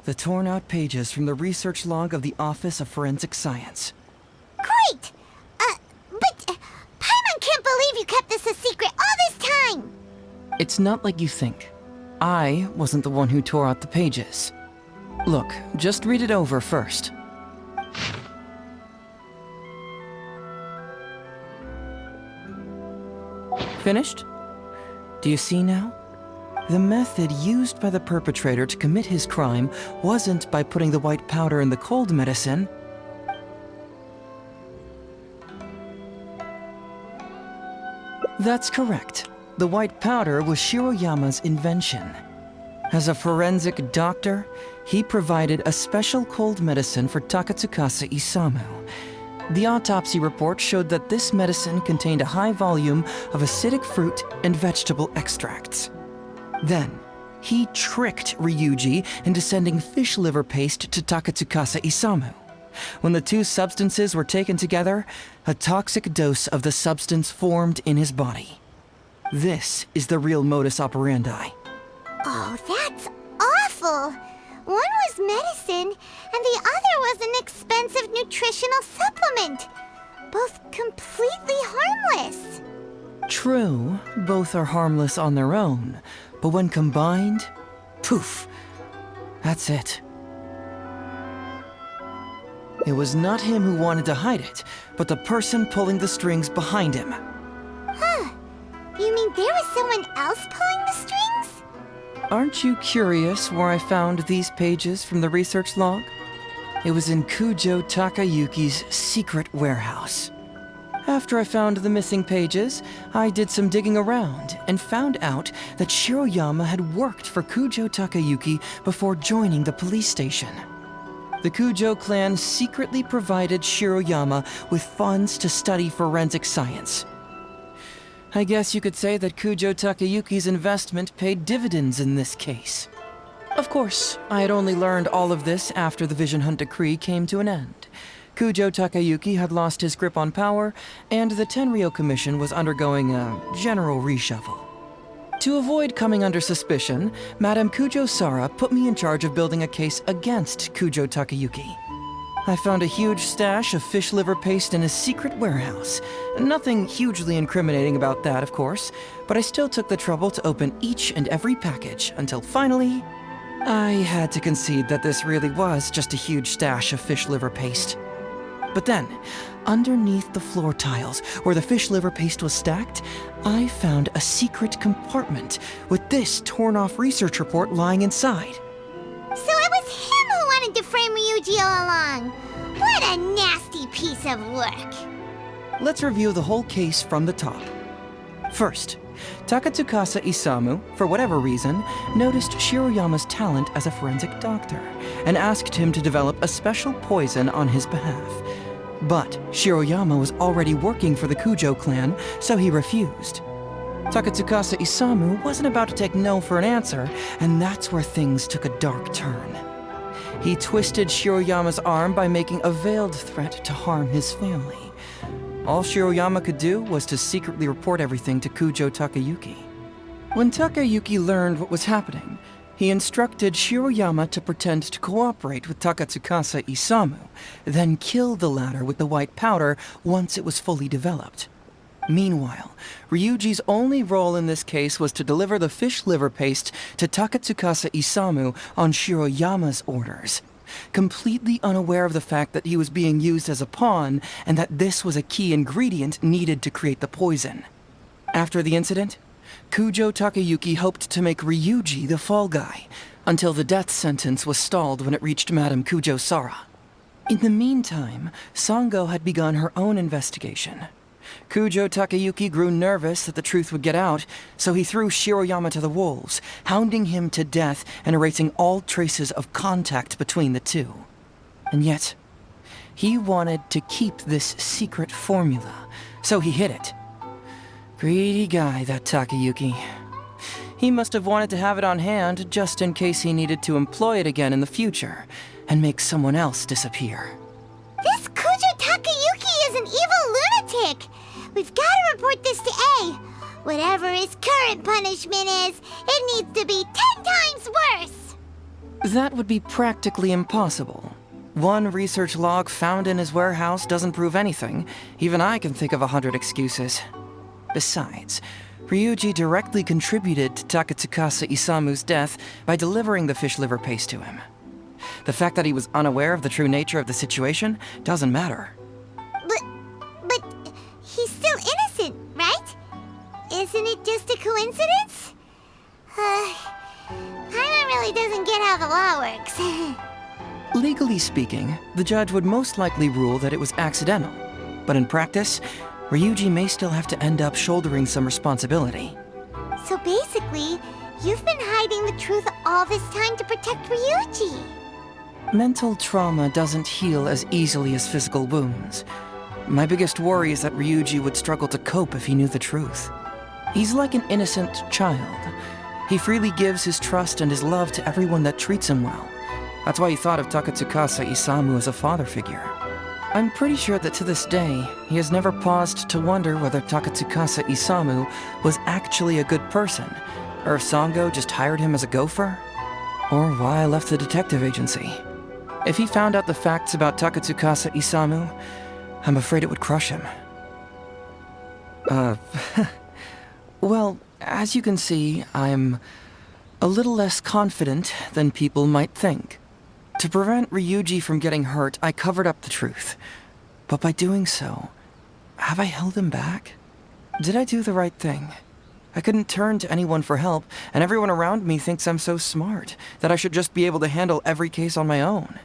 The torn out pages from the research log of the Office of Forensic Science. Great! But Paimon can't believe you kept this a secret all this time! It's not like you think. I wasn't the one who tore out the pages. Look, just read it over first. Finished? Do you see now? The method used by the perpetrator to commit his crime wasn't by putting the white powder in the cold medicine. That's correct. The white powder was Shiroyama's invention. As a forensic doctor, he provided a special cold medicine for Takatsukasa Isamu. The autopsy report showed that this medicine contained a high volume of acidic fruit and vegetable extracts. Then, he tricked Ryuji into sending fish liver paste to Takatsukasa Isamu. When the two substances were taken together, a toxic dose of the substance formed in his body. This is the real modus operandi. Oh, that's awful! One was medicine, and the other was an expensive nutritional supplement. Both completely harmless. True, both are harmless on their own, but when combined, poof, that's it. It was not him who wanted to hide it, but the person pulling the strings behind him. Huh. You mean there was someone else pulling the strings? Aren't you curious where I found these pages from the research log? It was in Kujo Takayuki's secret warehouse. After I found the missing pages, I did some digging around and found out that Shiroyama had worked for Kujo Takayuki before joining the police station. The Kujo clan secretly provided Shiroyama with funds to study forensic science. I guess you could say that Kujo Takayuki's investment paid dividends in this case. Of course, I had only learned all of this after the Vision Hunt decree came to an end. Kujo Takayuki had lost his grip on power, and the Tenryo Commission was undergoing a general reshuffle. To avoid coming under suspicion, Madame Kujo Sara put me in charge of building a case against Kujo Takayuki. I found a huge stash of fish liver paste in his secret warehouse. Nothing hugely incriminating about that, of course, but I still took the trouble to open each and every package until finally, I had to concede that this really was just a huge stash of fish liver paste. But then, underneath the floor tiles, where the fish liver paste was stacked, I found a secret compartment with this torn-off research report lying inside. So it was him who wanted to frame Ryuji all along. What a nasty piece of work. Let's review the whole case from the top. First, Takatsukasa Isamu, for whatever reason, noticed Shiroyama's talent as a forensic doctor and asked him to develop a special poison on his behalf. But Shiroyama was already working for the Kujo clan, so he refused. Takatsukasa Isamu wasn't about to take no for an answer, and that's where things took a dark turn. He twisted Shiroyama's arm by making a veiled threat to harm his family. All Shiroyama could do was to secretly report everything to Kujo Takayuki. When Takayuki learned what was happening, he instructed Shiroyama to pretend to cooperate with Takatsukasa Isamu, then kill the latter with the white powder once it was fully developed. Meanwhile, Ryuji's only role in this case was to deliver the fish liver paste to Takatsukasa Isamu on Shiroyama's orders, completely unaware of the fact that he was being used as a pawn and that this was a key ingredient needed to create the poison. After the incident, Kujo Takayuki hoped to make Ryuji the fall guy, until the death sentence was stalled when it reached Madame Kujo Sara. In the meantime, Sango had begun her own investigation. Kujo Takayuki grew nervous that the truth would get out, so he threw Shiroyama to the wolves, hounding him to death and erasing all traces of contact between the two. And yet, he wanted to keep this secret formula, so he hid it. Greedy guy, that Takayuki. He must have wanted to have it on hand just in case he needed to employ it again in the future and make someone else disappear. This Kujo Takayuki is an evil lunatic. We've got to report this to A. Whatever his current punishment is, it needs to be 10 times worse. That would be practically impossible. One research log found in his warehouse doesn't prove anything. Even I can think of 100 excuses. Besides, Ryuji directly contributed to Takatsukasa Isamu's death by delivering the fish liver paste to him. The fact that he was unaware of the true nature of the situation doesn't matter. But he's still innocent, right? Isn't it just a coincidence? Paimon really doesn't get how the law works. Legally speaking, the judge would most likely rule that it was accidental. But in practice, Ryuji may still have to end up shouldering some responsibility. So basically, you've been hiding the truth all this time to protect Ryuji. Mental trauma doesn't heal as easily as physical wounds. My biggest worry is that Ryuji would struggle to cope if he knew the truth. He's like an innocent child. He freely gives his trust and his love to everyone that treats him well. That's why he thought of Takatsukasa Isamu as a father figure. I'm pretty sure that to this day, he has never paused to wonder whether Takatsukasa Isamu was actually a good person, or if Sango just hired him as a gopher, or why I left the detective agency. If he found out the facts about Takatsukasa Isamu, I'm afraid it would crush him. Well, as you can see, I'm a little less confident than people might think. To prevent Ryuji from getting hurt, I covered up the truth. But by doing so, have I held him back? Did I do the right thing? I couldn't turn to anyone for help, and everyone around me thinks I'm so smart that I should just be able to handle every case on my own.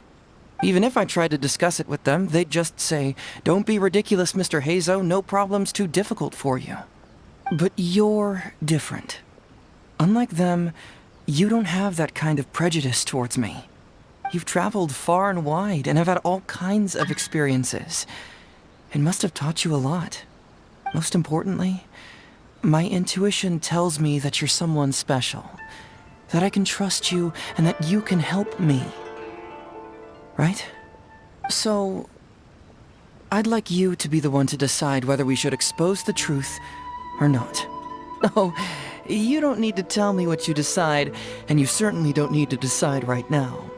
Even if I tried to discuss it with them, they'd just say, "Don't be ridiculous, Mr. Heizou, no problem's too difficult for you." But you're different. Unlike them, you don't have that kind of prejudice towards me. You've traveled far and wide and have had all kinds of experiences. It must have taught you a lot. Most importantly, my intuition tells me that you're someone special, that I can trust you and that you can help me. Right? So, I'd like you to be the one to decide whether we should expose the truth or not. Oh, you don't need to tell me what you decide, and you certainly don't need to decide right now.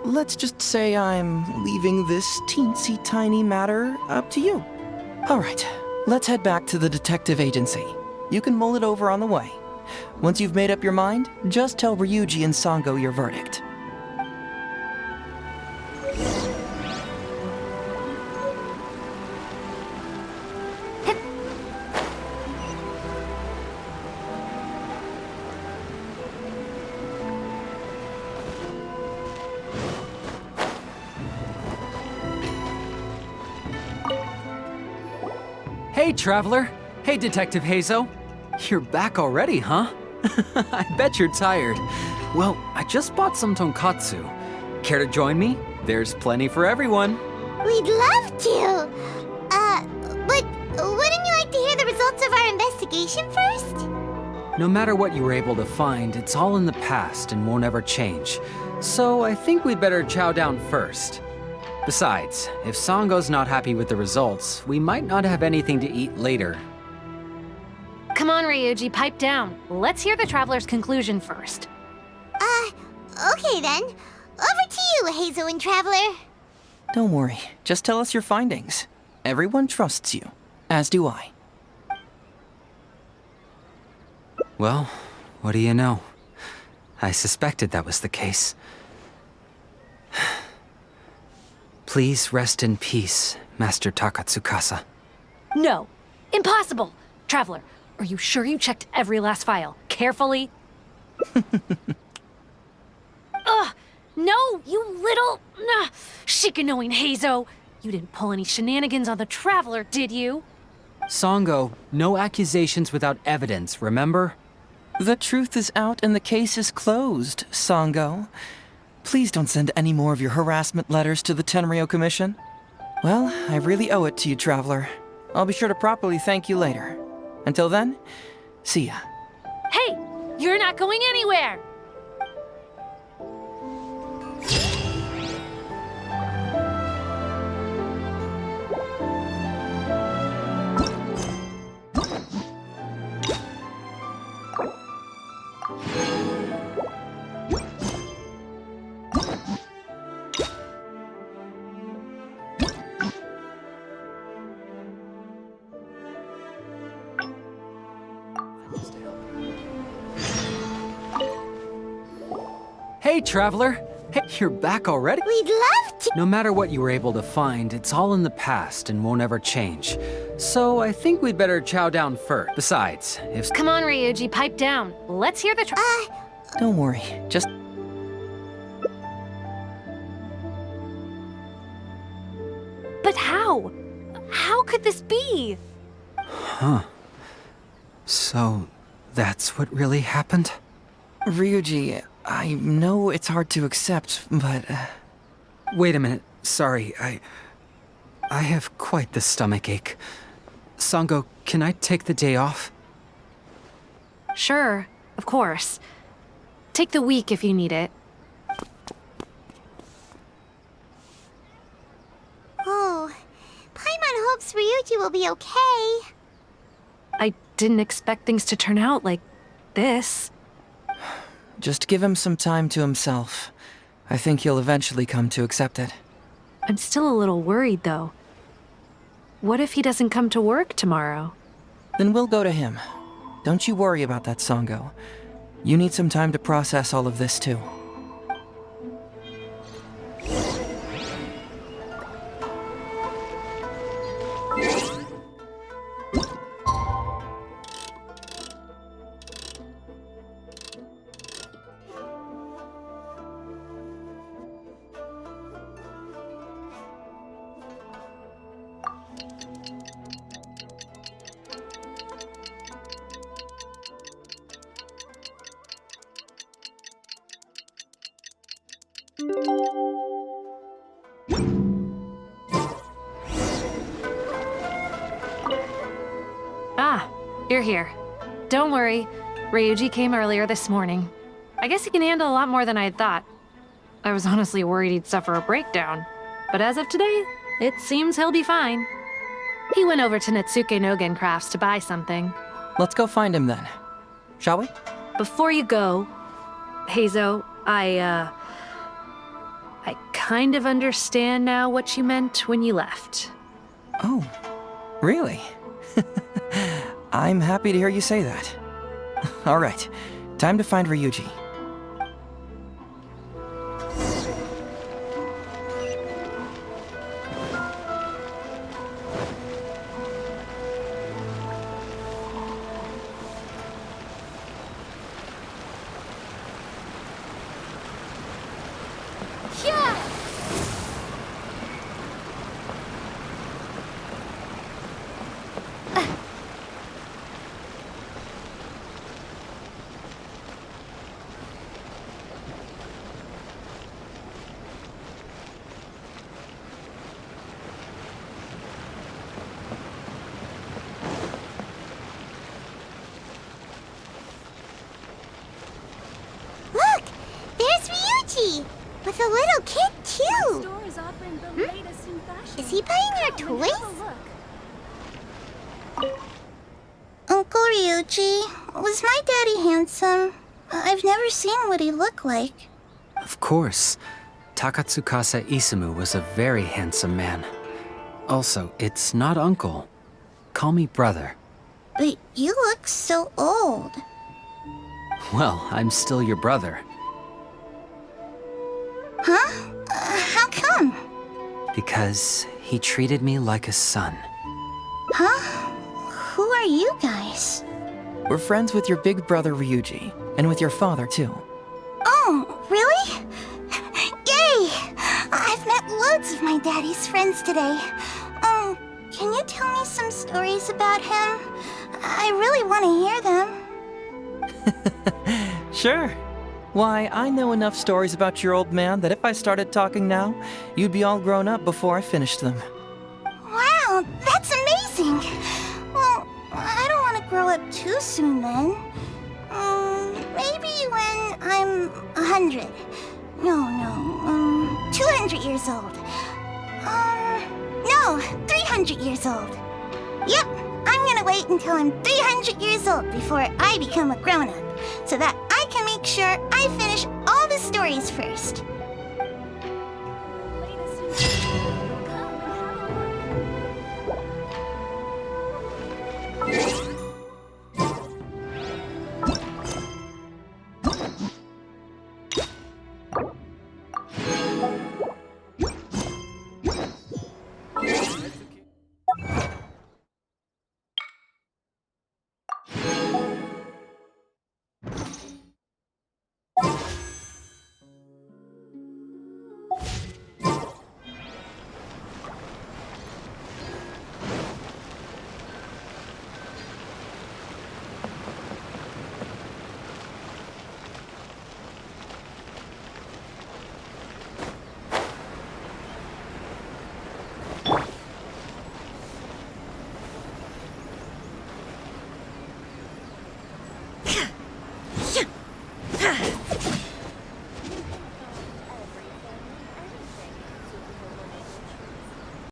Let's just say I'm leaving this teensy tiny matter up to you. All right, let's head back to the detective agency. You can mull it over on the way. Once you've made up your mind, just tell Ryuji and Sango your verdict. Hey, Traveler. Hey, Detective Heizou. You're back already, huh? I bet you're tired. Well, I just bought some tonkatsu. Care to join me? There's plenty for everyone. We'd love to. But wouldn't you like to hear the results of our investigation first? No matter what you were able to find, it's all in the past and won't ever change. So I think we'd better chow down first. Besides, if Sango's not happy with the results, we might not have anything to eat later. Come on, Ryuji, pipe down. Let's hear the Traveler's conclusion first. Okay then. Over to you, Heizou and Traveler. Don't worry, just tell us your findings. Everyone trusts you, as do I. Well, what do you know? I suspected that was the case. Please rest in peace, Master Takatsukasa. No, impossible. Traveler, are you sure you checked every last file carefully? Ugh, no, you little Shikanoin Heizou. You didn't pull any shenanigans on the Traveler, did you? Sango, no accusations without evidence, remember? The truth is out and the case is closed, Sango. Please don't send any more of your harassment letters to the Tenryo Commission. Well, I really owe it to you, Traveler. I'll be sure to properly thank you later. Until then, see ya. Hey, you're not going anywhere! Hey, Traveler. Hey, you're back already? We'd love to. No matter what you were able to find, it's all in the past and won't ever change. So I think we'd better chow down first. Besides, if... Come on, Ryuji, pipe down. Let's hear the Don't worry, just... But how? How could this be? Huh. So, that's what really happened? Ryuji, I know it's hard to accept, but... Wait a minute. Sorry, I have quite the stomachache. Sango, can I take the day off? Sure, of course. Take the week if you need it. Oh, Paimon hopes Ryuji will be okay. I didn't expect things to turn out like this. Just give him some time to himself. I think he'll eventually come to accept it. I'm still a little worried, though. What if he doesn't come to work tomorrow? Then we'll go to him. Don't you worry about that, Sango. You need some time to process all of this, too. Ah, you're here. Don't worry. Ryuji came earlier this morning. I guess he can handle a lot more than I had thought. I was honestly worried he'd suffer a breakdown. But as of today, it seems he'll be fine. He went over to Natsuke Nogen Crafts to buy something. Let's go find him then. shall we? Before you go, Heizou, I kind of understand now what you meant when you left. Oh, really? I'm happy to hear you say that. All right, time to find Ryuji. Look! There's Ryuji! With a little kid, too! Is he buying our toys? Uncle Ryuji, was my daddy handsome? I've never seen what he looked like. Of course. Takatsukasa Isumu was a very handsome man. Also, it's not uncle. Call me brother. But you look so old. Well, I'm still your brother. Huh? How come? Because he treated me like a son. Huh? Who are you guys? We're friends with your big brother Ryuji, and with your father, too. Oh, really? Yay! I've met loads of my daddy's friends today. Can you tell me some stories about him? I really want to hear them. Sure. Why, I know enough stories about your old man that if I started talking now, you'd be all grown up before I finished them. Wow, that's amazing! Well, I don't want to grow up too soon then. Maybe when I'm 100. No, 200 years old. No, 300 years old. Yep, I'm gonna wait until I'm 300 years old before I become a grown-up, so that I can make sure I finish all the stories first.